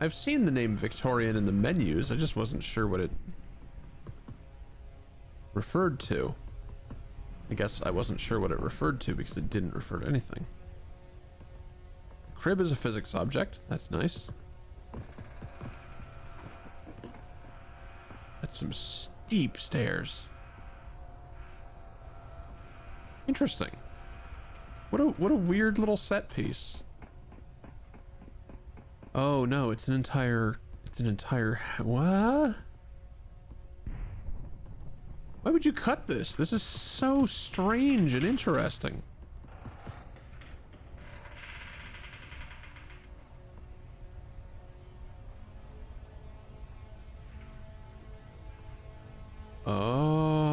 I've seen the name Victorian in the menus, I just wasn't sure what it referred to. I guess I wasn't sure what it referred to because it didn't refer to anything. Crib is a physics object. That's nice. That's some steep stairs. Interesting. What a weird little set piece. Oh no, it's an entire what? Why would you cut this? This is so strange and interesting. Oh.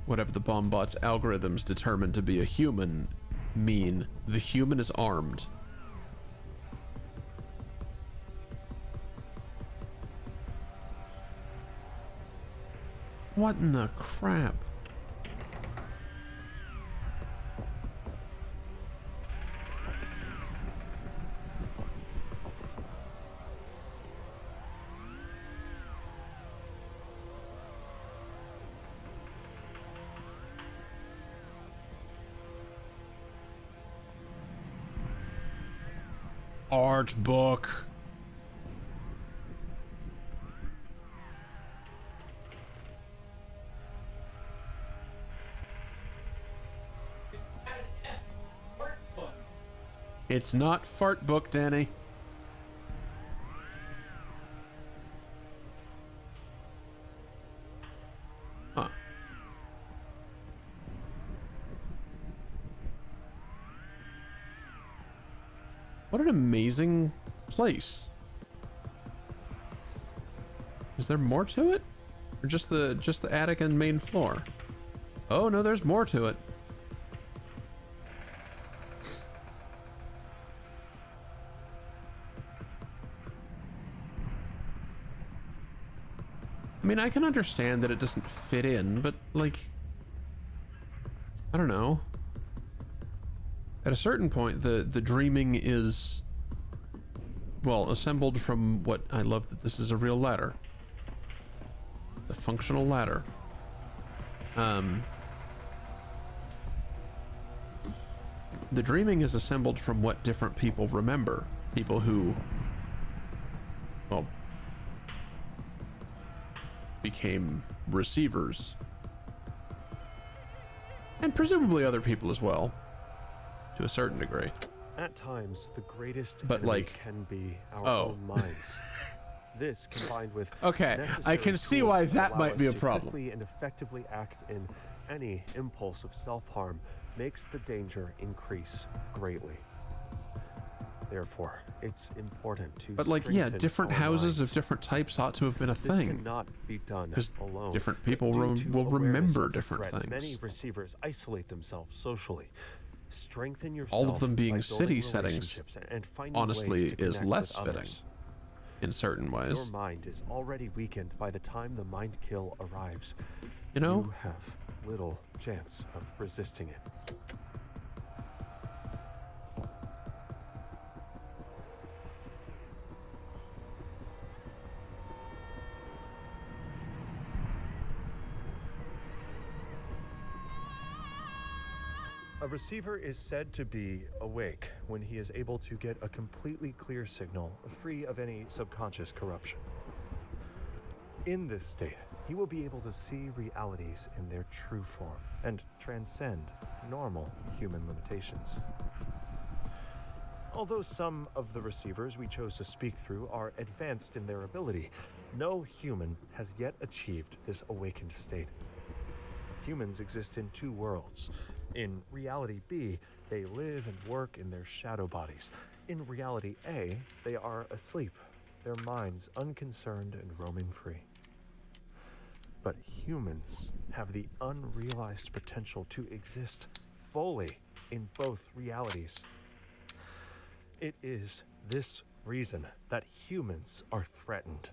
Whatever the Bombot's algorithms determined to be a human mean, the human is armed. What in the crap? Art book. It's not fart book, Danny. Huh. What an amazing place. Is there more to it? Or just the attic and main floor? Oh no, there's more to it. I mean, I can understand that it doesn't fit in, but like, I don't know. At a certain point, the dreaming is, well, assembled from what, I love that this is a real ladder. A functional ladder. The dreaming is assembled from what different people remember. People who, well, became receivers. And presumably other people as well, to a certain degree. At times, the greatest But, enemy like, can be our oh. own minds. This, combined with Okay, I can see tools why that that allow might us be a to problem. quickly and effectively act in any impulse of self-harm, makes the danger increase greatly. Therefore, it's important to. But like, yeah, strengthen different our houses of minds. different types ought to have been a This thing. cannot be done 'Cause alone. different But people due will to remember awareness of the different threat, things. Many receivers isolate themselves socially. Strengthen yourself. All of them being by city building settings, relationships and finding honestly, ways to is connect less with fitting others. in certain ways. Your mind is already weakened by the time the mind kill arrives. You know? You have little chance of resisting it. A receiver is said to be awake when he is able to get a completely clear signal, free of any subconscious corruption. In this state, he will be able to see realities in their true form and transcend normal human limitations. Although some of the receivers we chose to speak through are advanced in their ability, no human has yet achieved this awakened state. Humans exist in two worlds. In reality B, they live and work in their shadow bodies. In reality A, they are asleep, their minds unconcerned and roaming free. But humans have the unrealized potential to exist fully in both realities. It is this reason that humans are threatened.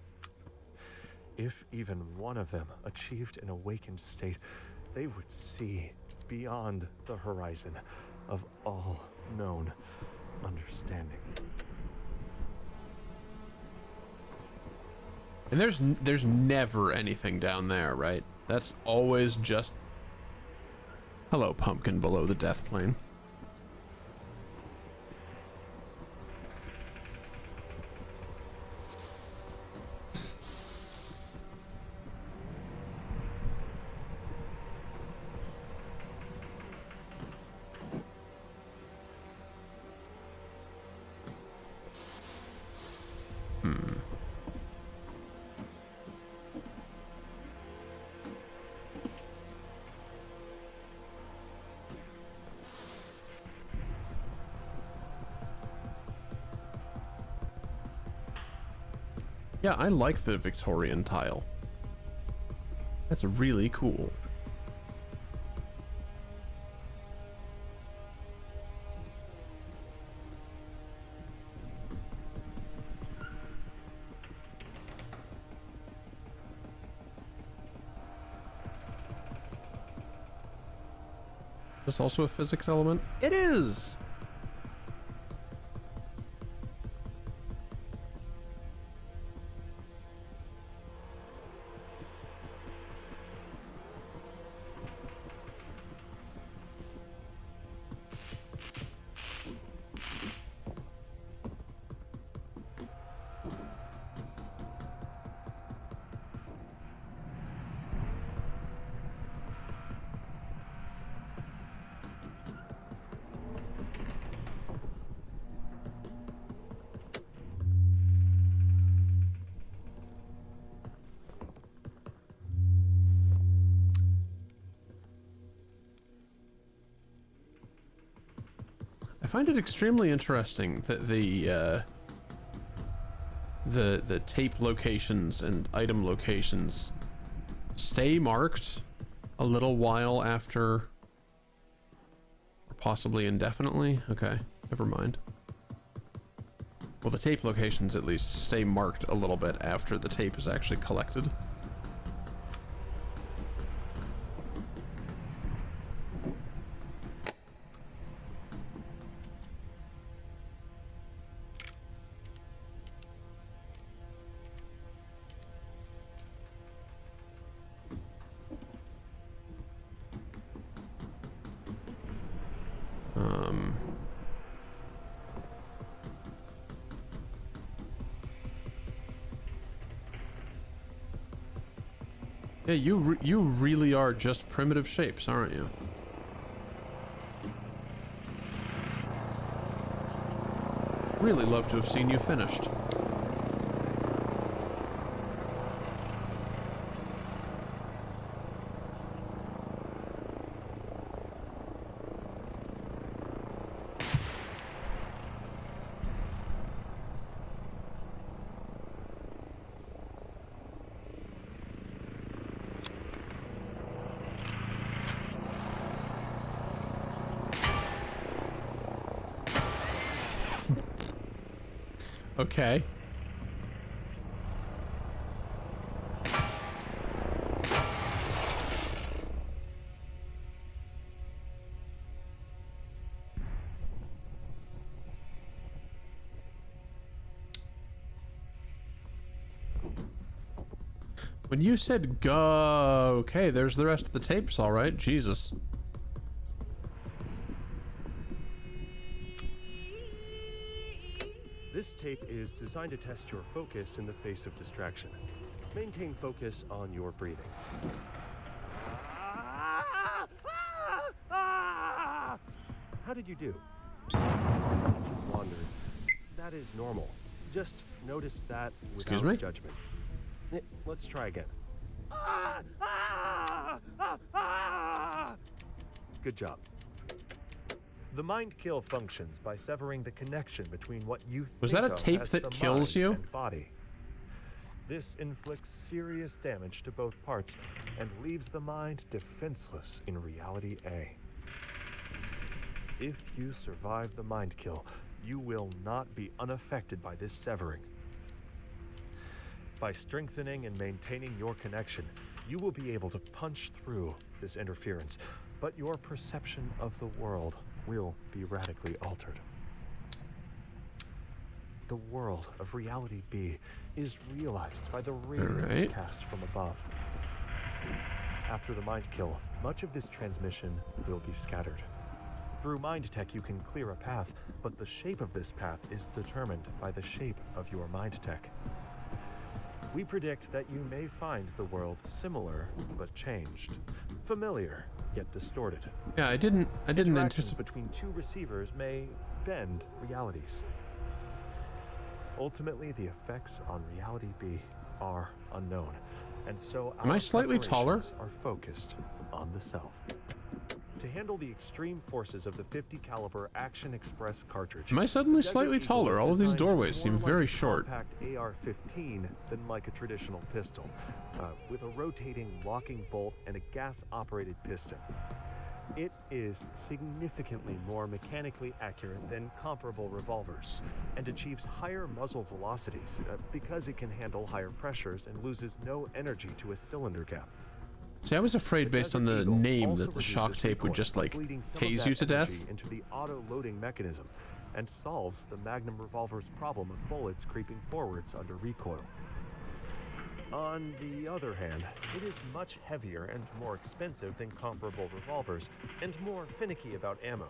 If even one of them achieved an awakened state, they would see beyond the horizon of all known understanding. And there's never anything down there, right? That's always just... Hello, pumpkin below the death plane. Yeah, I like the Victorian tile. That's really cool. Is this also a physics element? It is! I find it extremely interesting that the tape locations and item locations stay marked a little while after, or possibly indefinitely. Okay, never mind. Well, the tape locations at least stay marked a little bit after the tape is actually collected. Yeah, you really are just primitive shapes, aren't you? Really love to have seen you finished. Okay. When you said go, okay, there's the rest of the tapes, all right. Jesus. This tape is designed to test your focus in the face of distraction. Maintain focus on your breathing. How did you do? You wandered. That is normal. Just notice that without judgment. Let's try again. Good job. The mind kill functions by severing the connection between what you think Was that a of tape as that the kills mind you? and body. This inflicts serious damage to both parts and leaves the mind defenseless in reality A. If you survive the mind kill, you will not be unaffected by this severing. By strengthening and maintaining your connection, you will be able to punch through this interference, but your perception of the world will be radically altered. the world of Reality B is realized by the radiance Alright. cast from above. After the mind kill, much of this transmission will be scattered. Through mind tech you can clear a path, but the shape of this path is determined by the shape of your mind tech. We predict that you may find the world similar but changed, familiar yet distorted. Yeah, I didn't Interactions anticipate. between two receivers may bend realities. Ultimately, the effects on Reality B are unknown, and so Am I our slightly taller? preparations are focused on the self. To handle the extreme forces of the 50 caliber Action Express cartridge. Am I suddenly the Desert slightly Eagle taller? is All of these designed doorways more seem like very a short. compact AR-15 than like a traditional pistol, with a rotating locking bolt and a gas-operated piston. It is significantly more mechanically accurate than comparable revolvers, and achieves higher muzzle velocities because it can handle higher pressures and loses no energy to a cylinder gap. See, I was afraid based on Desert the Eagle name also that the shock reduces tape would recoil, just like bleeding some of tase that you to death. energy into the auto-loading mechanism, and solves the Magnum revolver's problem of bullets creeping forwards under recoil. On the other hand, it is much heavier and more expensive than comparable revolvers, and more finicky about ammo.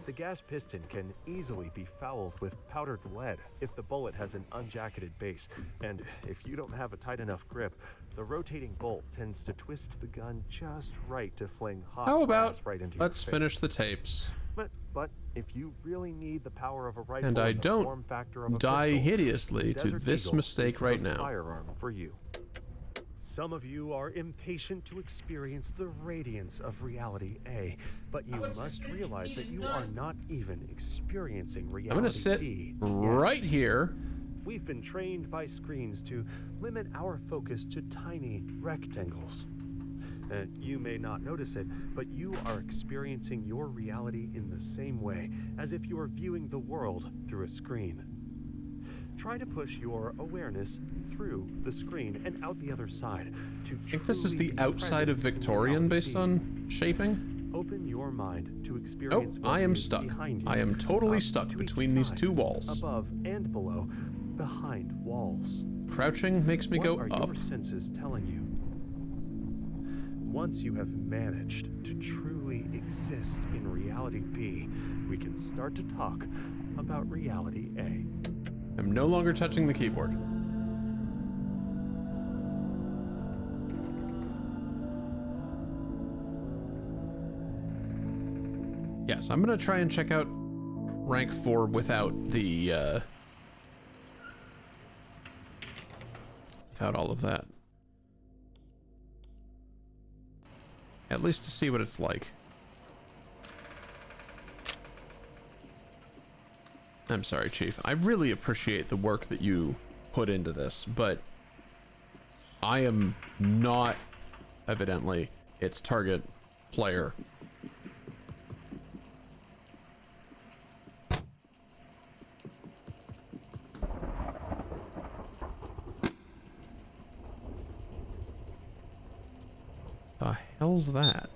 The gas piston can easily be fouled with powdered lead if the bullet has an unjacketed base, and if you don't have a tight enough grip, the rotating bolt tends to twist the gun just right to fling hot How about glass right into let's your face. finish the tapes But if you really need the power of a rifle and I the don't form factor of a die pistol, hideously to Desert this Eagle mistake is right the now. firearm for you. Some of you are impatient to experience the radiance of Reality A, but you must realize that you are not even experiencing Reality I'm gonna sit B yet. right here. We've been trained by screens to limit our focus to tiny rectangles. You may not notice it, but you are experiencing your reality in the same way as if you are viewing the world through a screen. Try to push your awareness through the screen and out the other side to I think this is truly the be outside of present in Victorian reality. based on shaping. Open your mind to Oh, experience what I am is stuck. behind you. I am totally up stuck to each between these side, two walls. above and below, behind walls. Crouching makes me What go are up. your senses telling you? Once you have managed to truly exist in Reality B, we can start to talk about Reality A. I'm no longer touching the keyboard. Yes, I'm gonna try and check out rank 4 without the without all of that. At least to see what it's like. I'm sorry, Chief. I really appreciate the work that you put into this, but I am not, evidently, its target player. The hell's that?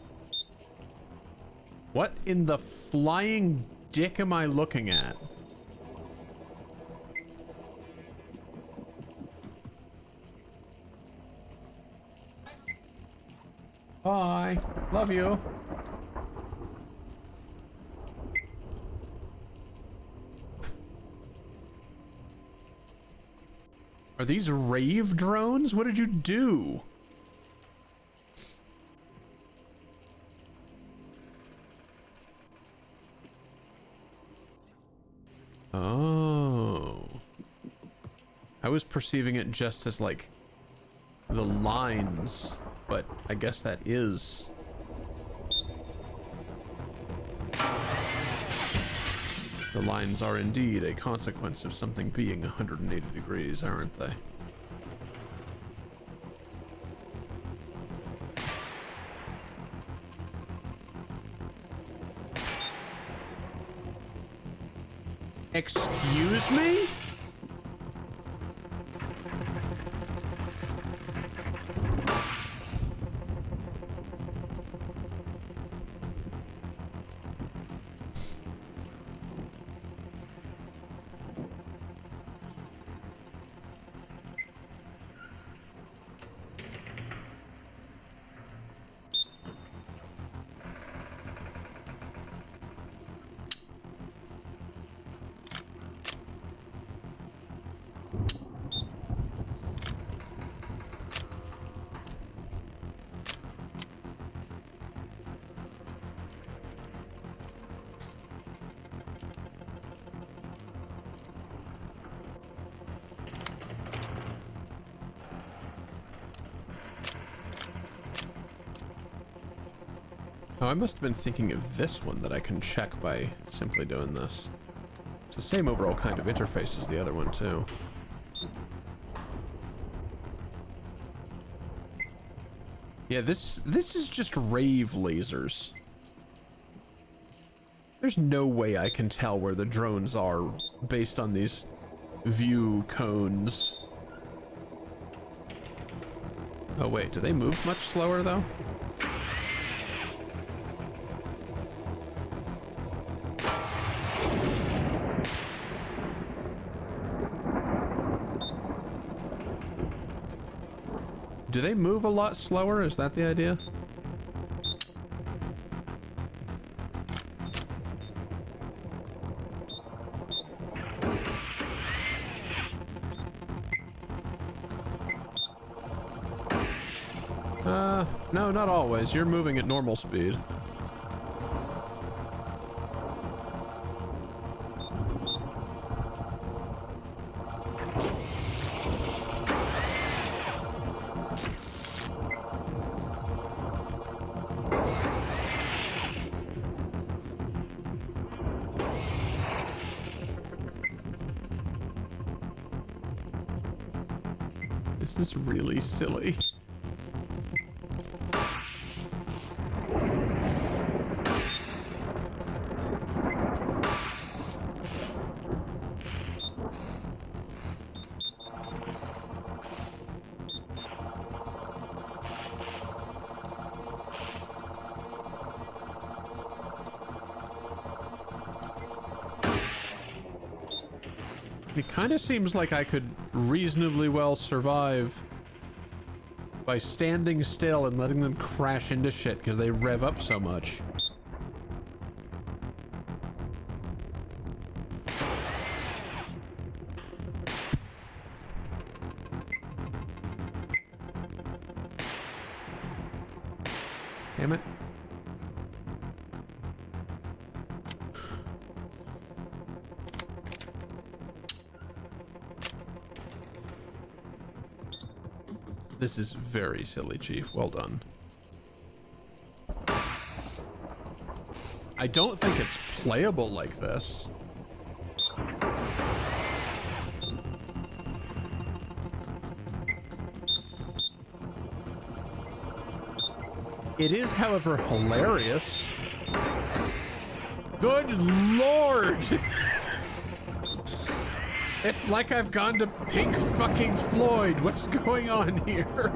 What in the flying dick am I looking at? Bye. Love you. Are these rave drones? What did you do? Oh. I was perceiving it just as like the lines, but I guess that is. The lines are indeed a consequence of something being 180 degrees, aren't they? Excuse me? Oh, I must have been thinking of this one that I can check by simply doing this. It's the same overall kind of interface as the other one, too. Yeah, this is just rave lasers. There's no way I can tell where the drones are based on these view cones. Oh wait, do they move much slower though? Do they move a lot slower? Is that the idea? No, not always. You're moving at normal speed. This is really silly. It kind of seems like I could reasonably well survive by standing still and letting them crash into shit because they rev up so much. Damn it. This is very silly, Chief. Well done. I don't think it's playable like this. It is, however, hilarious. Good Lord! It's like I've gone to Pink fucking Floyd. What's going on here?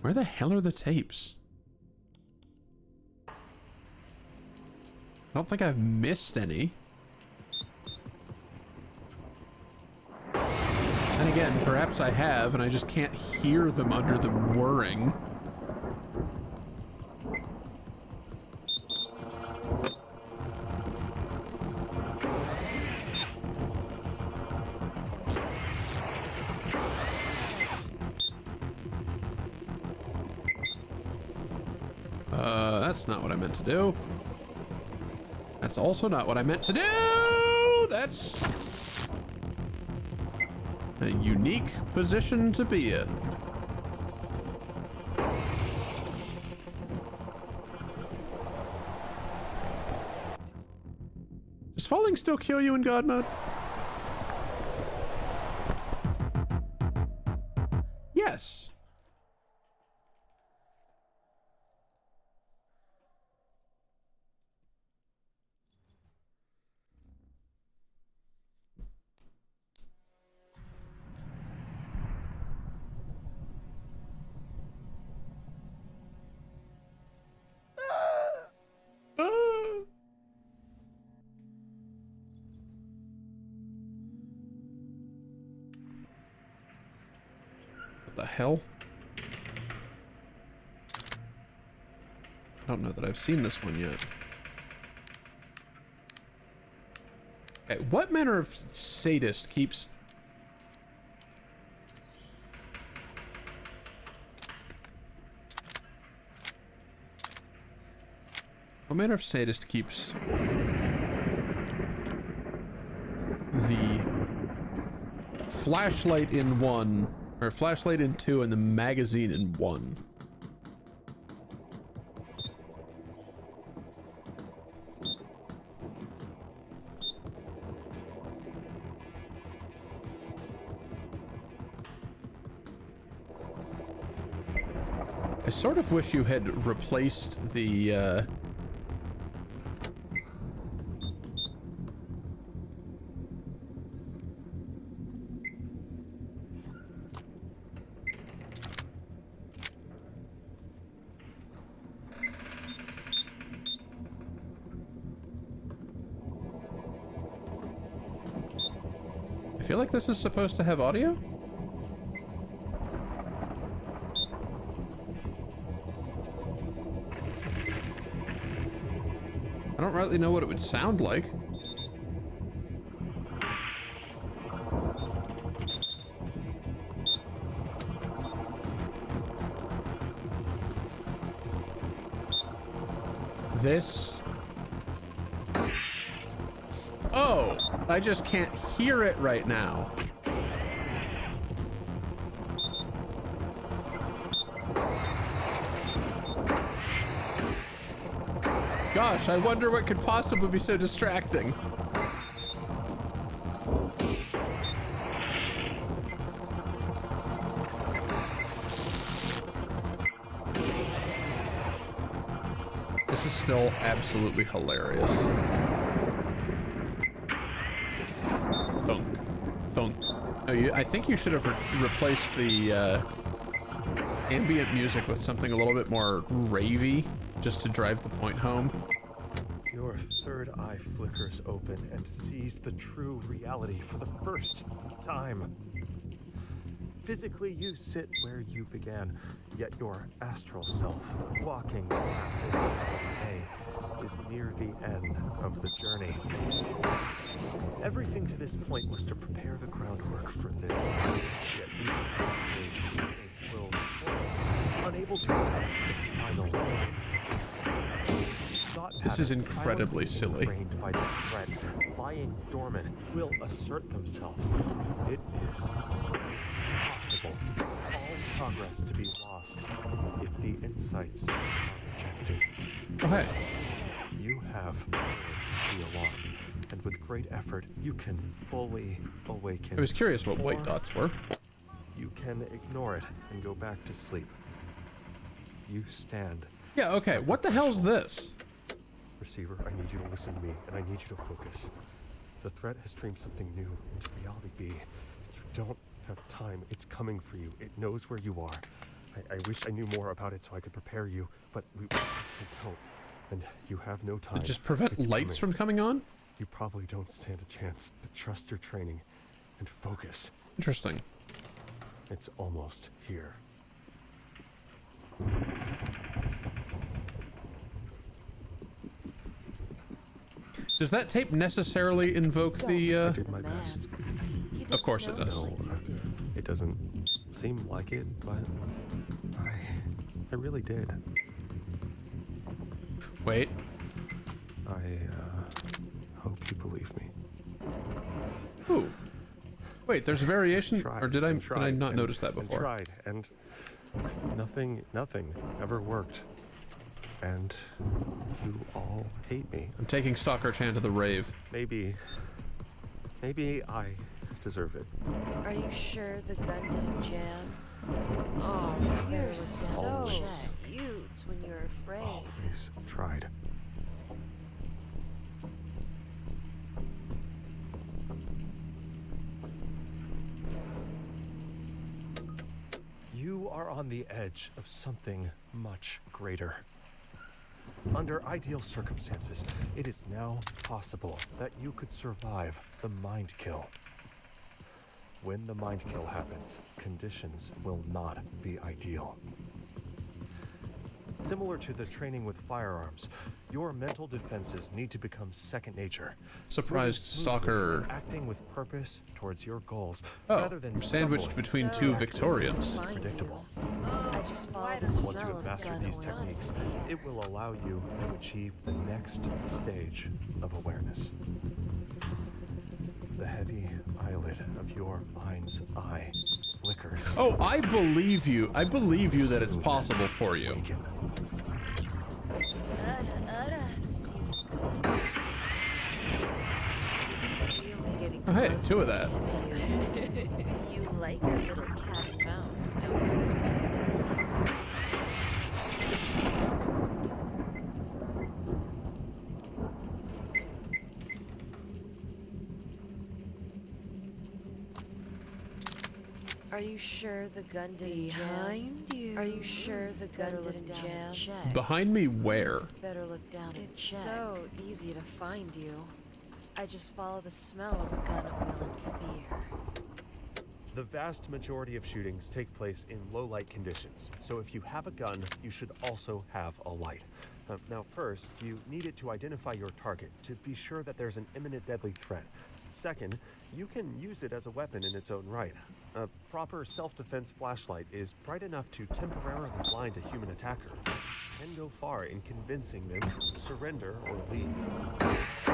Where the hell are the tapes? I don't think I've missed any. And again, perhaps I have, and I just can't hear them under the whirring. That's not what I meant to do. That's also not what I meant to do! That's a unique position to be in. Does falling still kill you in God mode? Yes. the hell? I don't know that I've seen this one yet. Okay, what manner of sadist keeps... What manner of sadist keeps the flashlight in one, or flashlight in two, and the magazine in one? I sort of wish you had replaced the, I feel like this is supposed to have audio? I don't really know what it would sound like. This... Oh! I just can't hear it right now. Gosh, I wonder what could possibly be so distracting. This is still absolutely hilarious. Thunk. Thunk. Oh, I think you should have replaced the ambient music with something a little bit more ravey, just to drive the point home. Your third eye flickers open and sees the true reality for the first time. Physically, you sit where you began, yet your astral self, walking past the day, is near the end of the journey. Everything to this point was to prepare the groundwork for this, yet you will unable to accept the final. This is incredibly silly. Trained by the threat, lying dormant, will assert themselves. It is possible all progress to be lost if the insights are rejected. Oh, hey. You have the alarm, and with great effort, you can fully awaken. I was curious what white Or dots were. you can ignore it and go back to sleep. You stand. Yeah, okay. What the hell's this? Receiver, I need you to listen to me, and I need you to focus. The threat has streamed something new into reality B. You don't have time. It's coming for you. It knows where you are. I wish I knew more about it so I could prepare you, but we don't. And you have no time. Just prevent It's lights coming. from coming on? You probably don't stand a chance, but trust your training and focus. Interesting. It's almost here. Does that tape necessarily invoke the, I did my Man. best. He Of course it doesn't does. know No, like you do. it doesn't seem like it, but I really did. Wait. I hope you believe me. Ooh. Wait, there's a variation? Tried Or did I and tried not and- notice that and before? tried, and nothing ever worked. And you all hate me. I'm taking Stalker Chan to the rave. Maybe I deserve it. Are you sure the gun didn't jam? Oh, You're you're so so Almost. cute when you're afraid. Always tried. You are on the edge of something much greater. Under ideal circumstances, it is now possible that you could survive the mind kill. When the mind kill happens, conditions will not be ideal. Similar to the training with firearms, your mental defenses need to become second nature. Surprised Moving smoothly, stalker. acting with purpose towards your goals, Oh, rather than I'm sandwiched stumbling between So two easy to Victorians. find you. predictable. I just follow the Once you smell have of mastered gun these oil techniques, in the air. it will allow you to achieve the next stage of awareness. The heavy eyelid of your mind's eye flickers. Oh, I believe you. I believe you that it's possible for you. Awaken. Really getting Oh, hey, close, two of that. can't you? You like a little cat and mouse, don't you? Are you sure the gun didn't Behind jam? you. Are you sure the gun didn't jam? Check. Behind me, where? Better look down and It's check. so easy to find you. I just follow the smell of gun oil and fear. The vast majority of shootings take place in low light conditions, so if you have a gun, you should also have a light. Now first, you need it to identify your target, to be sure that there's an imminent deadly threat. Second, you can use it as a weapon in its own right. A proper self-defense flashlight is bright enough to temporarily blind a human attacker. It can go far in convincing them to surrender or leave. This,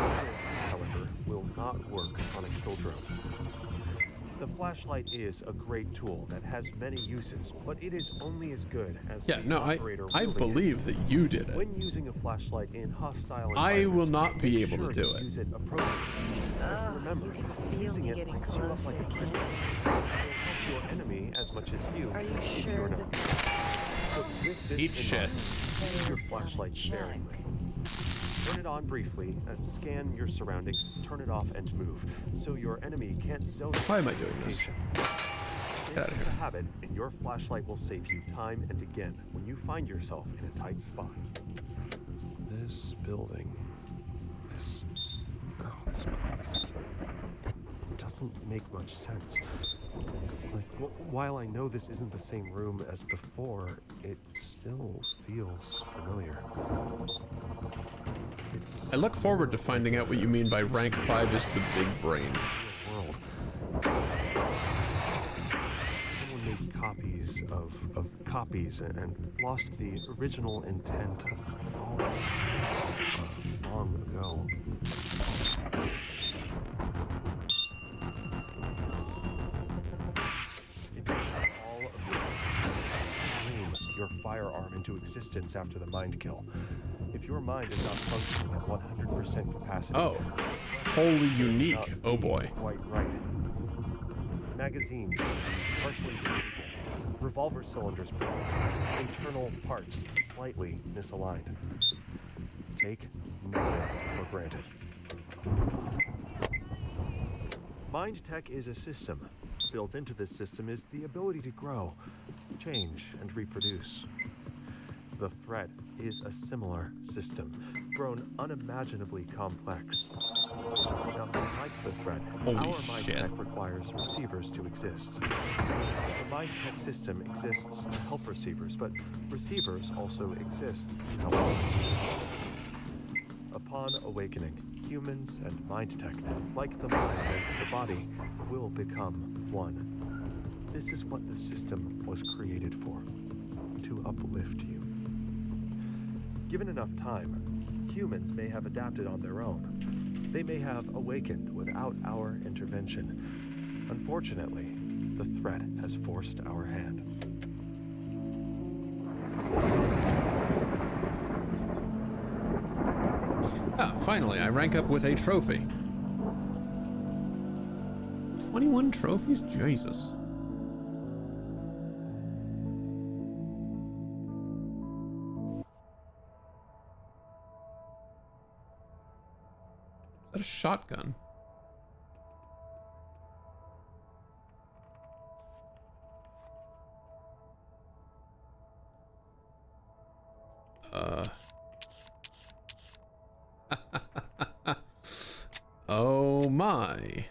however, will not work on a kill drone. The flashlight is a great tool that has many uses, but it is only as good as Yeah, the no, operator I wielding it. believe that you did it. When using a flashlight in hostile I will environments, not be make able to sure do you it. Use it appropriately. Oh, Remember, you can feel using me it getting lights you up closer, like a can't Christmas you? tree. It will help your enemy as much as you. Are you if sure you're the not. So with this Eat in shit. mind, use Better your look down and flashlight check. sparingly. Turn it on briefly, scan your surroundings, turn it off, and move, so your enemy can't zone. Why am I doing this? location. Get outta This is here. a habit, and your flashlight will save you time and again when you find yourself in a tight spot. This building, this place, it doesn't make much sense. Like, while I know this isn't the same room as before, it still feels familiar. It's I look forward to finding out what you mean by rank 5 is the big brain. a world. Someone made copies of copies and lost the original intent all long ago. It takes all of dream your firearm into existence after the mind kill. If your mind is not functioning at 100% capacity, Oh, wholly unique. not Oh be boy. quite right. Magazines partially disabled. Revolver cylinders broken. Internal parts slightly misaligned. Take nothing for granted. Mind Tech is a system. Built into this system is the ability to grow, change, and reproduce. The threat is a similar system, grown unimaginably complex. Now, like the threat, Holy our Mind shit. Tech requires receivers to exist. The Mind Tech system exists to help receivers, but receivers also exist to help us. Upon awakening, humans and Mind Tech, like the mind and the body, will become one. This is what the system was created for, to uplift you. Given enough time, humans may have adapted on their own. They may have awakened without our intervention. Unfortunately, the threat has forced our hand. Ah, finally, I rank up with a trophy. 21 trophies? Jesus. Is that a shotgun? Oh my.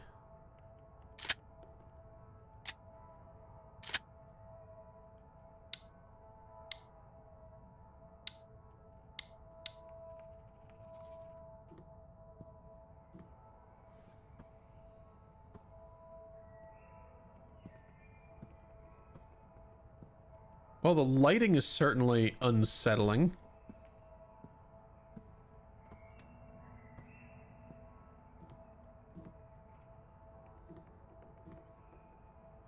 Well, the lighting is certainly unsettling.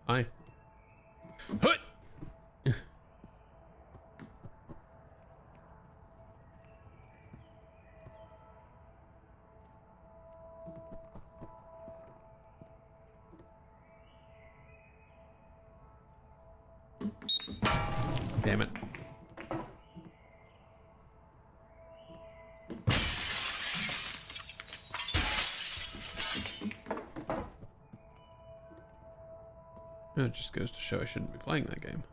Hi. Hut! Damn it. It just goes to show I shouldn't be playing that game.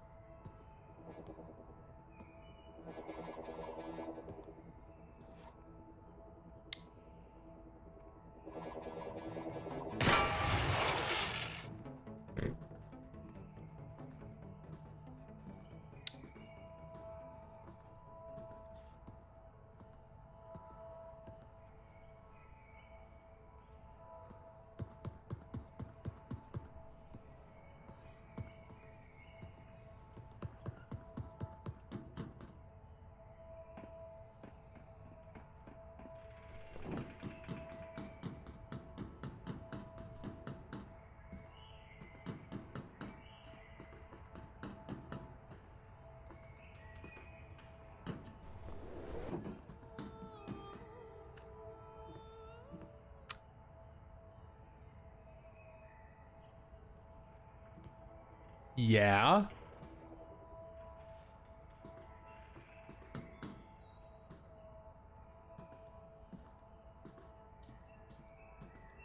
Yeah.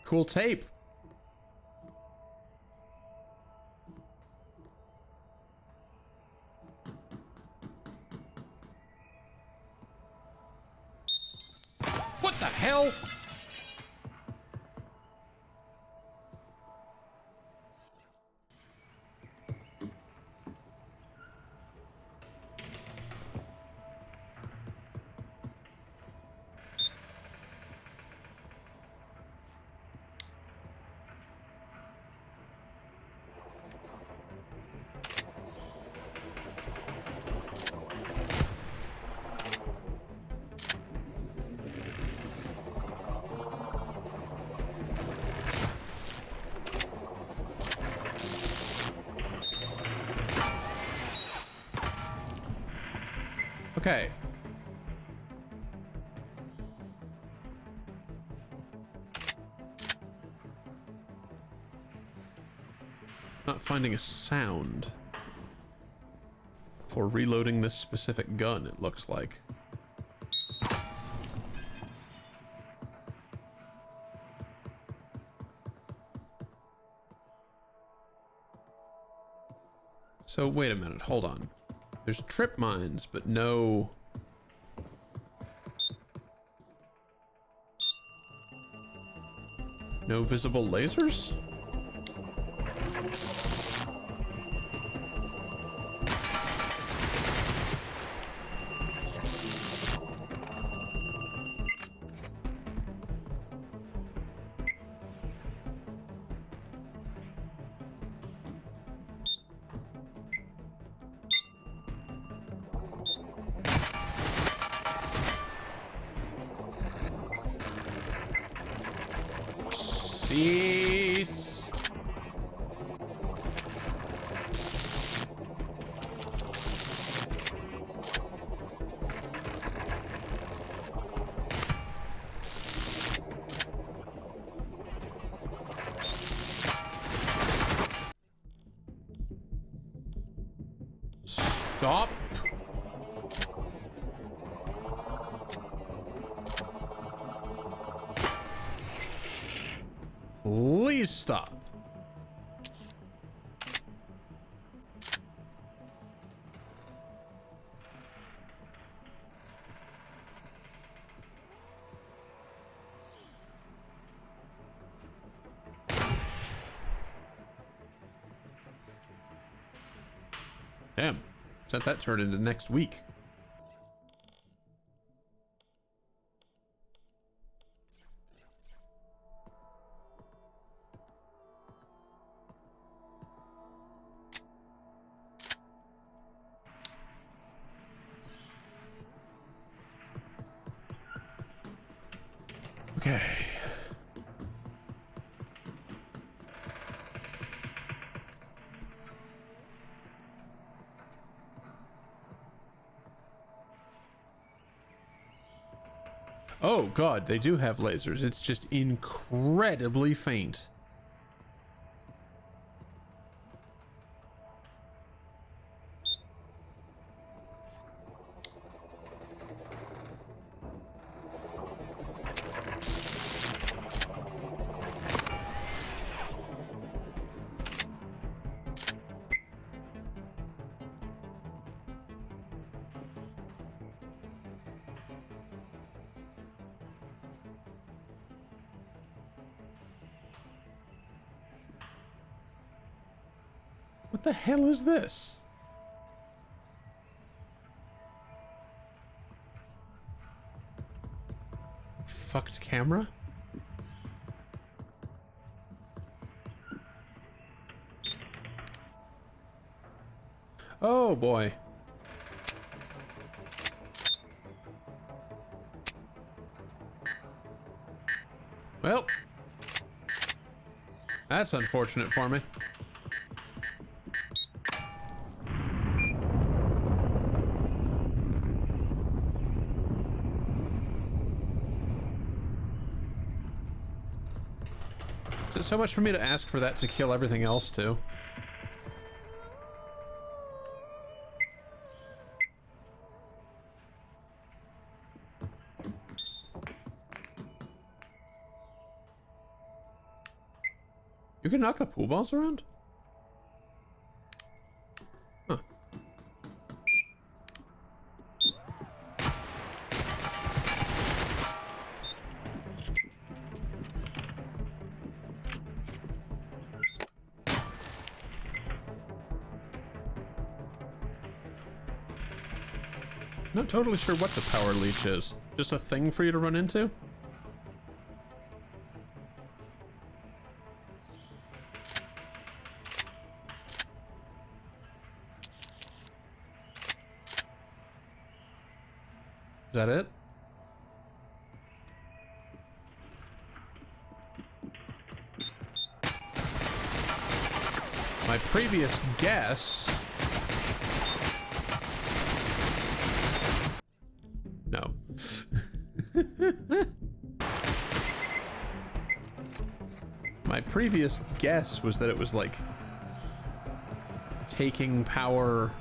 Cool tape. What the hell? Okay. Not finding a sound for reloading this specific gun, it looks like. So wait a minute, hold on. There's trip mines, but no... No visible lasers? Cease. Stop. Please stop. Damn. Set that turn into next week. Okay. Oh god, they do have lasers. It's just incredibly faint. What the hell is this? Fucked camera? Oh boy. Well, that's unfortunate for me. Is it so much for me to ask for that to kill everything else too? You can knock the pool balls around? Huh. Not totally sure what the power leech is. Just a thing for you to run into? Is that it? My previous guess... No. My previous guess was that it was like taking power...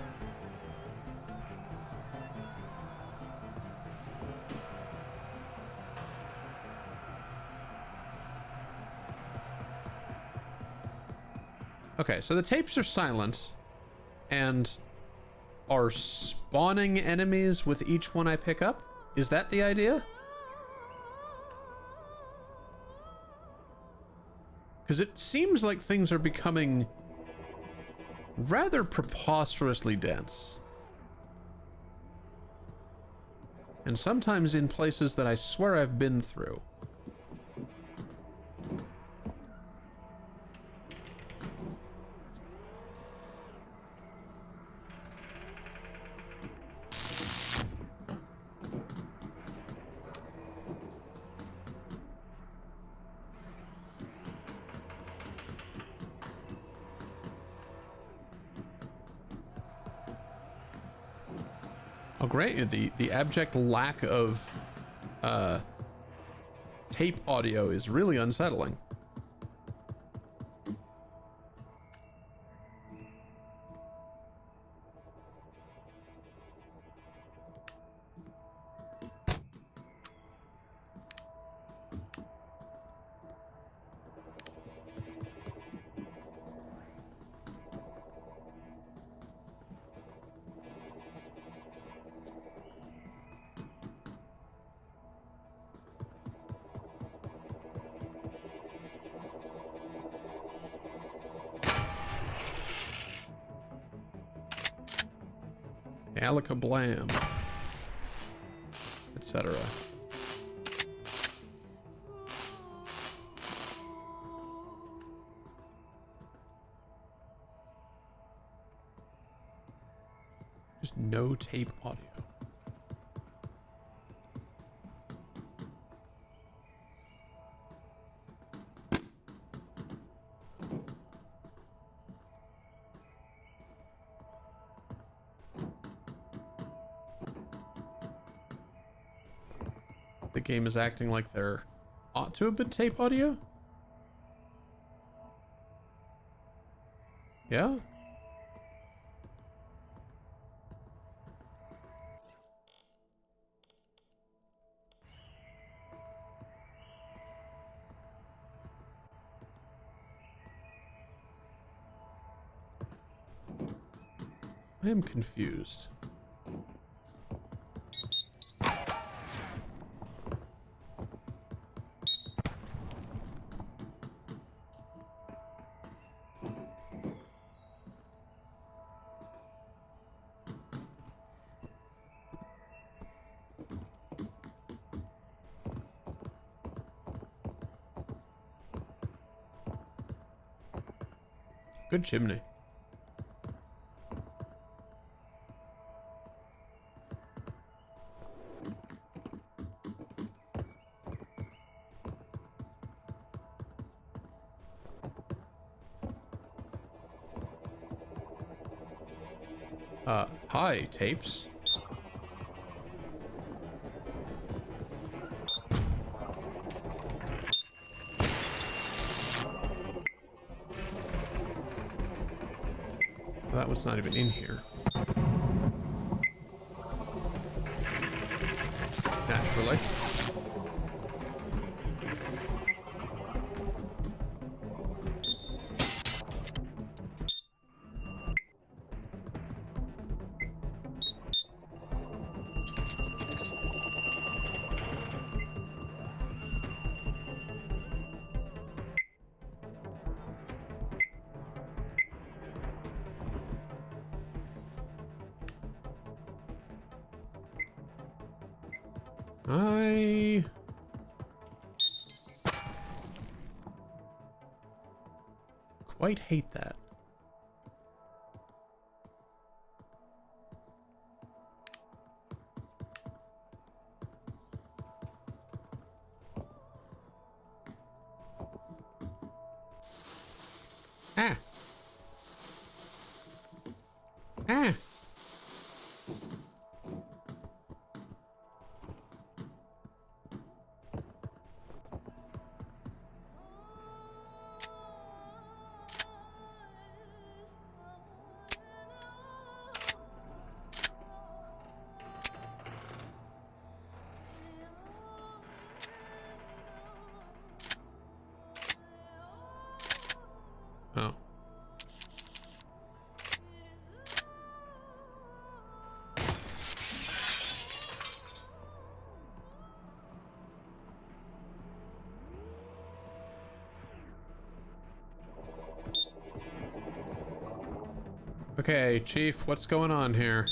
Okay, so the tapes are silent and are spawning enemies with each one I pick up? Is that the idea? Because it seems like things are becoming rather preposterously dense. And sometimes in places that I swear I've been through. Oh, great. The abject lack of tape audio is really unsettling. Alakablam, etc. Just no tape audio. the game is acting like there ought to have been tape audio? Yeah? I am confused. Good chimney. Hi, tapes. That was not even in here. Naturally. I quite hate that. Ah. Ah. Oh. Okay, Chief, what's going on here?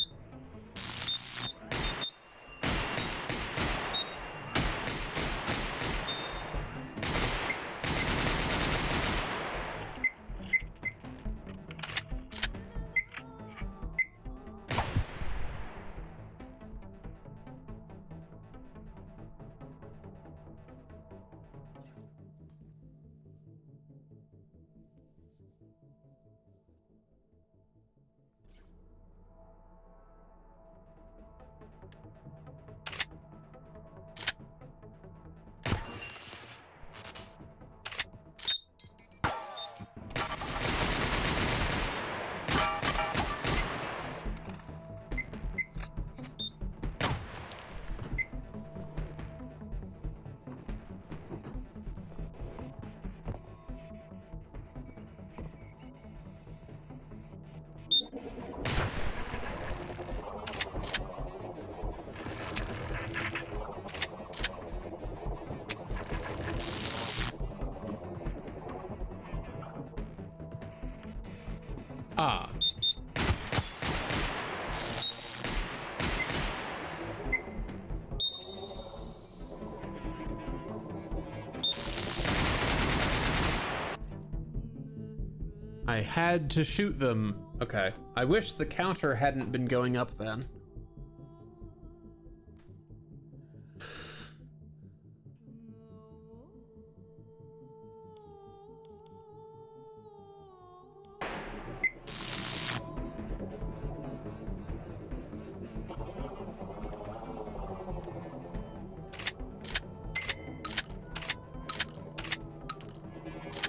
Ah. I had to shoot them. Okay. I wish the counter hadn't been going up then.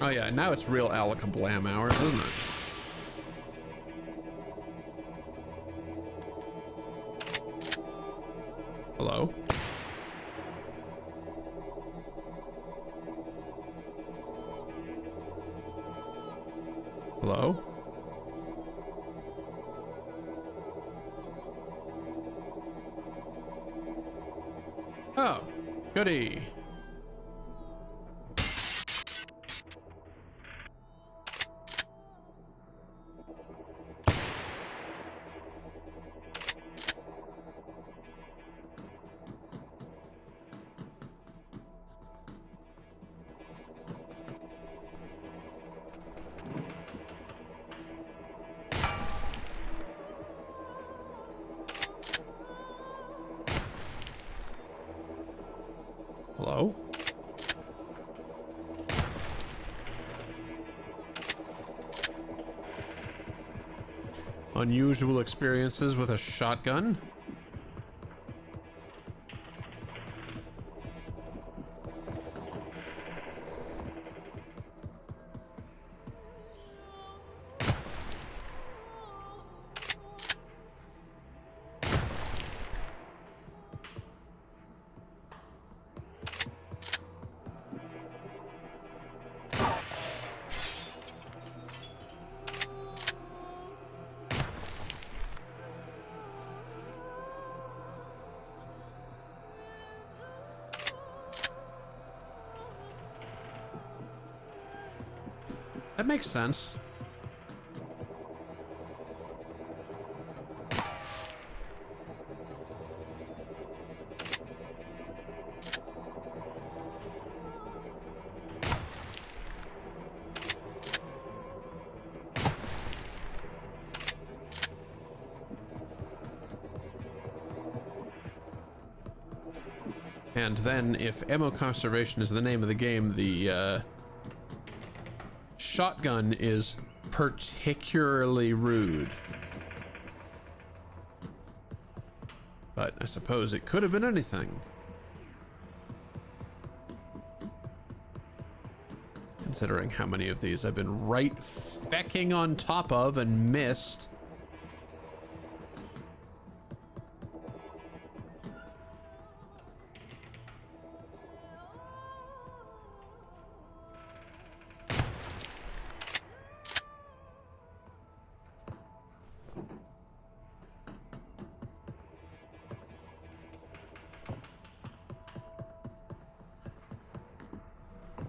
Oh yeah, now it's real Alakablam hours, isn't it? Hello? Hello? Oh, goody. Hello? Unusual experiences with a shotgun? That makes sense. And then, if ammo conservation is the name of the game, the shotgun is particularly rude. But I suppose it could have been anything. Considering how many of these I've been right fecking on top of and missed.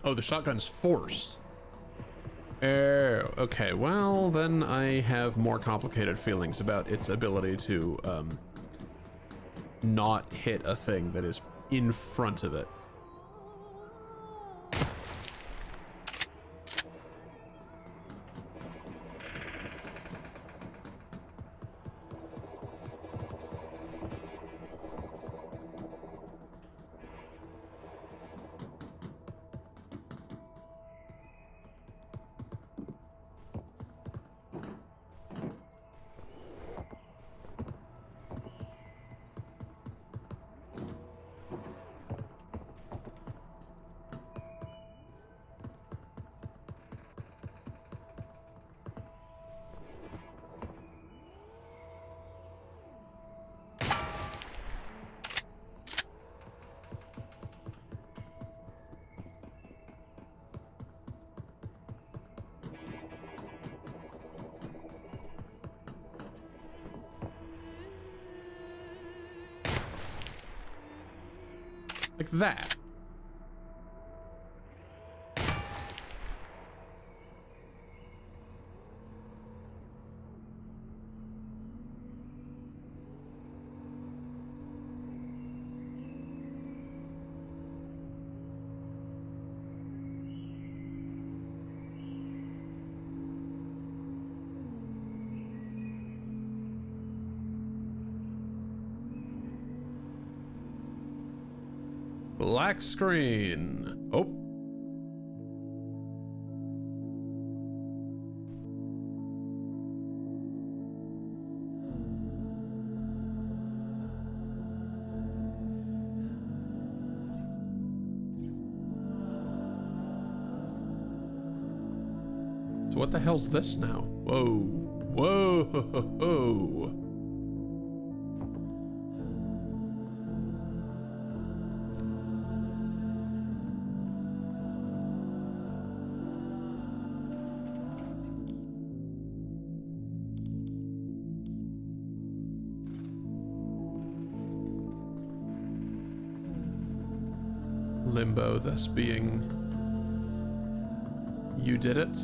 Oh, the shotgun's forced. Oh, okay. Well, then I have more complicated feelings about its ability to not hit a thing that is in front of it. Like that. Black screen. Oh. So what the hell's this now? Whoa. Whoa. Ho, ho, ho. Limbo, thus being... You did it?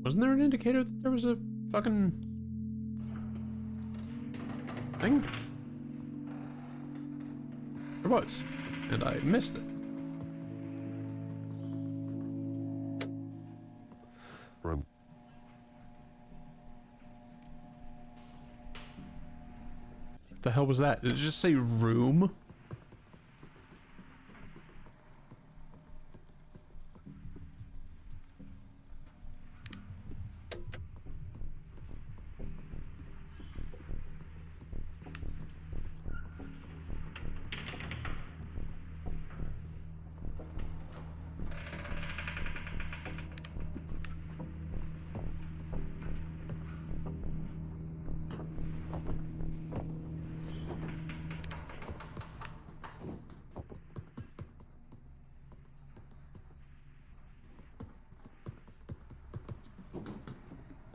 Wasn't there an indicator that there was a fucking thing? There was, and I missed it. Room. What the hell was that? Did it just say room?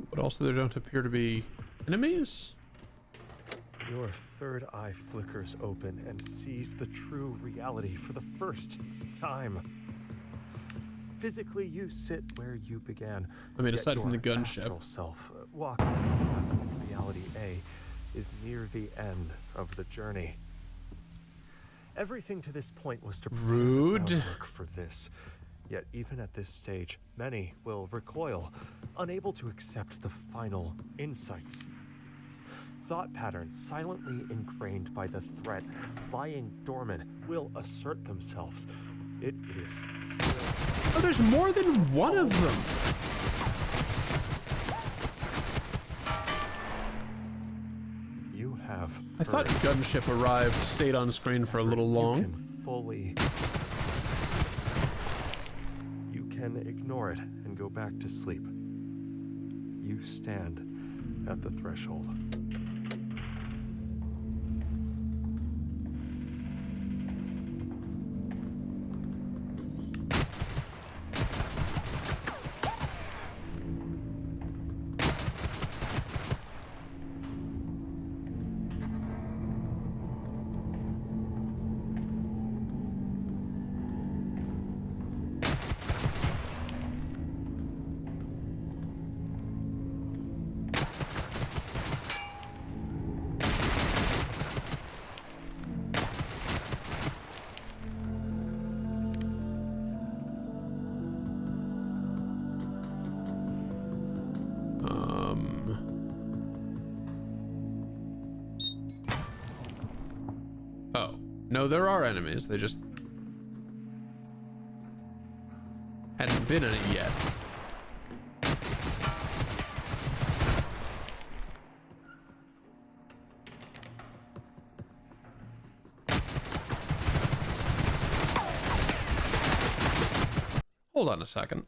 But also there don't appear to be enemies? Your third eye flickers open and sees the true reality for the first time. Physically, you sit where you began. I mean, yet aside from your the gunship. astral self, walking the path of reality A, is near the end of the journey. Everything to this point was to prepare the Rude. groundwork for this. Yet even at this stage, many will recoil, unable to accept the final insights. Thought patterns silently ingrained by the threat, lying dormant, will assert themselves. It is still... Oh, there's more than one of them! You have I thought heard. gunship arrived, stayed on screen for a little long. You can fully... You can ignore it and go back to sleep. You stand at the threshold. Oh. No, there are enemies. They just hadn't been any yet. Hold on a second.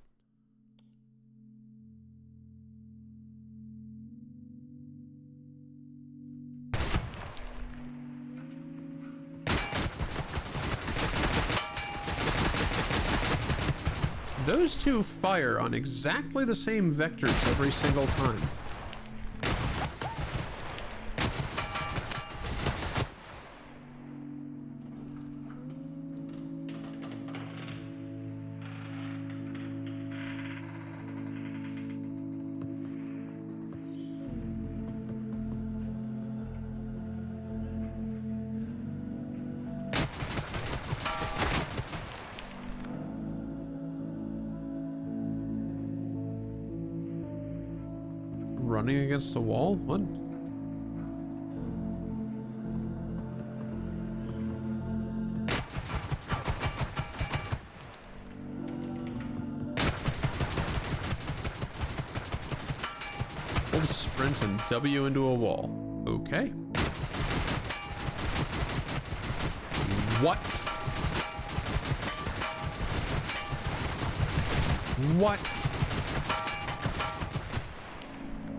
Those two fire on exactly the same vectors every single time. running against the wall? What? Hold sprint and W into a wall. Okay. What? What?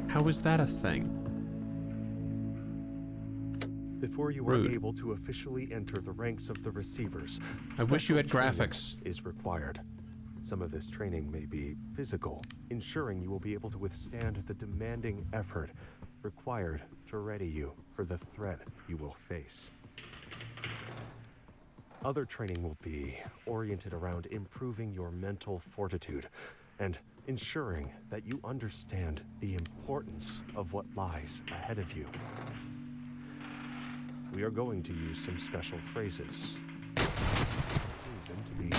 How is that a thing? Before you are Rude. able to officially enter the ranks of the receivers, I wish you had special training graphics. is required. Some of this training may be physical, ensuring you will be able to withstand the demanding effort required to ready you for the threat you will face. Other training will be oriented around improving your mental fortitude and ensuring that you understand the importance of what lies ahead of you. We are going to use some special phrases. Need them to be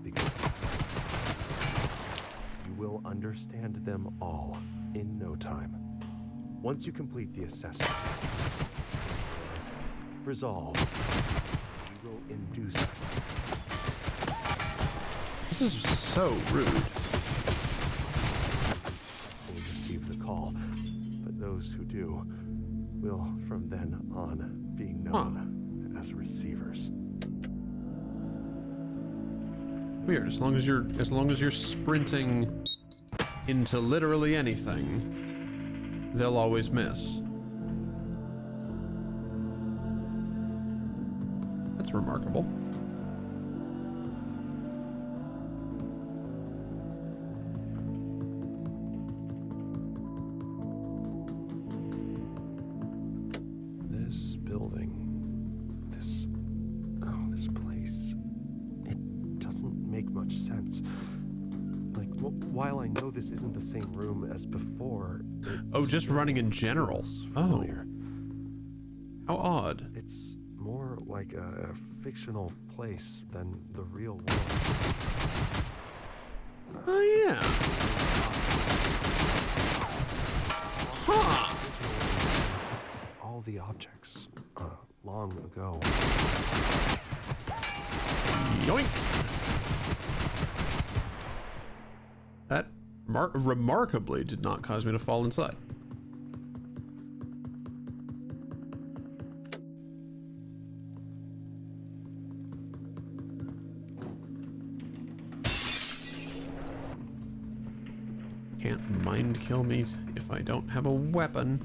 because you will understand them all in no time. Once you complete the assessment, resolve, you will induce. This is so rude. Will receive the call, but those who do will from then on be known as receivers. Weird. As long as you're sprinting into literally anything, they'll always miss. That's remarkable. This building, this place, it doesn't make much sense. Like, while I know this isn't the same room as before, Oh, just running in general. Oh, familiar. how odd. It's more like a fictional place than the real world. Oh yeah. Huh. All the objects, long ago. Yoink. That remarkably did not cause me to fall inside. Can't mind kill me if I don't have a weapon.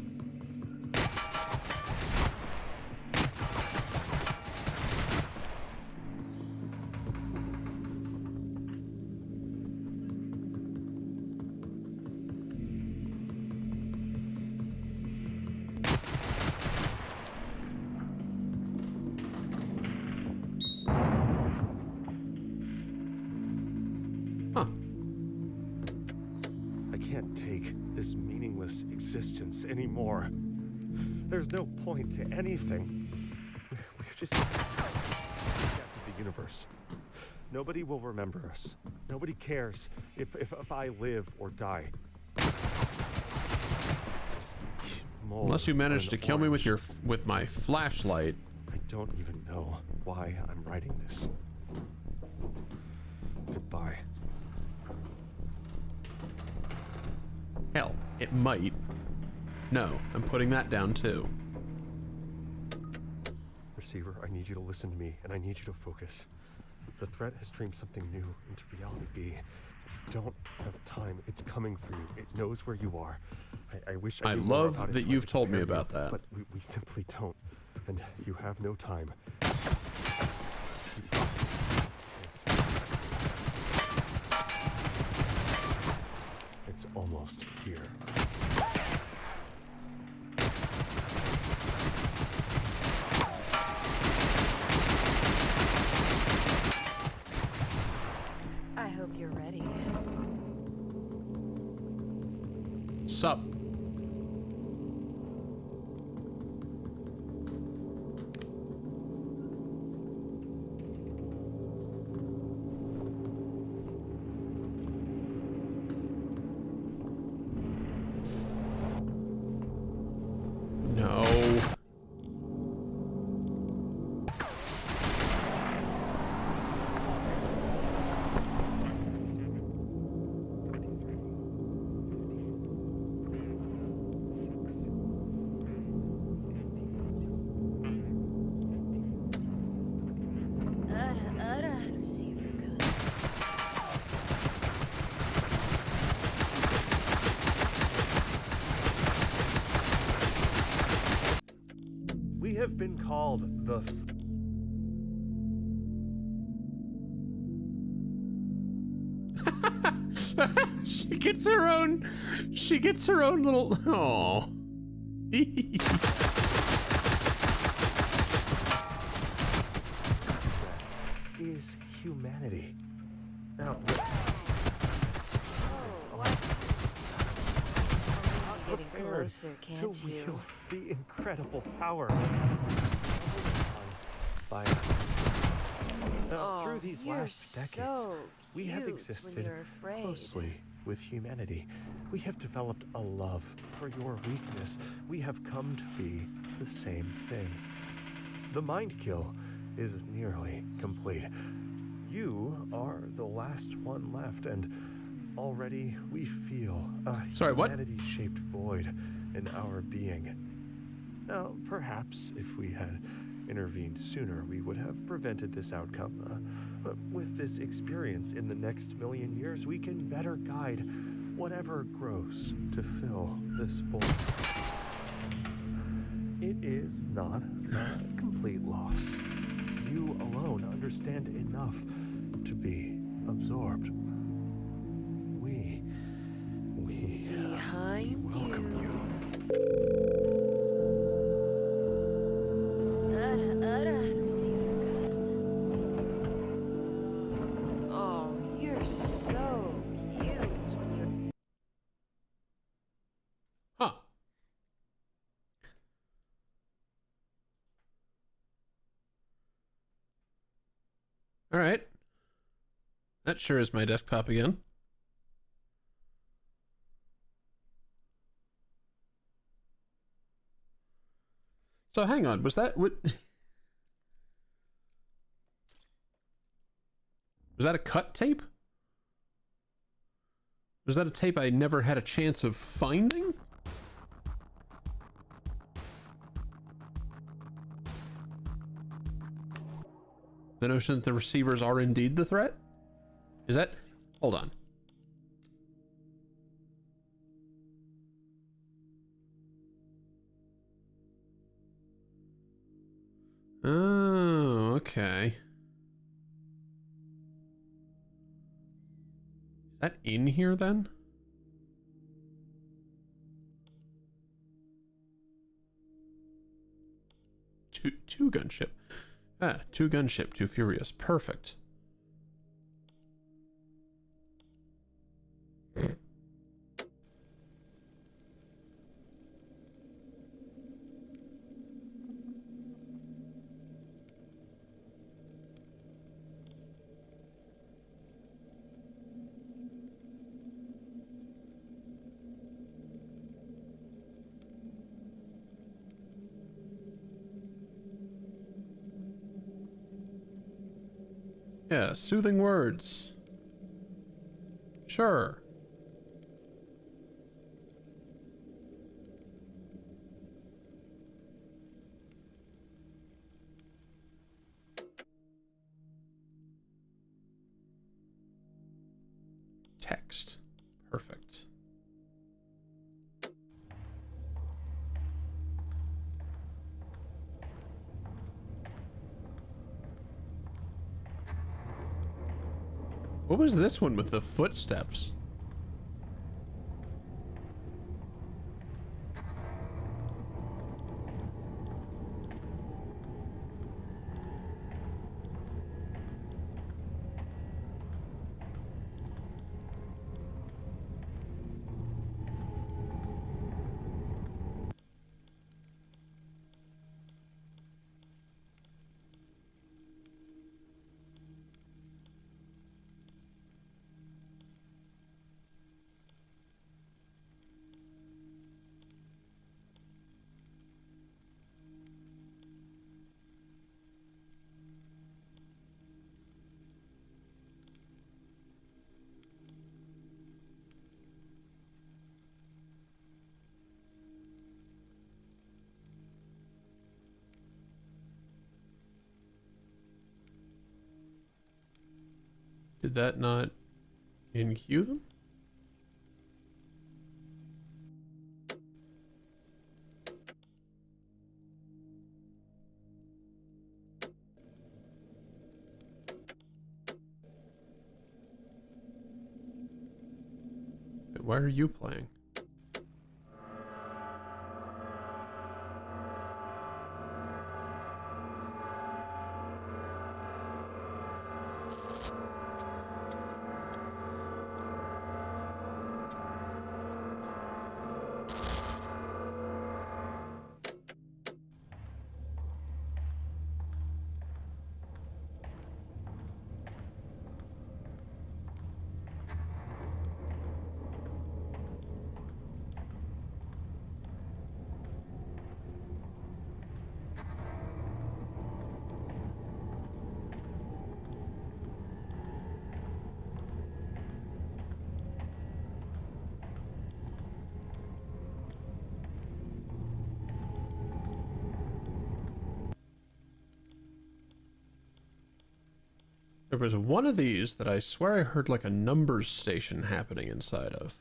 Huh. I can't take this meaningless existence anymore. There's no point to anything. We're just to the universe. Nobody will remember us. Nobody cares if I live or die. Unless you manage to kill me with my flashlight. I don't even know why I'm writing this. Goodbye. Hell, it might. No, I'm putting that down too. Receiver, I need you to listen to me, and I need you to focus. The threat has dreamed something new into reality, B. You don't have time. It's coming for you. It knows where you are. I wish I I knew more love about it that so I you've could told me prepare you, about that. But we simply don't. And you have no time. It's almost here. I hope you're ready. Sup? We have been called the she gets her own little, oh. is humanity. Now, Oh, what? Getting prepared closer, can't to you? wield the incredible power by now, through these you're last decades, so we have cute existed when you're afraid. closely with humanity. We have developed a love for your weakness. We have come to be the same thing. The mind kill is nearly complete. You are the last one left, and already we feel a Sorry, what? humanity-shaped void in our being. Now, perhaps if we had intervened sooner, we would have prevented this outcome. But with this experience in the next million years, we can better guide whatever grows to fill this void. It is not a complete loss. You alone understand enough to be absorbed. We Behind welcome you. you. Receiver gun. Oh, you're so cute when you're. Huh. All right. That sure is my desktop again. So hang on, was that what? Was that a cut tape? Was that a tape I never had a chance of finding? The notion that the receivers are indeed the threat? Is that? Hold on. Oh, okay. Is that in here then? Two gunship. Ah, two gunship, two furious. Perfect. Yeah, soothing words. Sure. Text. Perfect. What was this one with the footsteps? Did that not in-queue them? Why are you playing? There was one of these that I swear I heard like a numbers station happening inside of.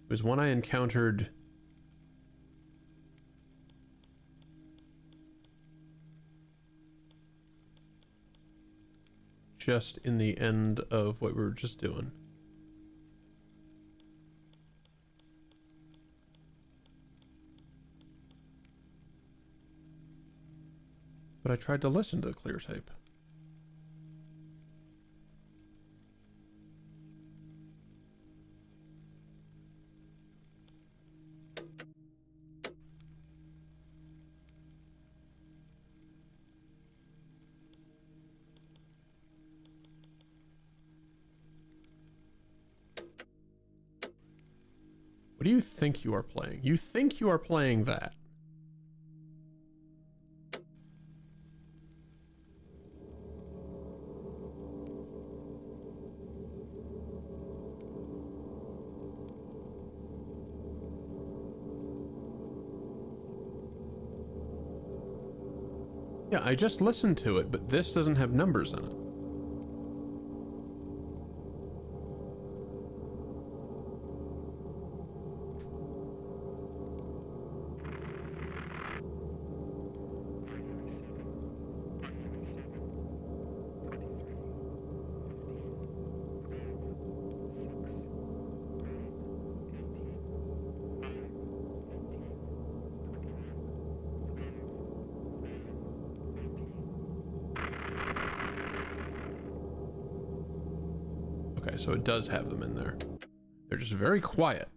It was one I encountered just in the end of what we were just doing. But I tried to listen to the clear tape. What do you think you are playing? You think you are playing that? Yeah, I just listened to it, but this doesn't have numbers in it. Okay, so it does have them in there. They're just very quiet.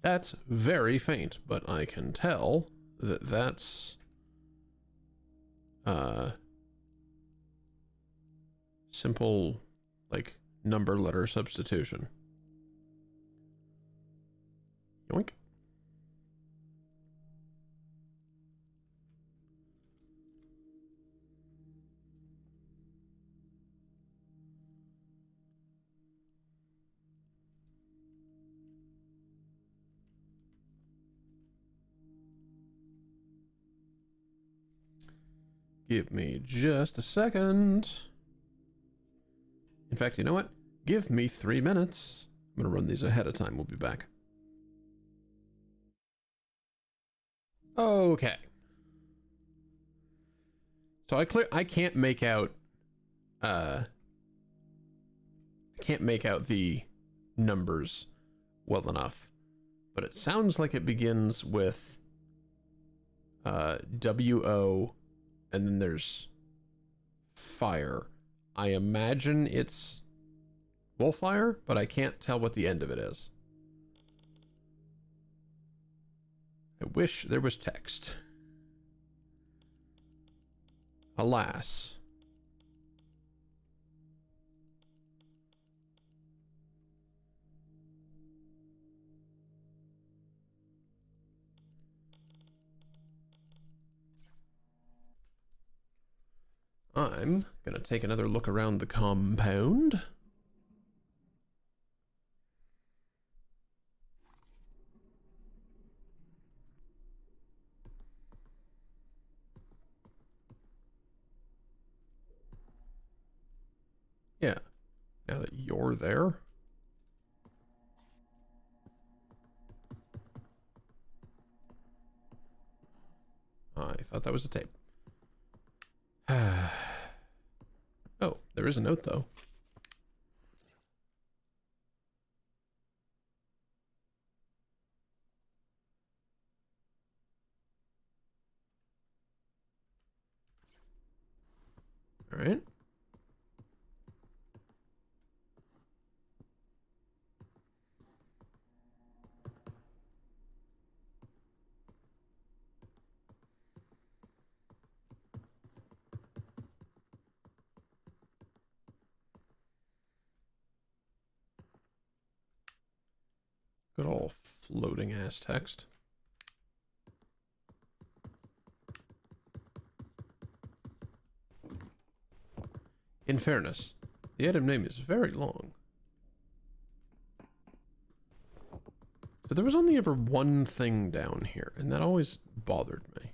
That's very faint, but I can tell that that's simple, like, number letter substitution. Yoink. Give me just a second. In fact, you know what? Give me 3 minutes. I'm gonna run these ahead of time. We'll be back. Okay. So I can't make out I can't make out the numbers well enough. But it sounds like it begins with WO, and then there's fire. I imagine it's Wolfire, but I can't tell what the end of it is. I wish there was text. Alas. I'm gonna take another look around the compound. over there? I thought that was a tape. Oh, there is a note, though. All right. Good old floating ass text. In fairness, the item name is very long. So there was only ever one thing down here, and that always bothered me.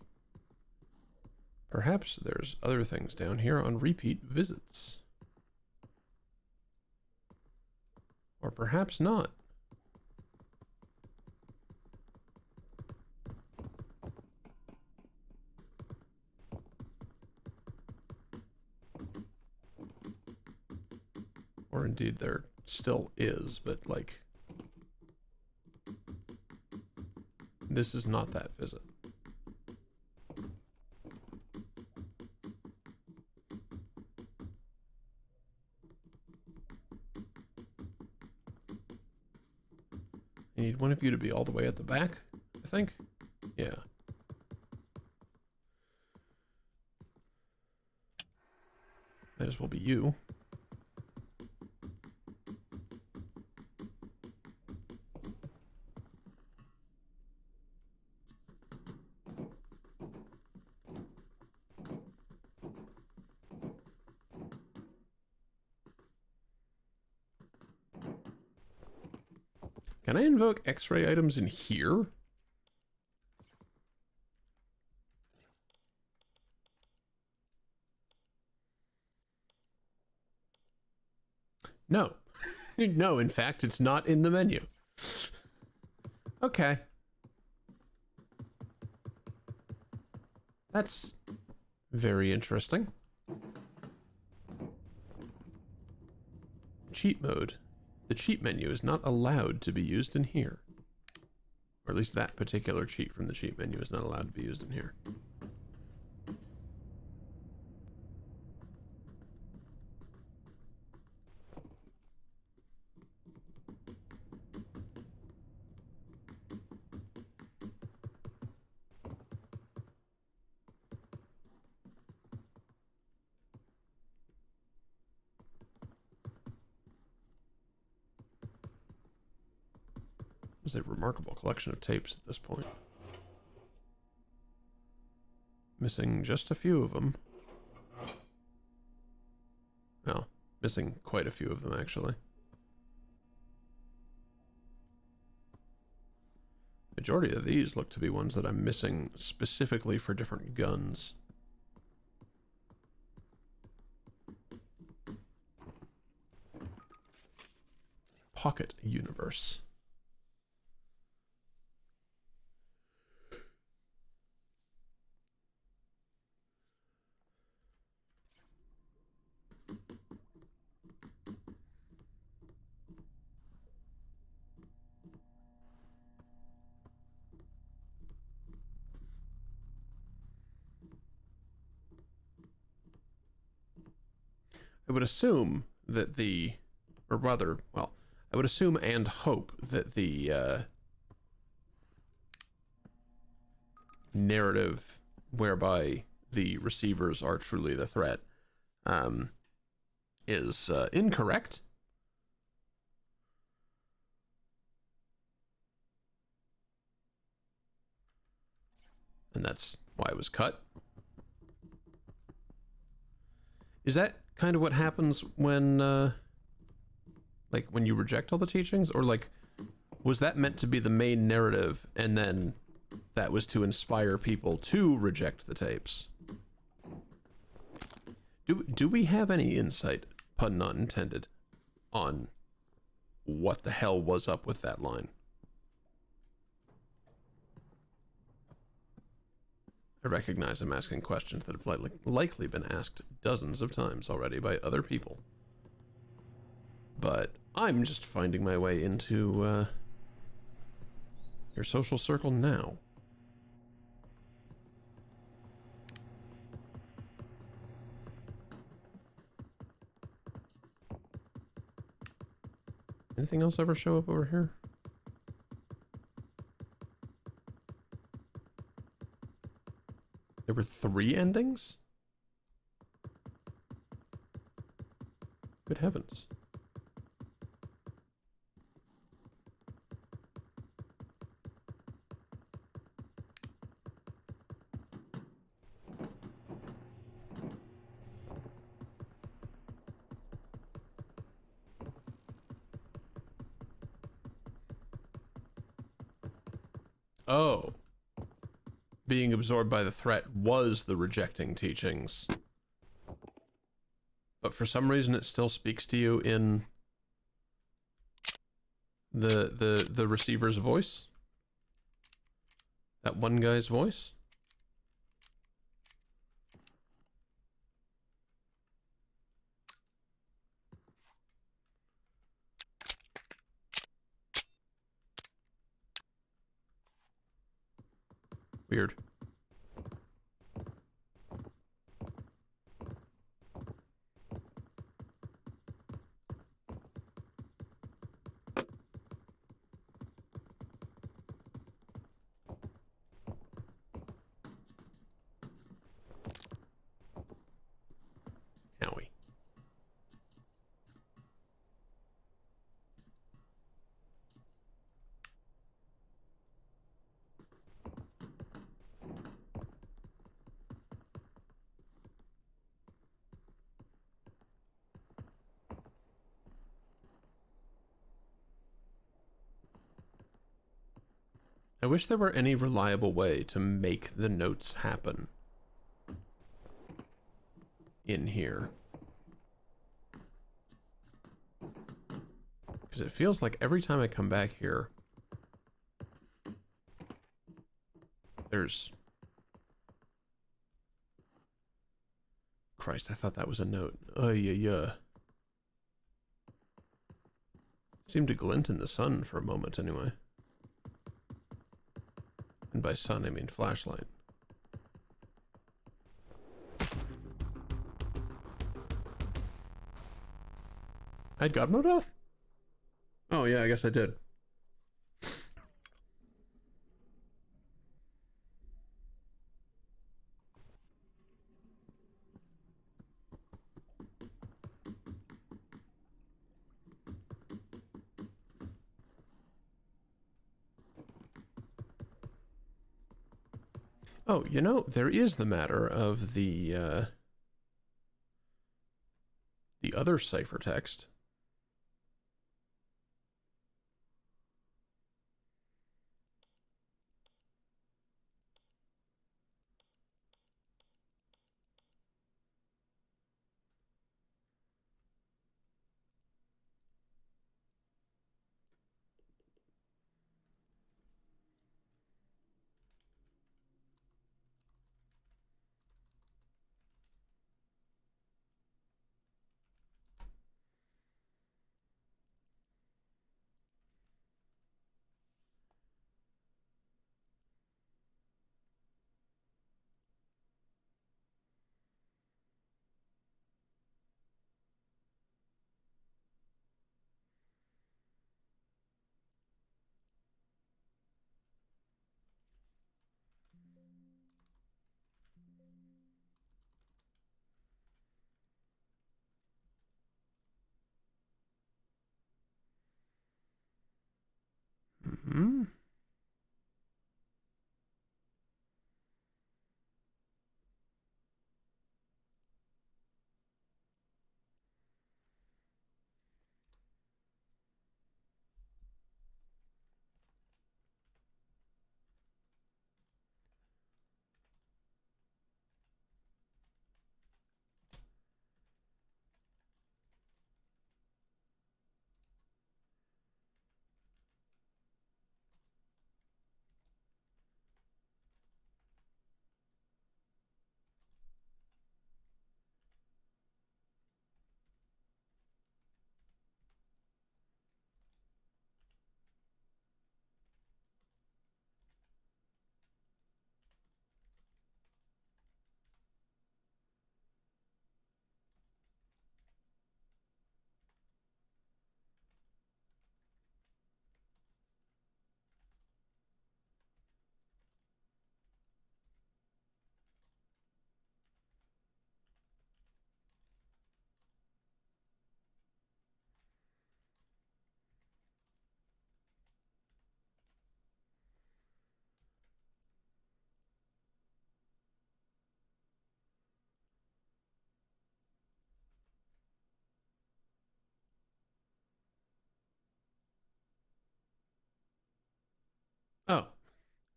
Perhaps there's other things down here on repeat visits. Or perhaps not. Or indeed there still is, but like, this is not that visit. I need one of you to be all the way at the back, I think. Yeah. Might as well be you. Can I invoke X-ray items in here? No. No, in fact, it's not in the menu. Okay. That's very interesting. Cheat mode. The cheat menu is not allowed to be used in here. Or at least that particular cheat from the cheat menu is not allowed to be used in here. It's a remarkable collection of tapes at this point. Missing just a few of them. Well, missing quite a few of them, actually. Majority of these look to be ones that I'm missing specifically for different guns. Pocket Universe. I would assume that the, or rather, well, I would assume and hope that the narrative whereby the receivers are truly the threat is incorrect. And that's why it was cut. Is that kind of what happens when, like, when you reject all the teachings? Or, like, was that meant to be the main narrative, and then that was to inspire people to reject the tapes? Do we have any insight, pun not intended, on what the hell was up with that line. I recognize I'm asking questions that have likely been asked dozens of times already by other people. But I'm just finding my way into your social circle now. Anything else ever show up over here? There were 3 endings? Good heavens. Oh. Being absorbed by the threat was the rejecting teachings. But for some reason it still speaks to you in the receiver's voice? That one guy's voice? Weird. Howie. I wish there were any reliable way to make the notes happen in here. Because it feels like every time I come back here, there's... Christ, I thought that was a note. Yeah. Seemed to glint in the sun for a moment anyway. And by sun, I mean flashlight. I had God mode off? Oh yeah, I guess I did. Oh, you know, there is the matter of the other ciphertext. Mm-hmm.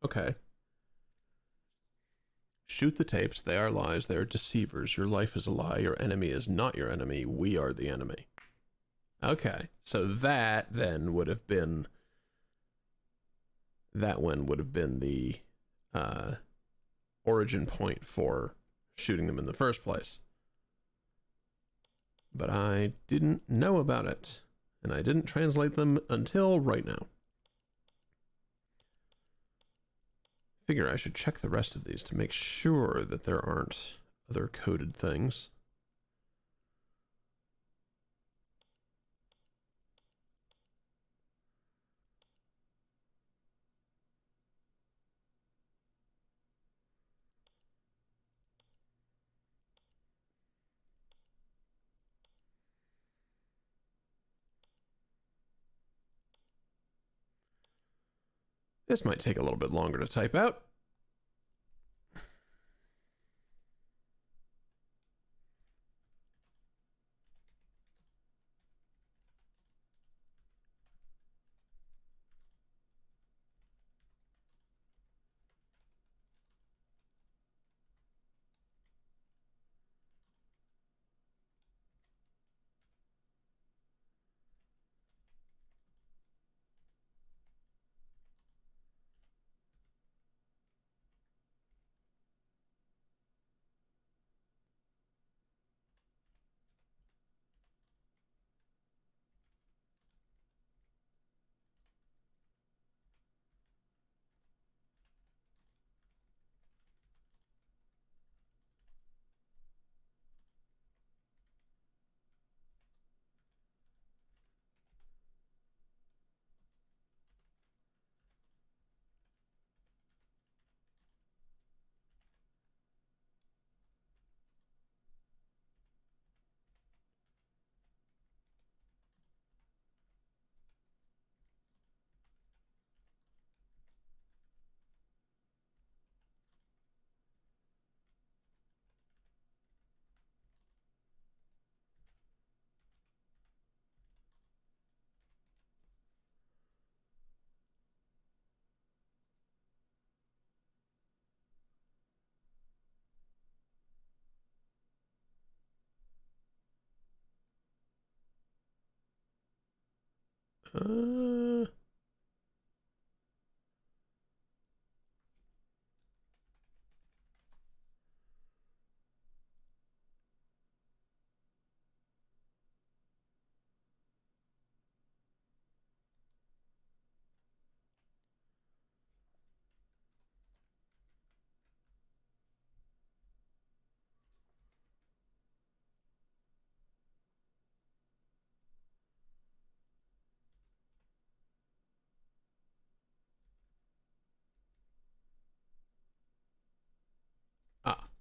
Okay. Shoot the tapes. They are lies. They are deceivers. Your life is a lie. Your enemy is not your enemy. We are the enemy. Okay. So that then would have been... That one would have been the origin point for shooting them in the first place. But I didn't know about it. And I didn't translate them until right now. Figure I should check the rest of these to make sure that there aren't other coded things. This might take a little bit longer to type out. Uh,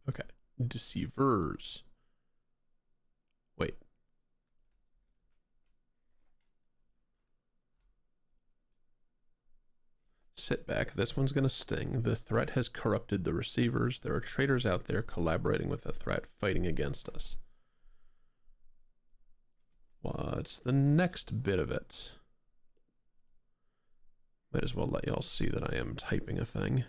okay. Deceivers. Wait. Sit back. This one's going to sting. The threat has corrupted the receivers. There are traitors out there collaborating with the threat, fighting against us. What's the next bit of it? Might as well let y'all see that I am typing a thing.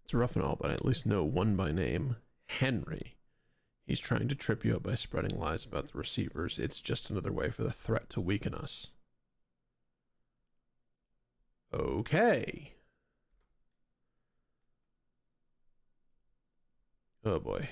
It's rough and all, but I at least know one by name. Henry. He's trying to trip you up by spreading lies about the receivers. It's just another way for the threat to weaken us. Okay. Oh boy.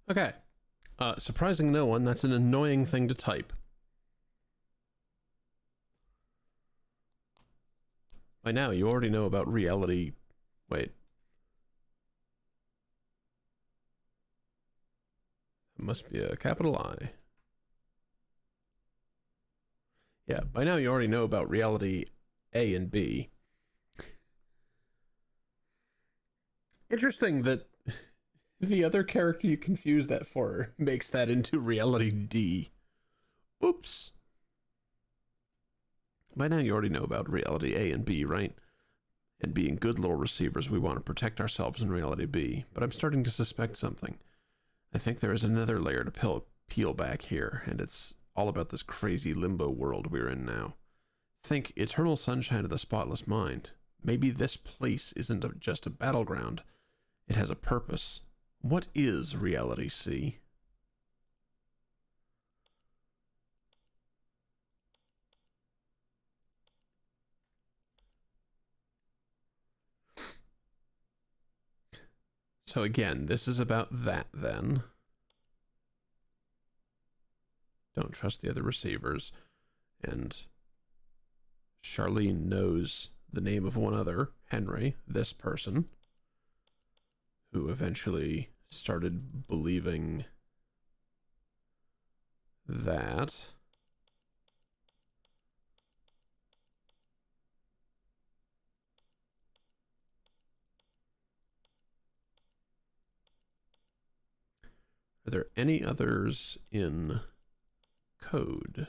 Okay. Surprising no one, that's an annoying thing to type. By now, you already know about reality... Wait. It must be a capital I. Yeah, by now you already know about reality A and B. Interesting that the other character you confuse that for makes that into reality D. Oops. By now you already know about reality A and B, right? And being good little receivers, we want to protect ourselves in reality B. But I'm starting to suspect something. I think there is another layer to peel back here, and it's all about this crazy limbo world we're in now. Think eternal sunshine of the spotless mind. Maybe this place isn't just a battleground. It has a purpose. What is Reality C? So again, this is about that then. Don't trust the other receivers. And Charlene knows the name of one other, Henry, this person, who eventually started believing that. Are there any others in code?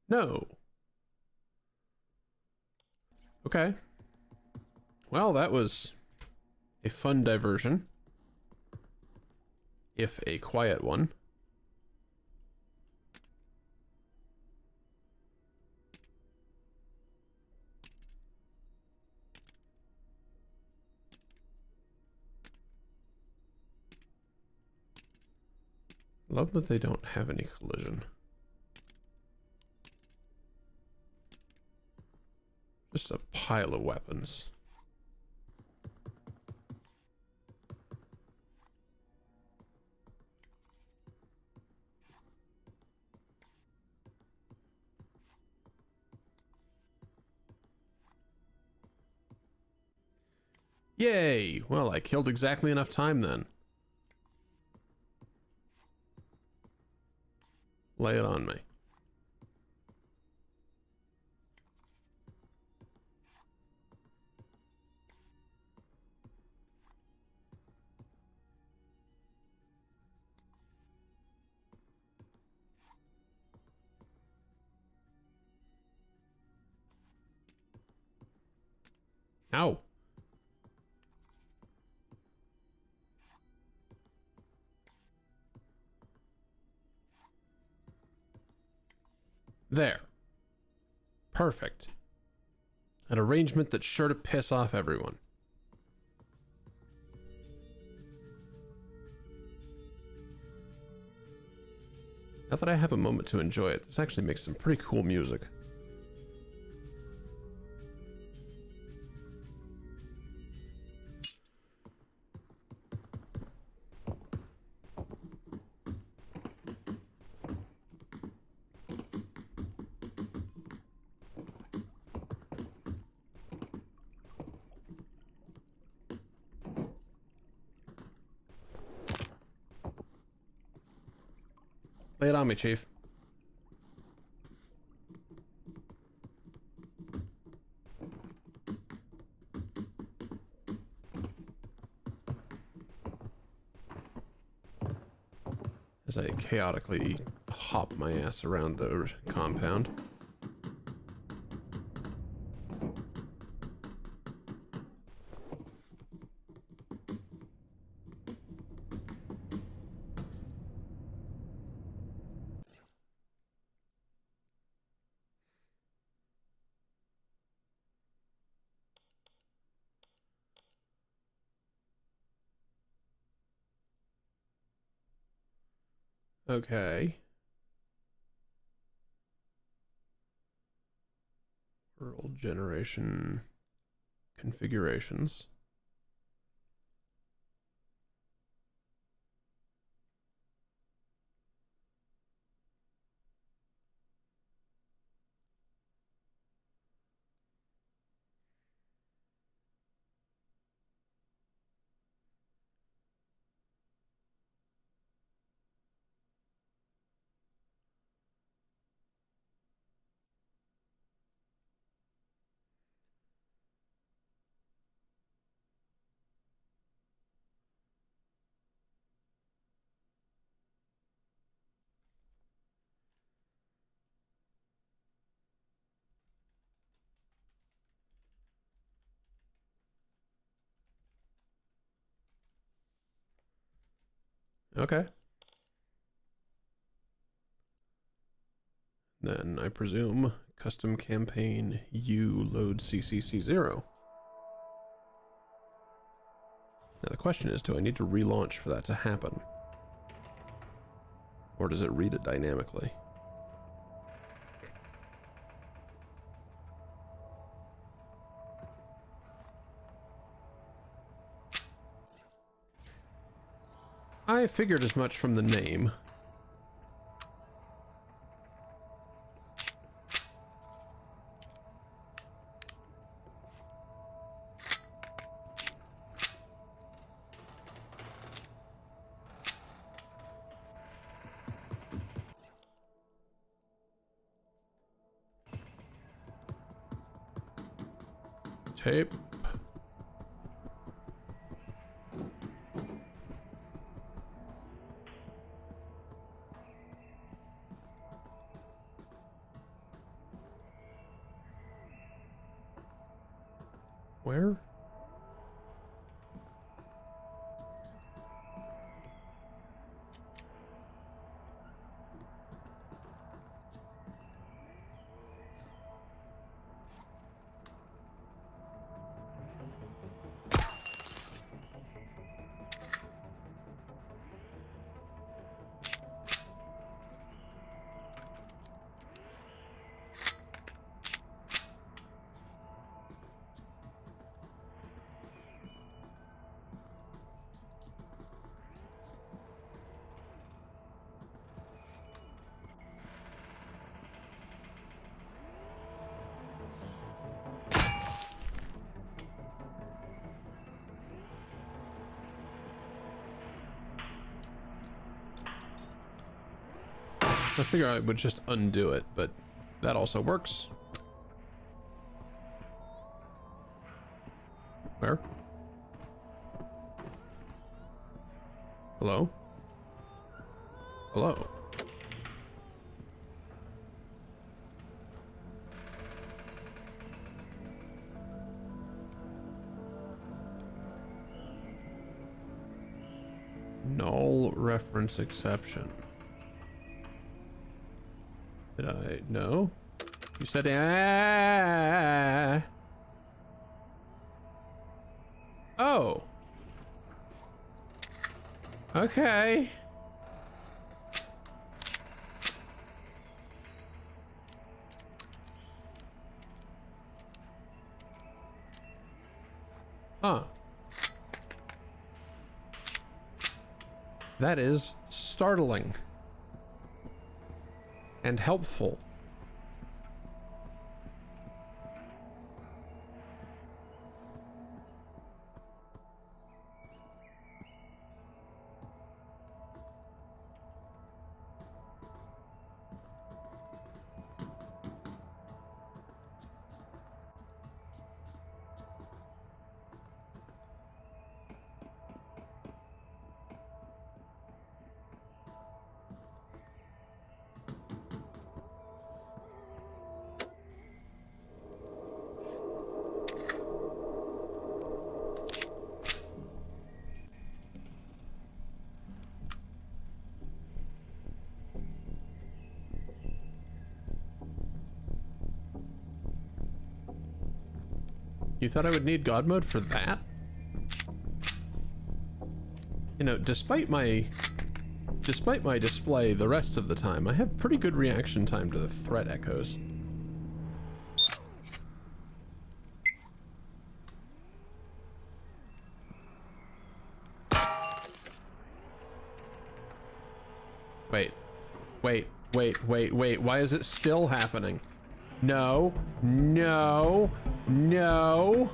No. Okay. Well, that was a fun diversion, if a quiet one. Love that they don't have any collision. Just a pile of weapons. Yay! Well, I killed exactly enough time then. Lay it on me. Ow! There. Perfect. An arrangement that's sure to piss off everyone. Now that I have a moment to enjoy it, this actually makes some pretty cool music. Lay it on me, Chief. As I chaotically hop my ass around the compound. Okay. World generation configurations. Okay. Then I presume custom campaign U load CCC0. Now the question is, do I need to relaunch for that to happen? Or does it read it dynamically? I figured as much from the name. Tape. Where? I figure I would just undo it, but that also works. Where? Hello? Hello? Null reference exception. Did I? No? You said ah. Oh. Okay. Huh. That is startling. And helpful. You thought I would need God mode for that? You know, despite my display the rest of the time, I have pretty good reaction time to the threat echoes. Wait, why is it still happening? No, no, no.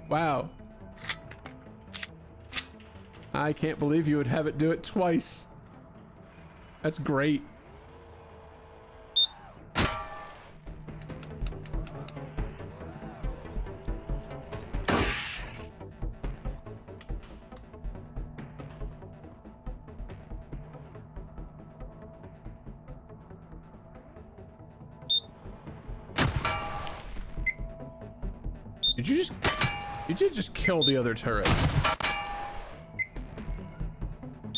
Wow. I can't believe you would have it do it twice. That's great. Did you just kill the other turret?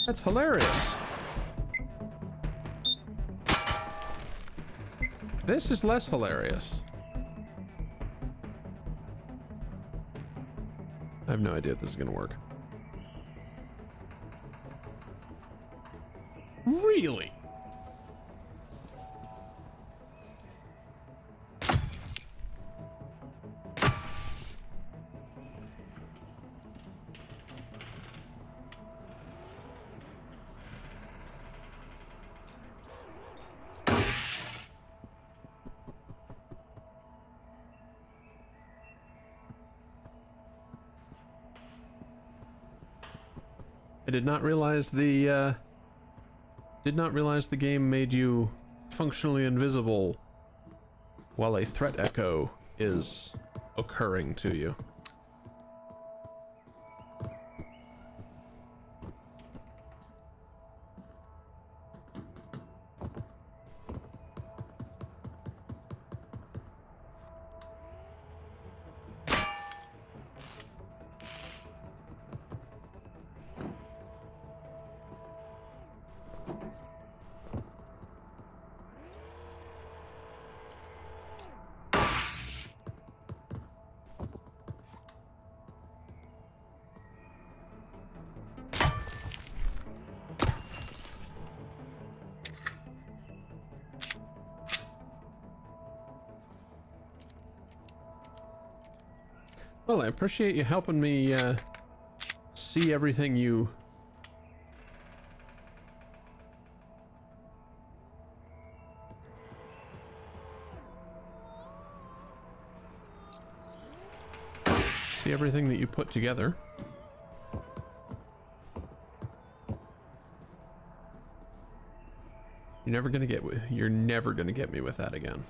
That's hilarious. This is less hilarious. I have no idea if this is gonna work. Really? I did not realize the game made you functionally invisible while a threat echo is occurring to you. Well, I appreciate you helping me see everything you... see everything that you put together. You're never gonna get me with that again.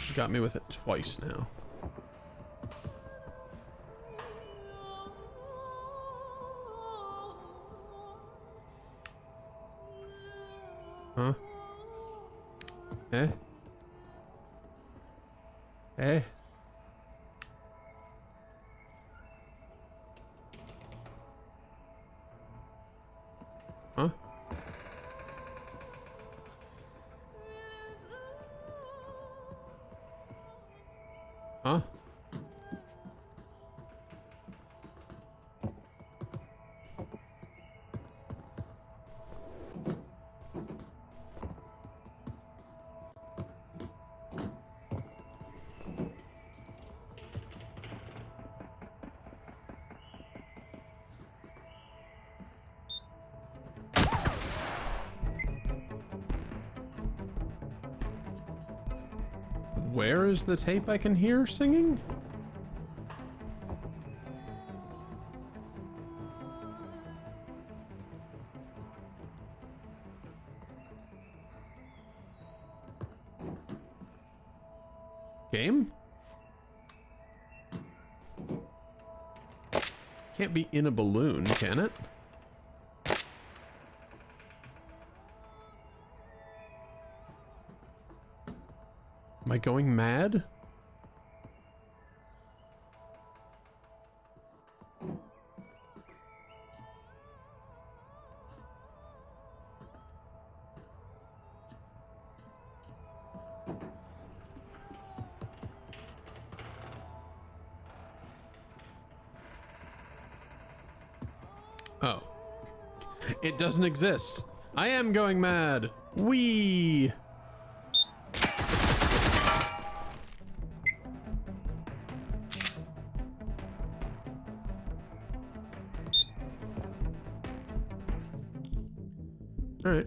You got me with it twice now. Huh? Eh? Eh? Huh? Huh? Where is the tape I can hear singing? Game? Can't be in a balloon, can it? Am I going mad? Oh. It doesn't exist. I am going mad. Whee! All right.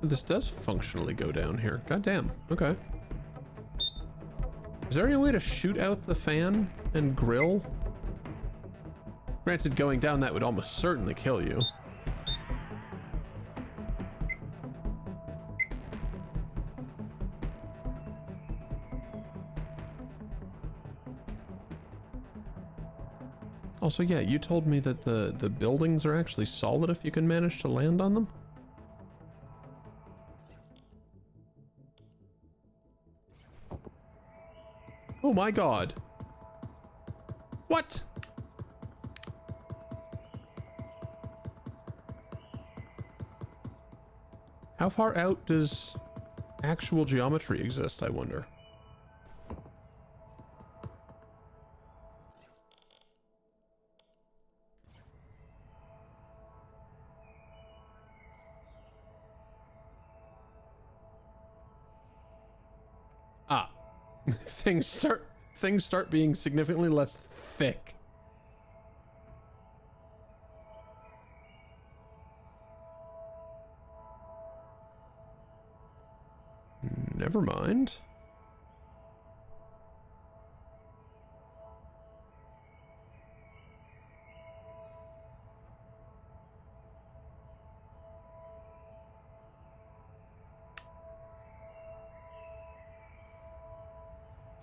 This does functionally go down here. God damn. Okay. Is there any way to shoot out the fan and grill? Granted, going down that would almost certainly kill you. Also, yeah, you told me that the buildings are actually solid if you can manage to land on them. Oh my god. What? How far out does actual geometry exist, I wonder? Ah. things start being significantly less thick. Never mind.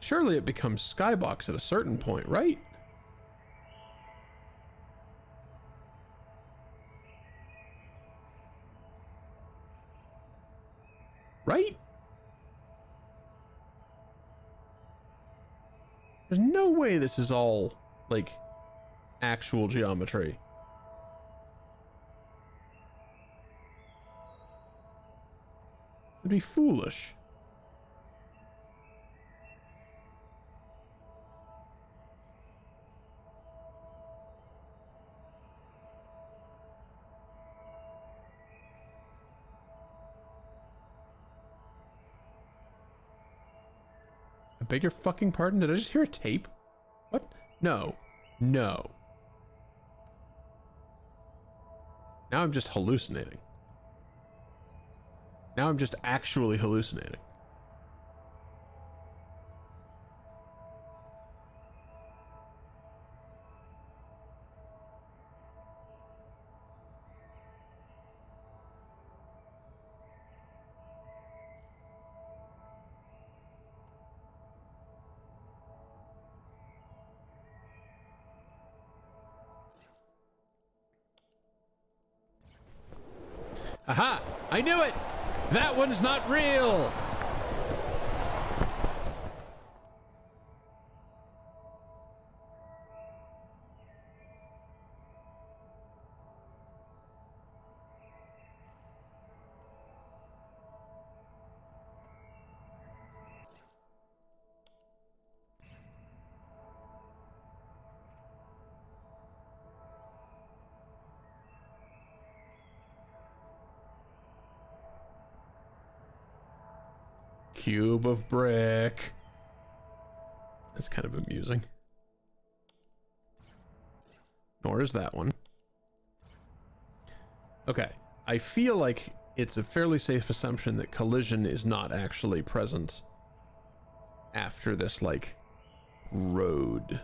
Surely it becomes skybox at a certain point, right? Right? There's no way this is all, like, actual geometry. It'd be foolish. I beg your fucking pardon? Did I just hear a tape? What? No. No. Now I'm just hallucinating. Now I'm just actually hallucinating. Aha! I knew it! That one's not real! Cube of brick. That's kind of amusing. Nor is that one. Okay, I feel like it's a fairly safe assumption that collision is not actually present after this, like, road.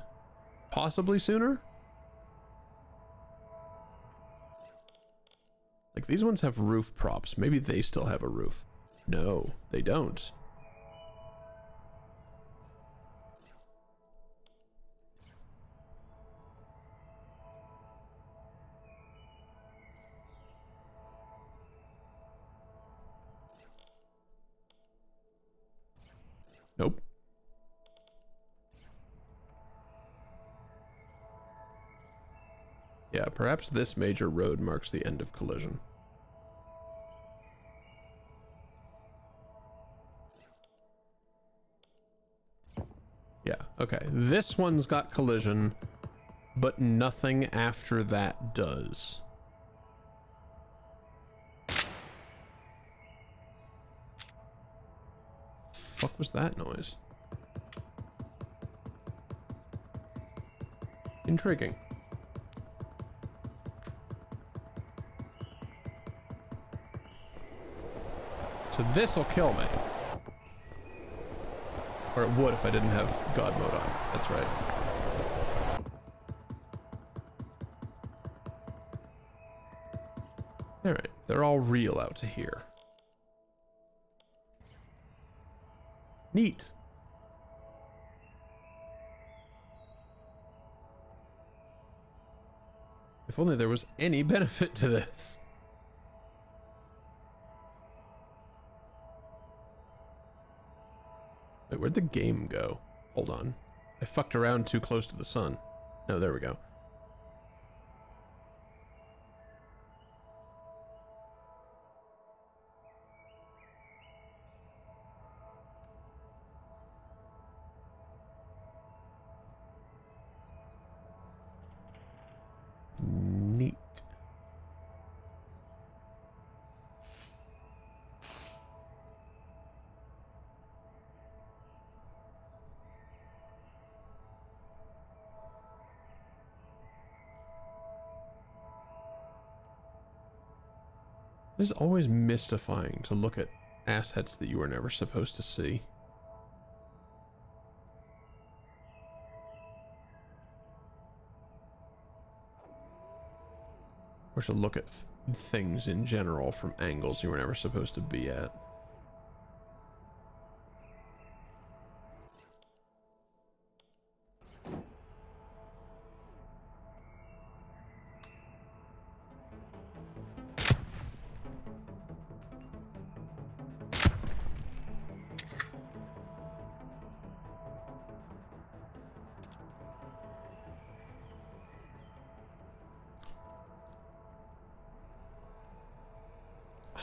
Possibly sooner? Like, these ones have roof props. Maybe they still have a roof. No, they don't. Nope. Yeah, perhaps this major road marks the end of collision. Yeah, okay. This one's got collision, but nothing after that does. Fuck was that noise? Intriguing. So this'll kill me. Or it would if I didn't have God mode on. That's right. Alright, they're all real out to here. Neat. If only there was any benefit to this. Wait, where'd the game go? Hold on. I fucked around too close to the sun. No, there we go. Neat. It is always mystifying to look at assets that you were never supposed to see. Or to look at things in general from angles you were never supposed to be at.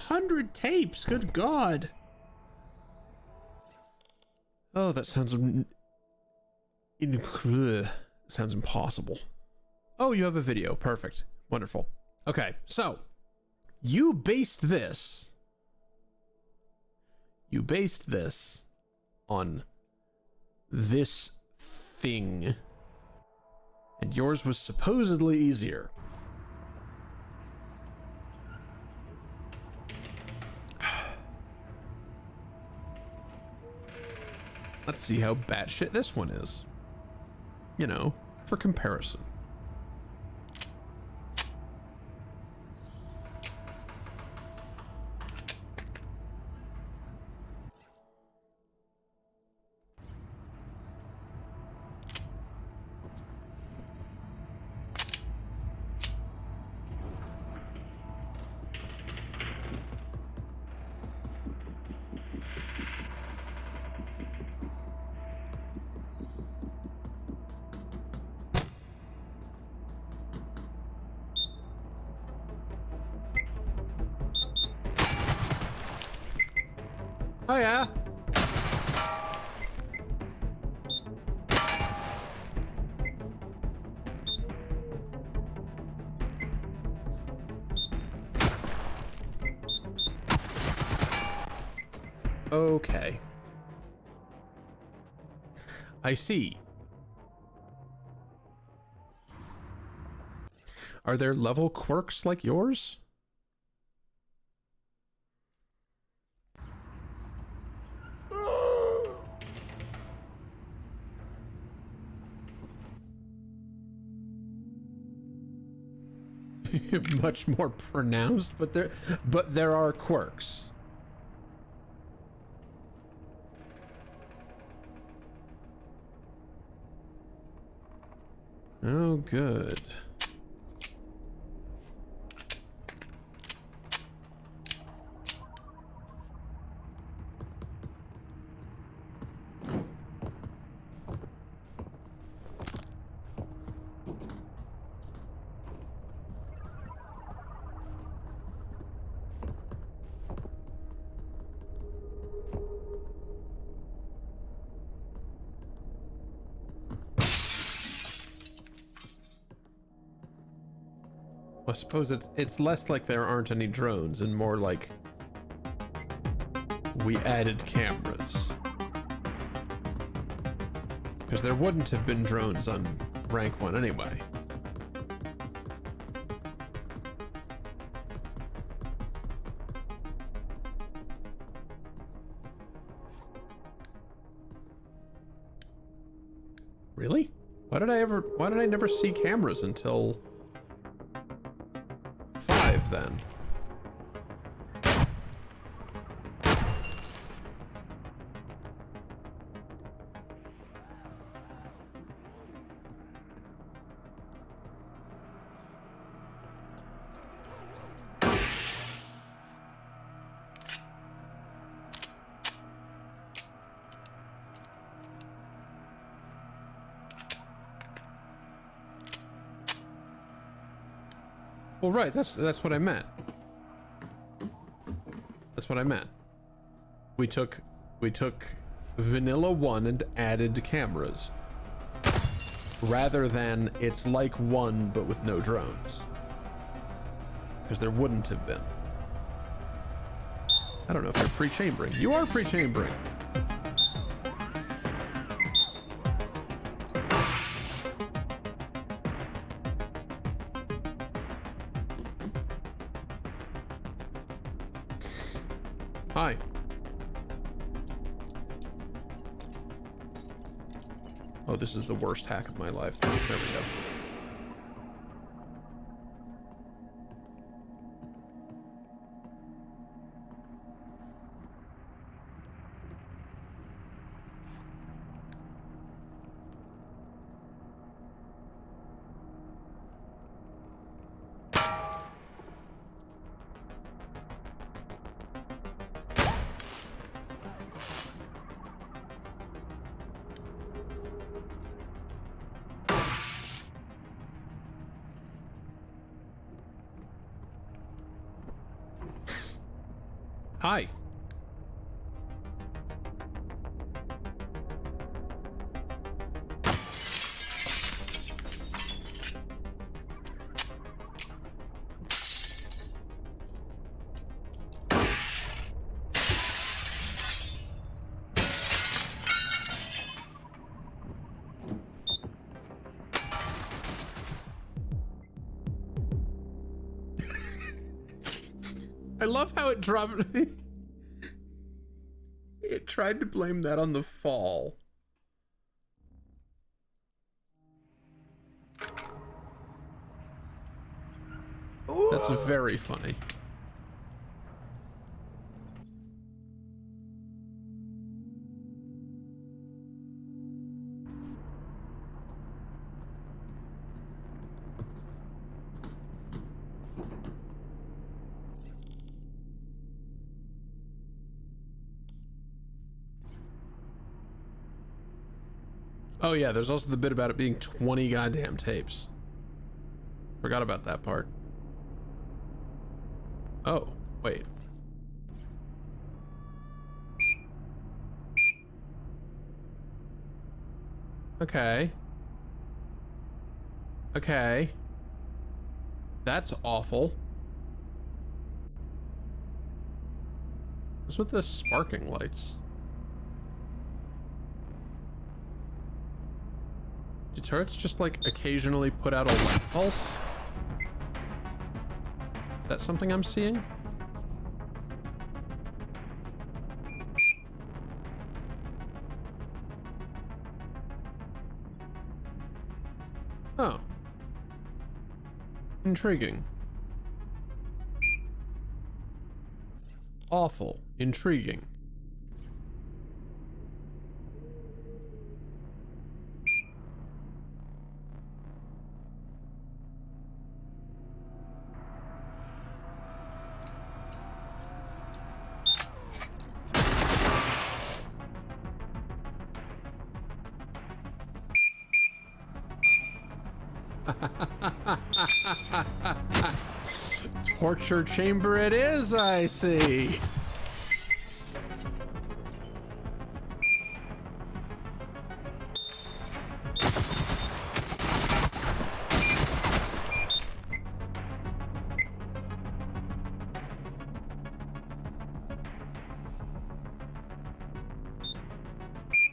Hundred tapes, good God. Oh, that sounds sounds impossible. Oh, you have a video. Perfect. Wonderful. Okay, so you based this on this thing, and yours was supposedly easier. Let's see how batshit this one is. You know, for comparison. Oh yeah. Okay. I see. Are there level quirks like yours? Much more pronounced, but there are quirks. Oh, good. I suppose it's less like there aren't any drones and more like we added cameras. Because there wouldn't have been drones on rank 1 anyway. Really? Why did I never see cameras until 5 then? Well, right, that's what I meant. That's what I meant. We took Vanilla 1 and added cameras. Rather than it's like 1 but with no drones. Because there wouldn't have been. I don't know if you're pre-chambering. You are pre-chambering. Hi. Oh, this is the worst hack of my life. There we go. Hi. I love how it dropped. It tried to blame that on the fall. That's very funny. Oh yeah, there's also the bit about it being 20 goddamn tapes. Forgot about that part. Oh, wait. Okay. Okay. That's awful. What's with the sparking lights? Do turrets just like occasionally put out a light pulse? Is that something I'm seeing? Oh. Intriguing. Awful. Intriguing. Torture chamber it is, I see.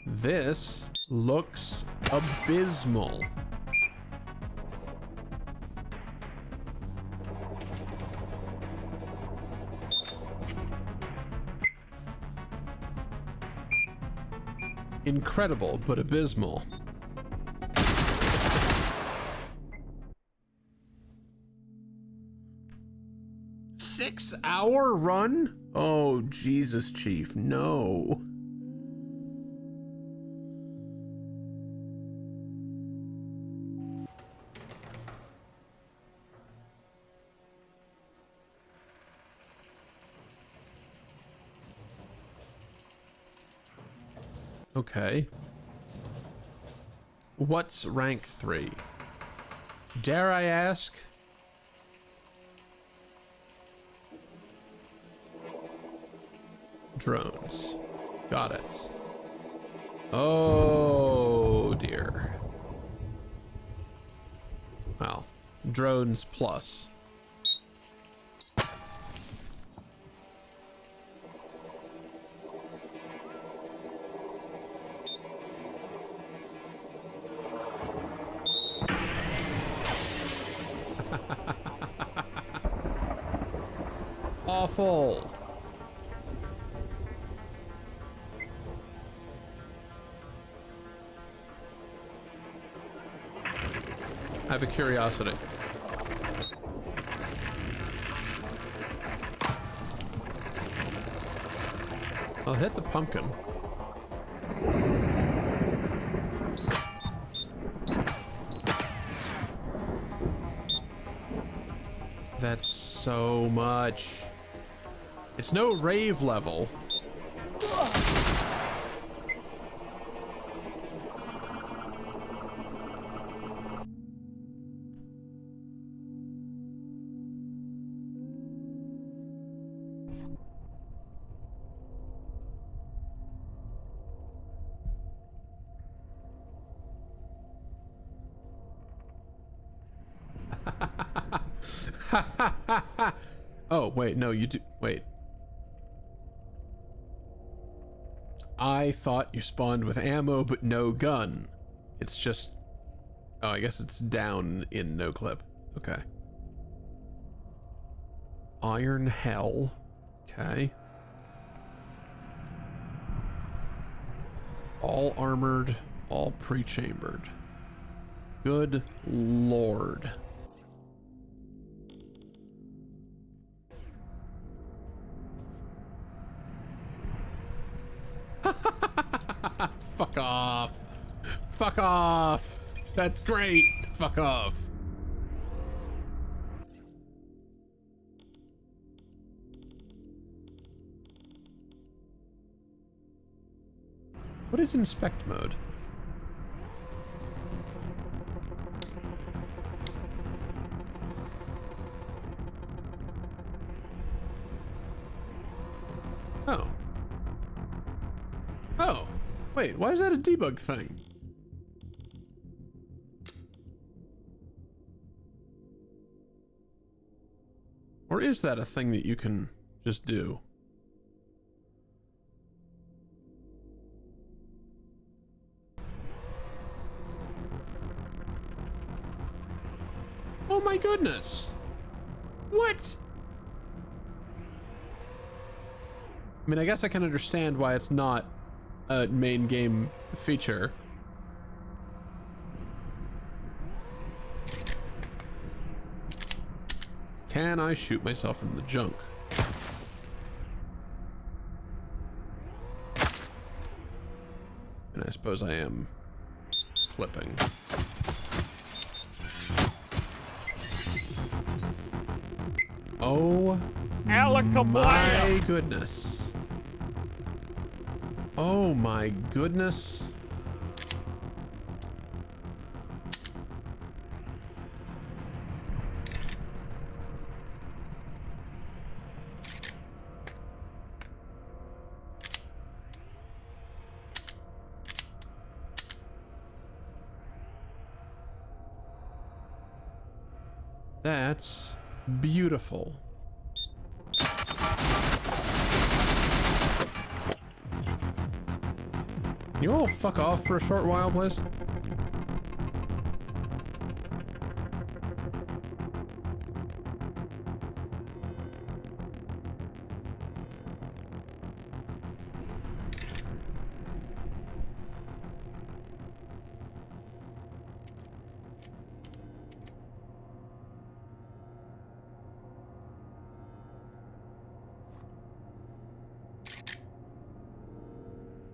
This looks abysmal. Incredible, but abysmal. Six-hour run? Oh, Jesus, Chief, no. Okay. What's rank 3? Dare I ask? drones. Got it. Oh dear. Well, drones plus. Awful. I have a curiosity. I'll hit the pumpkin. That's so much. It's no rave level. Oh, wait, no, you do. Wait. I thought you spawned with ammo, but no gun. It's just. Oh, I guess it's down in no clip. Okay. Iron Hell. Okay. All armored, all pre-chambered. Good lord. Fuck off. Fuck off. That's great. Fuck off. What is inspect mode? Oh. Oh. Wait, why is that a debug thing? Or is that a thing that you can just do? Oh my goodness! What? I mean, I guess I can understand why it's not a main game feature. Can I shoot myself in the junk? And I suppose I am flipping. Oh my goodness. Oh my goodness. That's beautiful. Can you all fuck off for a short while, please?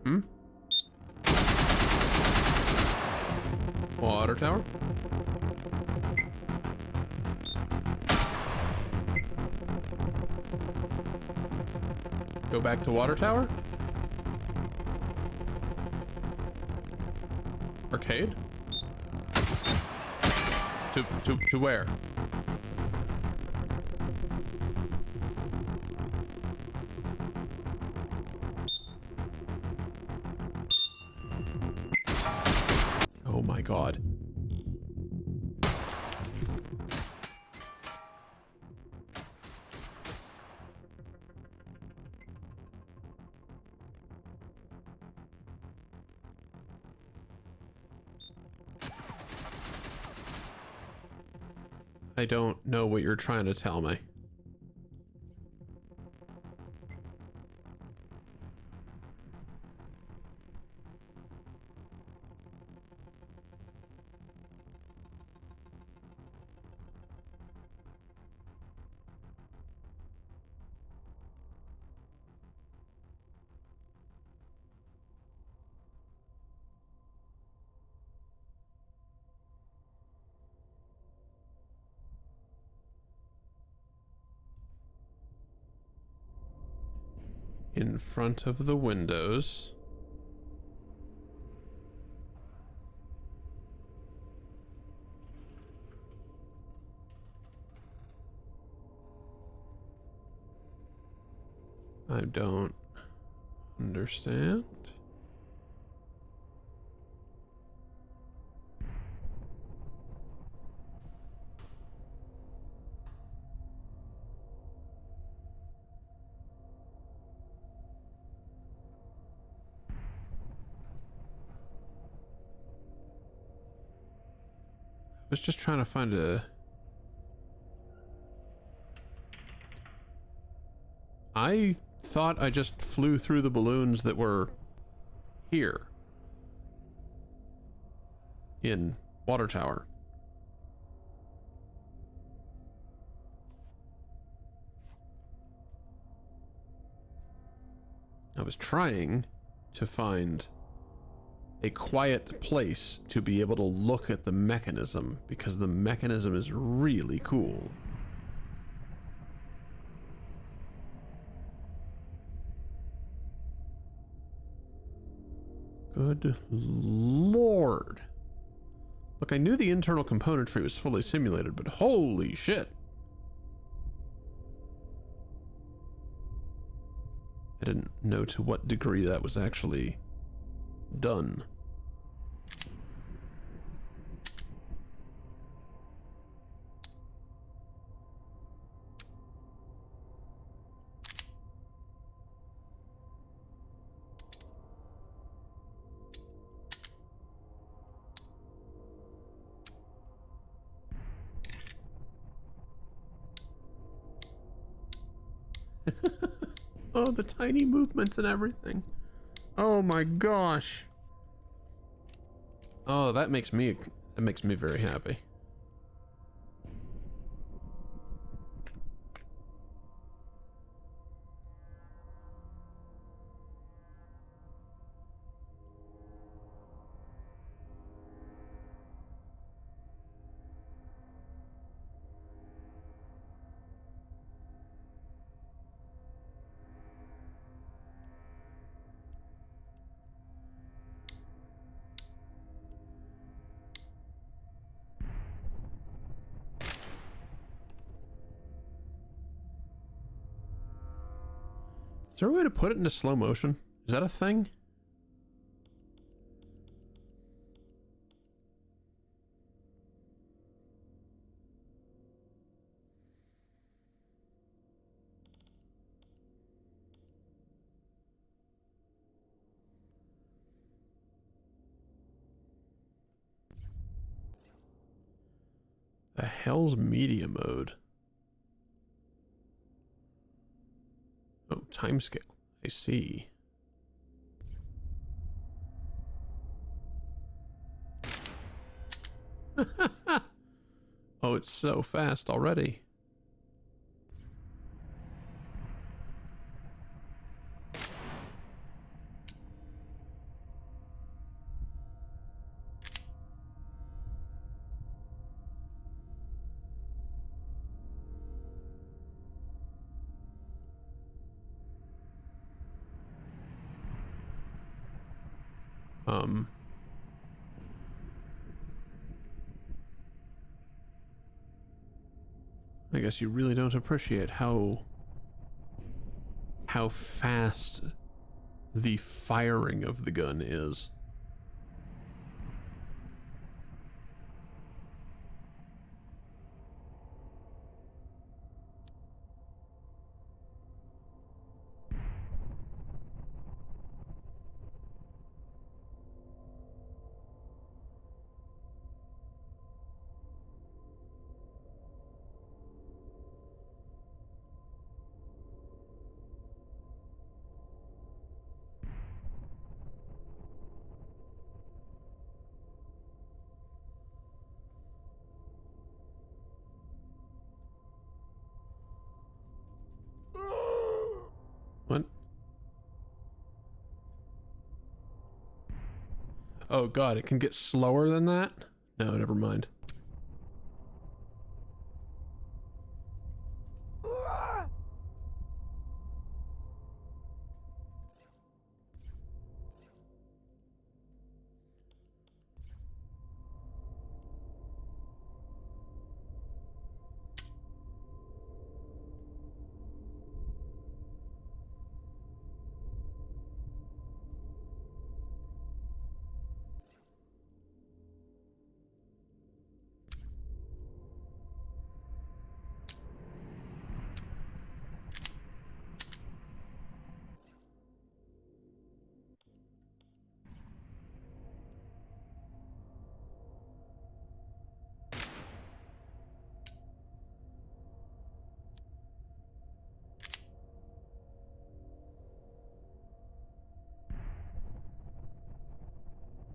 Hmm? Water tower? Go back to water tower? Arcade? To where? god. I don't know what you're trying to tell me. In front of the windows. I don't understand. I was just trying to find a... I thought I just flew through the balloons that were here in Water Tower. I was trying to find a quiet place to be able to look at the mechanism, because the mechanism is really cool. Good lord. Look, I knew the internal componentry was fully simulated, but holy shit. I didn't know to what degree that was actually done. Oh, the tiny movements and everything. Oh my gosh. Oh, that makes me very happy. Is there a way to put it into slow motion? Is that a thing? The hell's media mode? Oh, timescale. I see. Oh, it's so fast already. I guess you really don't appreciate how fast the firing of the gun is. Oh god, it can get slower than that? No, never mind.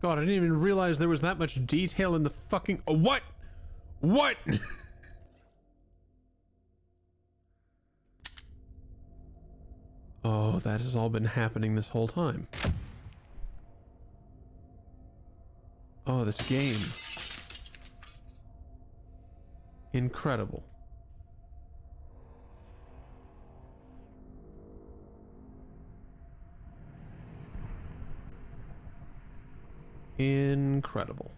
God, I didn't even realize there was that much detail in the fucking... Oh, what? What? Oh, that has all been happening this whole time. Oh, this game. Incredible. Incredible.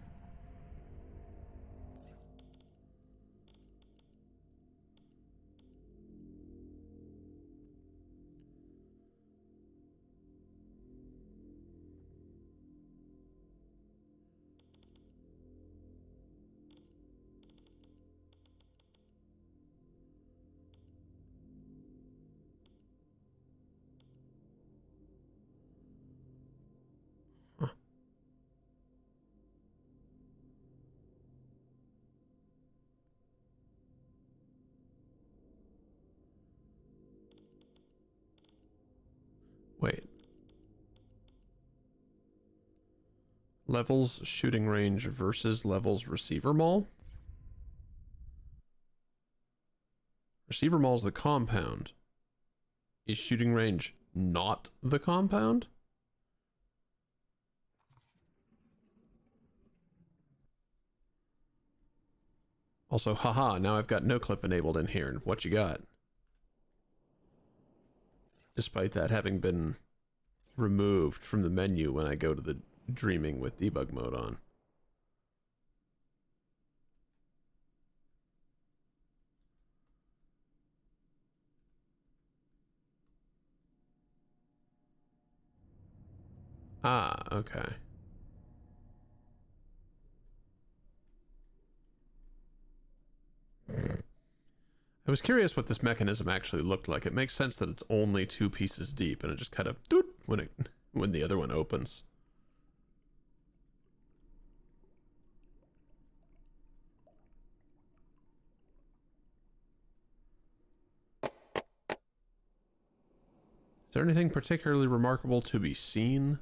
Huh. Wait. Levels shooting range versus levels receiver mall? Receiver mall's the compound. Is shooting range not the compound? Also, haha, now I've got no clip enabled in here, and what you got? Despite that having been removed from the menu when I go to the dreaming with debug mode on. Ah, okay. I was curious what this mechanism actually looked like. It makes sense that it's only 2 pieces deep, and it just kind of doot when the other one opens. Is there anything particularly remarkable to be seen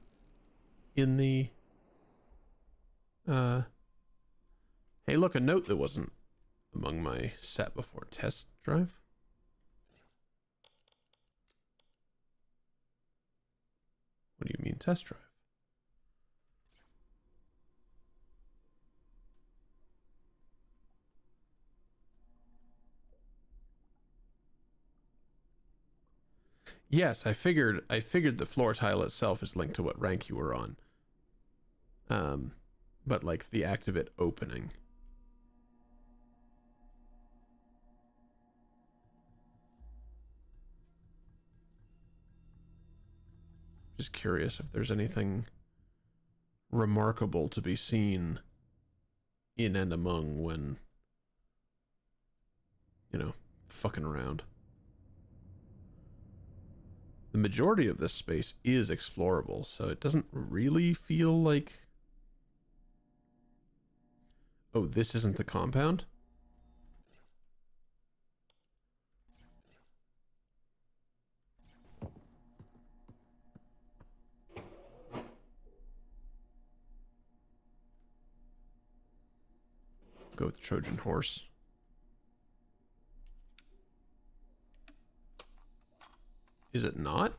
in the hey, look, a note that wasn't among my set before test drive? What do you mean test drive? Yes, I figured the floor tile itself is linked to what rank you were on. But like the act of it opening. Just curious if there's anything remarkable to be seen in and among when, you know, fucking around. The majority of this space is explorable, so it doesn't really feel like... Oh, this isn't the compound? Go with Trojan horse. Is it not?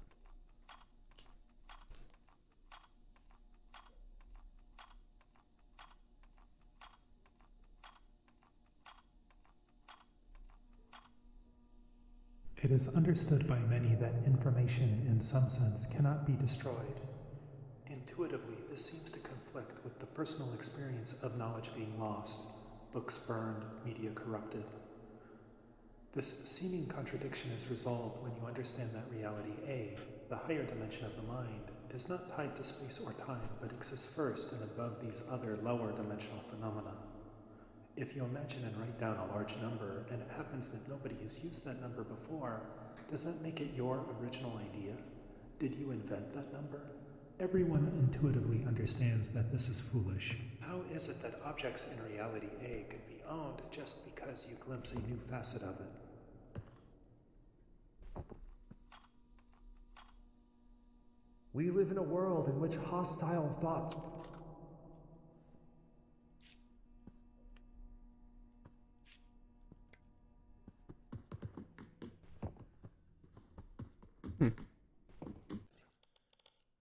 is understood by many that information, in some sense, cannot be destroyed. Intuitively, this seems to conflict with the personal experience of knowledge being lost, books burned, media corrupted. This seeming contradiction is resolved when you understand that reality A, the higher dimension of the mind, is not tied to space or time, but exists first and above these other lower dimensional phenomena. If you imagine and write down a large number, and it happens that nobody has used that number before, does that make it your original idea? Did you invent that number? Everyone intuitively understands that this is foolish. How is it that objects in reality A could be owned just because you glimpse a new facet of it? We live in a world in which hostile thoughts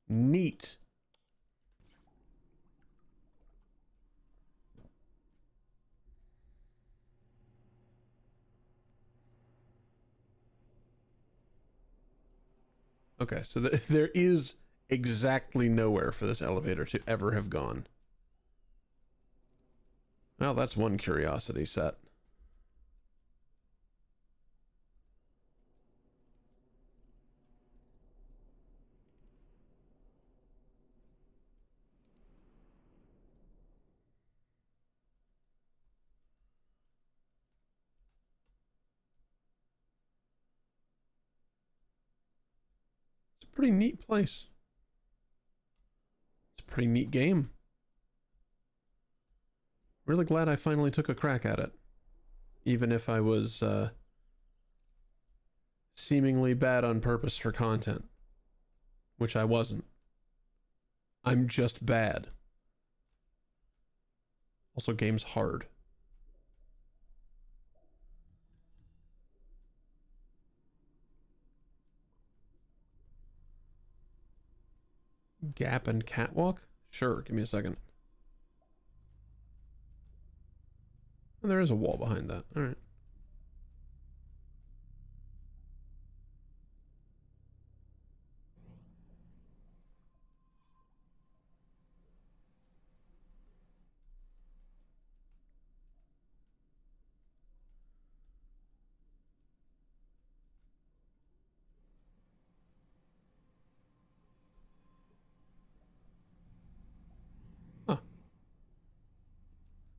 Neat. Okay, so there is exactly nowhere for this elevator to ever have gone. Well, that's one curiosity set. It's a pretty neat place. It's a pretty neat game. Really glad I finally took a crack at it. Even if I was seemingly bad on purpose for content. Which I wasn't. I'm just bad. Also, game's hard. Gap and catwalk? Sure, give me a second. Oh, there is a wall behind that. Alright.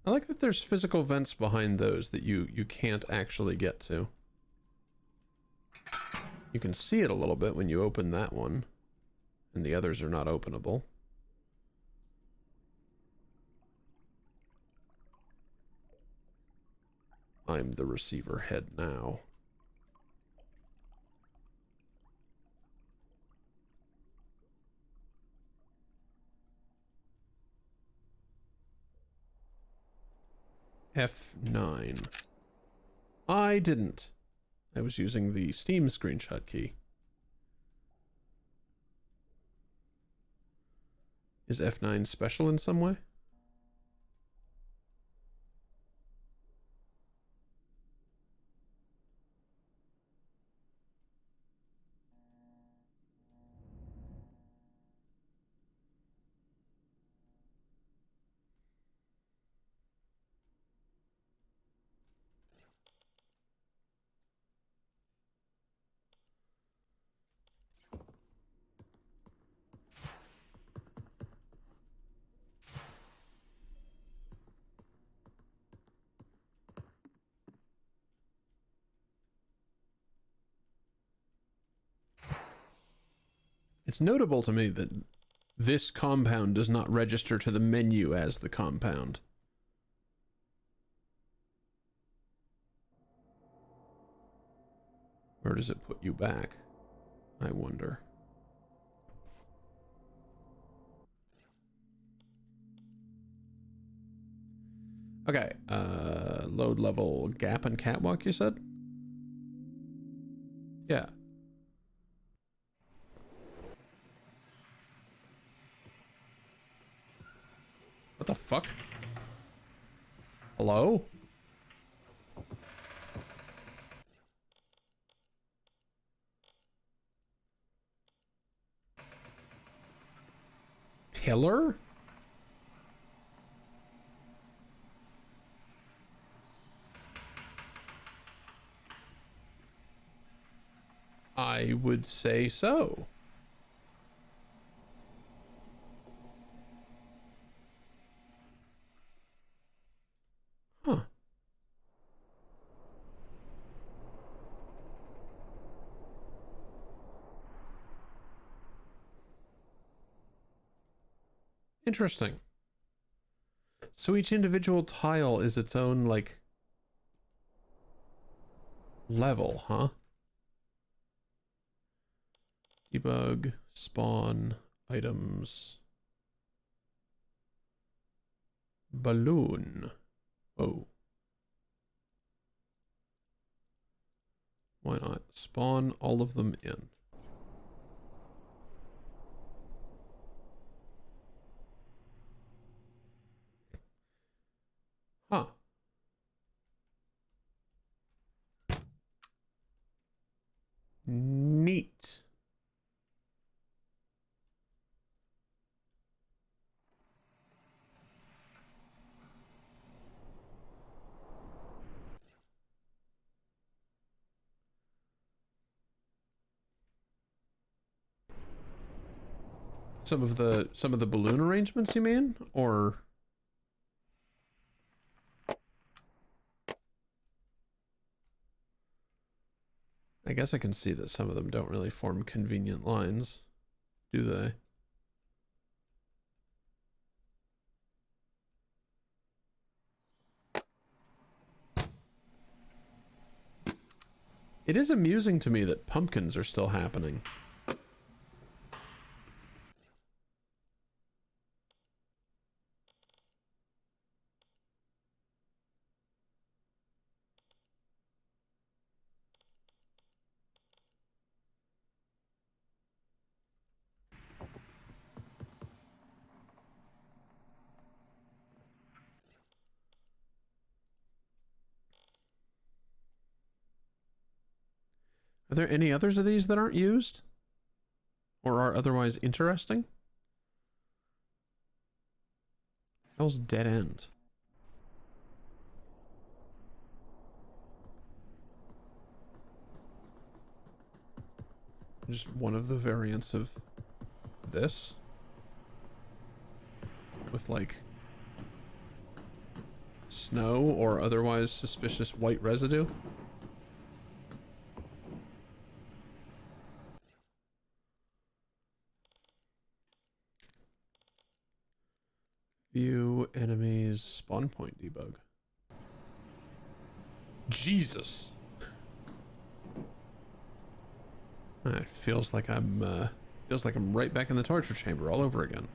I like that there's physical vents behind those that you can't actually get to. You can see it a little bit when you open that one, and the others are not openable. I'm the receiver head now. F9. I didn't. I was using the Steam screenshot key. Is F9 special in some way? It's notable to me that this compound does not register to the menu as the compound. Where does it put you back? I wonder. Okay, load level gap and catwalk, you said? Yeah. What the fuck? Hello? tiller? I would say so. Huh. Interesting. So each individual tile is its own, like, level, huh? Debug, spawn, items, balloon. Oh. Why not? Spawn all of them in. Huh. Neat. Some of the balloon arrangements, you mean? Or I guess I can see that some of them don't really form convenient lines, do they? It is amusing to me that pumpkins are still happening. Are there any others of these that aren't used? Or are otherwise interesting? Hell's dead end. Just one of the variants of this. With like snow or otherwise suspicious white residue. View enemies spawn point debug. Jesus. It feels like I'm right back in the torture chamber all over again.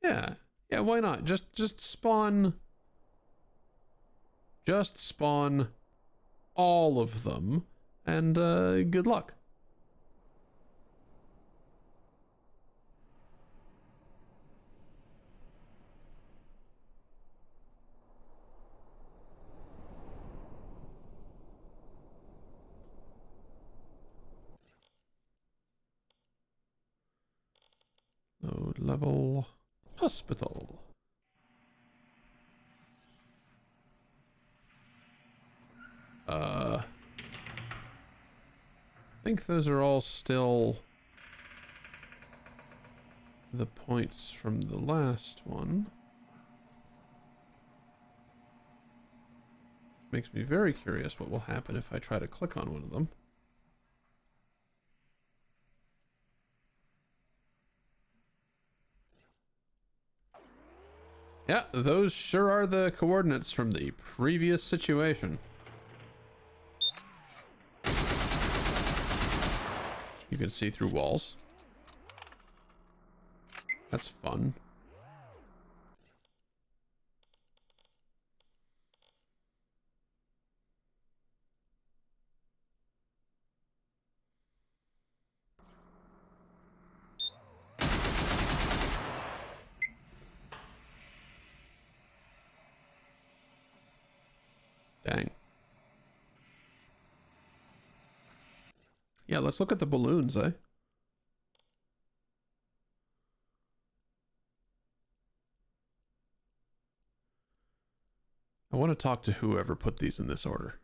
Yeah. Yeah, why not? Just spawn all of them, and good luck. Load level hospital. I think those are all still the points from the last one. Makes me very curious what will happen if I try to click on one of them. Yeah, those sure are the coordinates from the previous situation. You can see through walls. That's fun. Dang. Yeah, let's look at the balloons, eh? I want to talk to whoever put these in this order.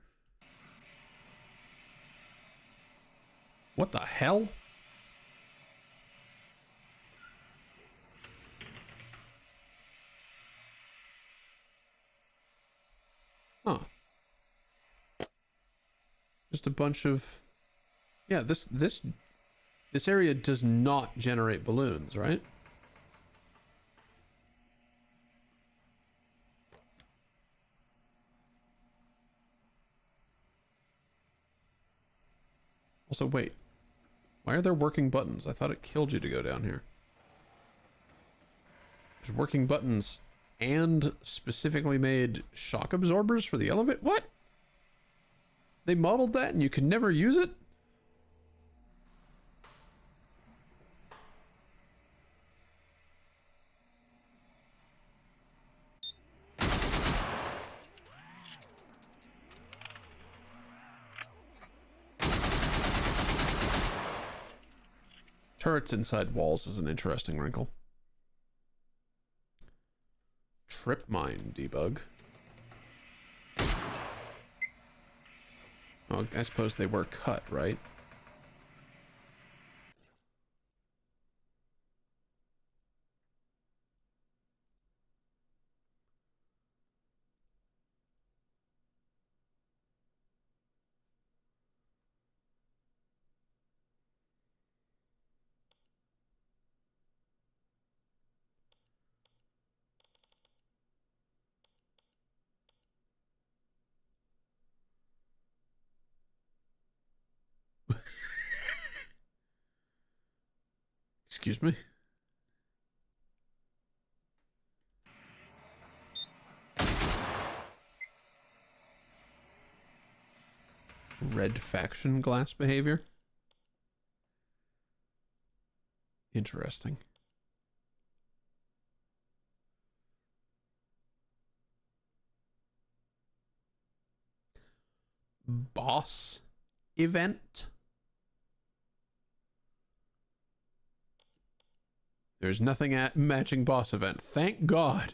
What the hell? Huh. Just a bunch of... Yeah, this area does not generate balloons, right? Also, wait. Why are there working buttons? I thought it killed you to go down here. There's working buttons and specifically made shock absorbers for the elevator. What? They modeled that and you could never use it? Turrets inside walls is an interesting wrinkle. Trip mine debug. Oh, I suppose they were cut, right? Excuse me? Red faction glass behavior? Interesting. Boss event? There's nothing at matching boss event. Thank God.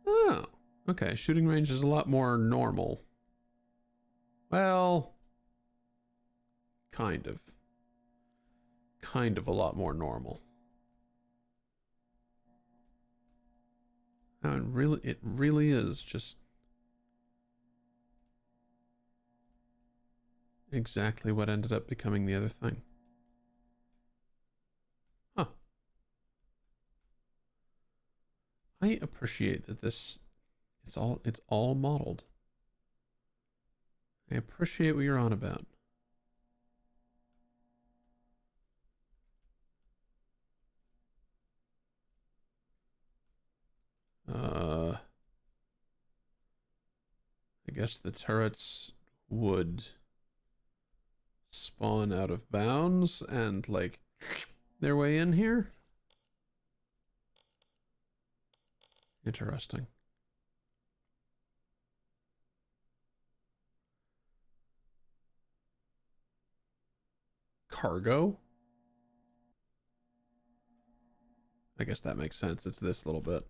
Oh, okay. Shooting range is a lot more normal. Well, kind of. Kind of a lot more normal. Oh, and really, it really is just exactly what ended up becoming the other thing. Huh. I appreciate that this it's all modeled. I appreciate what you're on about. I guess the turrets would spawn out of bounds and like their way in here. Interesting. Cargo? I guess that makes sense. It's this little bit.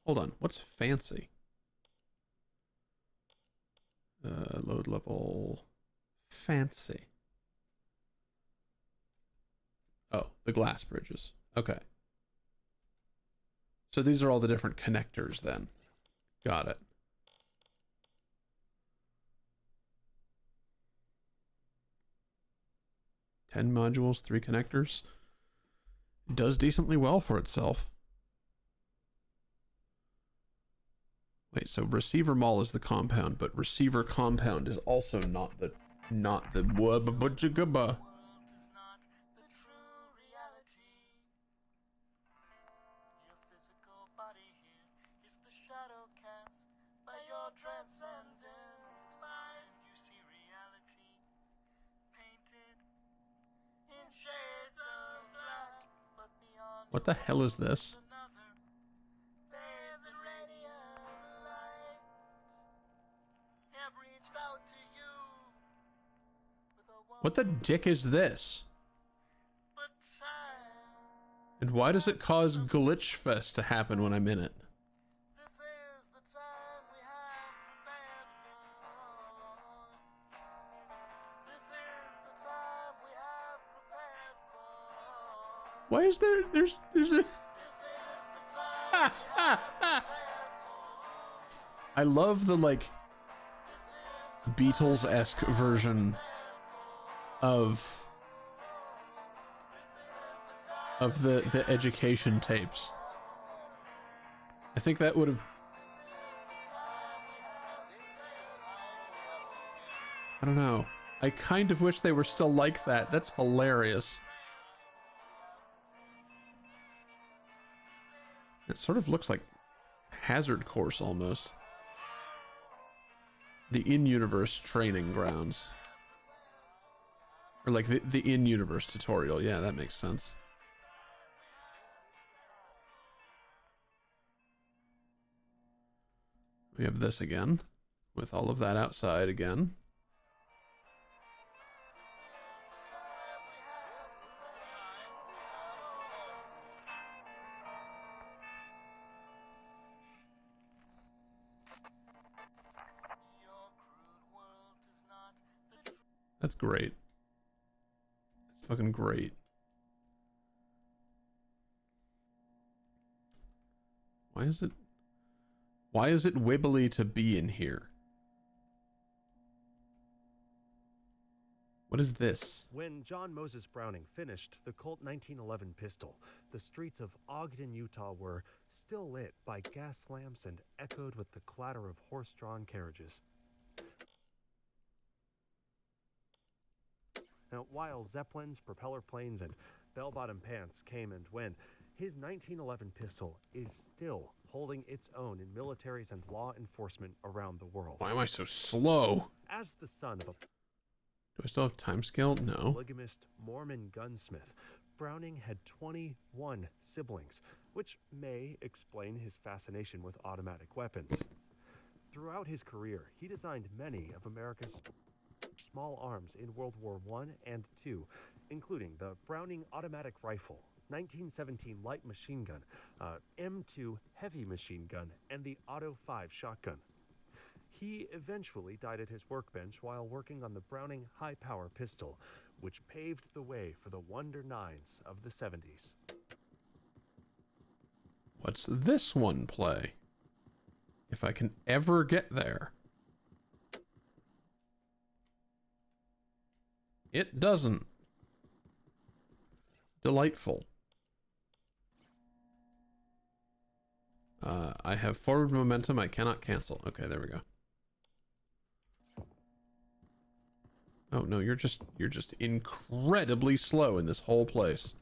Hold on. What's fancy? Load level fancy. Oh, the glass bridges. Okay. So these are all the different connectors then. Got it. Ten modules, 3 connectors. It does decently well for itself. Wait, so receiver mall is the compound, but receiver compound is also not the wubba. What the hell is this? What the dick is this? And why does it cause Glitch Fest to happen when I'm in it? Why is there's a I love the like Beatles-esque version of the education tapes. I think that would have, I don't know. I kind of wish they were still like that. That's hilarious. It sort of looks like Hazard Course almost. The in-universe training grounds. Or like the in-universe tutorial. Yeah, that makes sense. We have this again, with all of that outside again. That's great. That's fucking great. Why is it wibbly to be in here? What is this? When John Moses Browning finished the Colt 1911 pistol, the streets of Ogden, Utah were still lit by gas lamps and echoed with the clatter of horse-drawn carriages. Now, while Zeppelins, propeller planes, and bell-bottom pants came and went, his 1911 pistol is still holding its own in militaries and law enforcement around the world. Why am I so slow? As the son of a Do I still have time scale? No. polygamist Mormon gunsmith, Browning had 21 siblings, which may explain his fascination with automatic weapons. Throughout his career, he designed many of America's small arms in World War I and II, including the Browning automatic rifle, 1917 light machine gun, M2 heavy machine gun, and the Auto 5 shotgun. He eventually died at his workbench while working on the Browning high-power pistol, which paved the way for the Wonder Nines of the 70s. What's this one play? If I can ever get there. It doesn't. Delightful. I have forward momentum. I cannot cancel. Okay, there we go. Oh no, you're just incredibly slow in this whole place.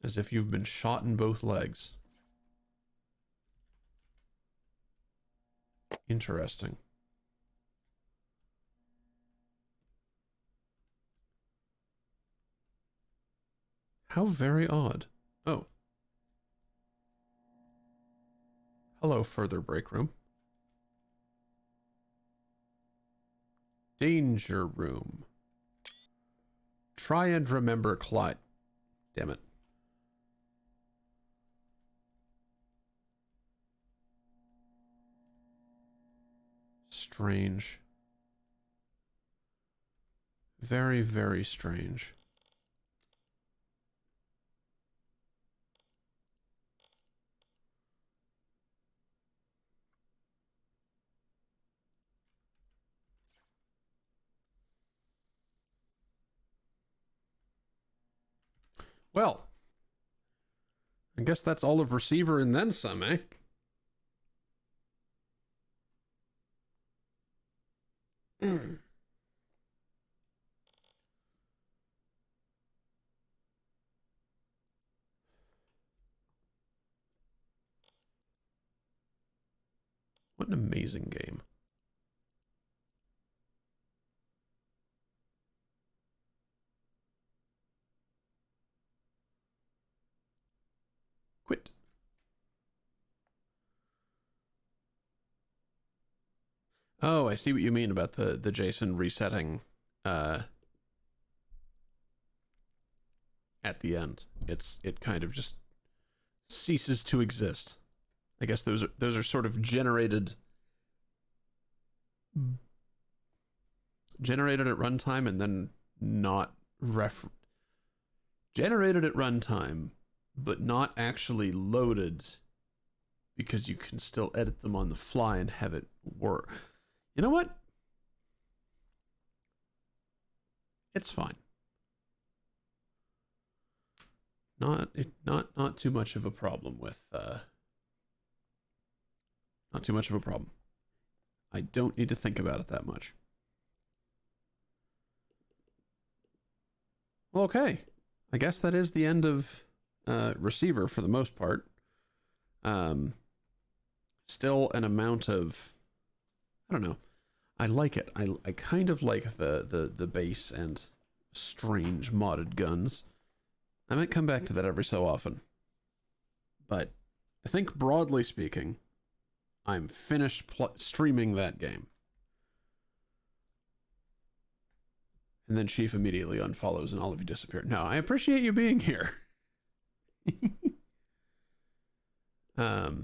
As if you've been shot in both legs. Interesting. How very odd. Oh. Hello, further break room. Danger room. Try and remember Clyde. Damn it. Strange. Very, very strange. Well, I guess that's all of Receiver and then some, eh? What an amazing game. Oh, I see what you mean about the JSON resetting at the end. It kind of just ceases to exist. I guess those are sort of generated at runtime and then not generated at runtime, but not actually loaded, because you can still edit them on the fly and have it work. You know what? It's fine. Not too much of a problem with not too much of a problem. I don't need to think about it that much. Okay. I guess that is the end of Receiver for the most part. Still an amount of, I don't know. I like it. I kind of like the base and strange modded guns. I might come back to that every so often. But I think broadly speaking, I'm finished streaming that game. And then Chief immediately unfollows and all of you disappear. No, I appreciate you being here. As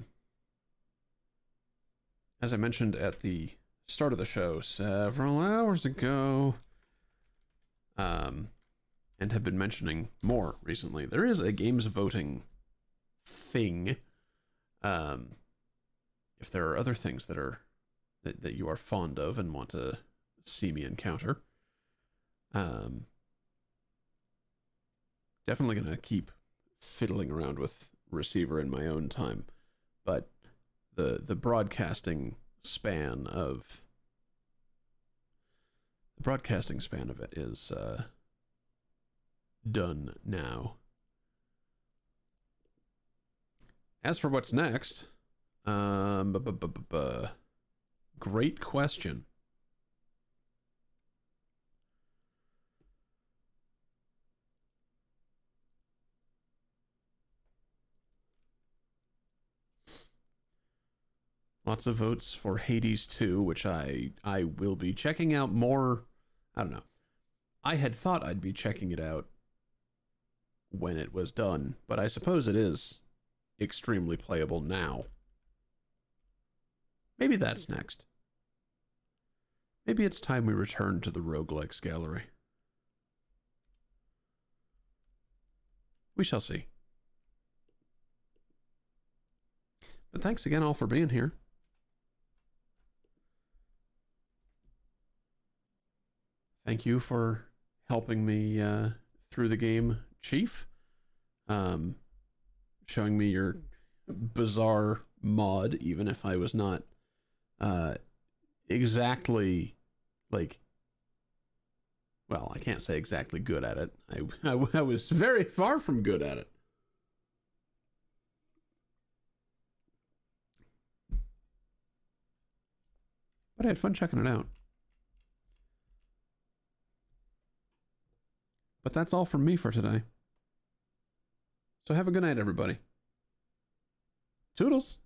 I mentioned at the start of the show several hours ago, and have been mentioning more recently, there is a games voting thing. If there are other things that you are fond of and want to see me encounter, definitely gonna keep fiddling around with Receiver in my own time, but the broadcasting span of it is done now. As for what's next, great question. Lots of votes for Hades 2, which I will be checking out more. I don't know. I had thought I'd be checking it out when it was done, but I suppose it is extremely playable now. Maybe that's next. Maybe it's time we return to the roguelikes gallery. We shall see. But thanks again all for being here. Thank you for helping me through the game, Chief. Showing me your bizarre mod, even if I was not exactly, like, well, I can't say exactly good at it. I was very far from good at it. But I had fun checking it out. But that's all from me for today. So have a good night, everybody. Toodles.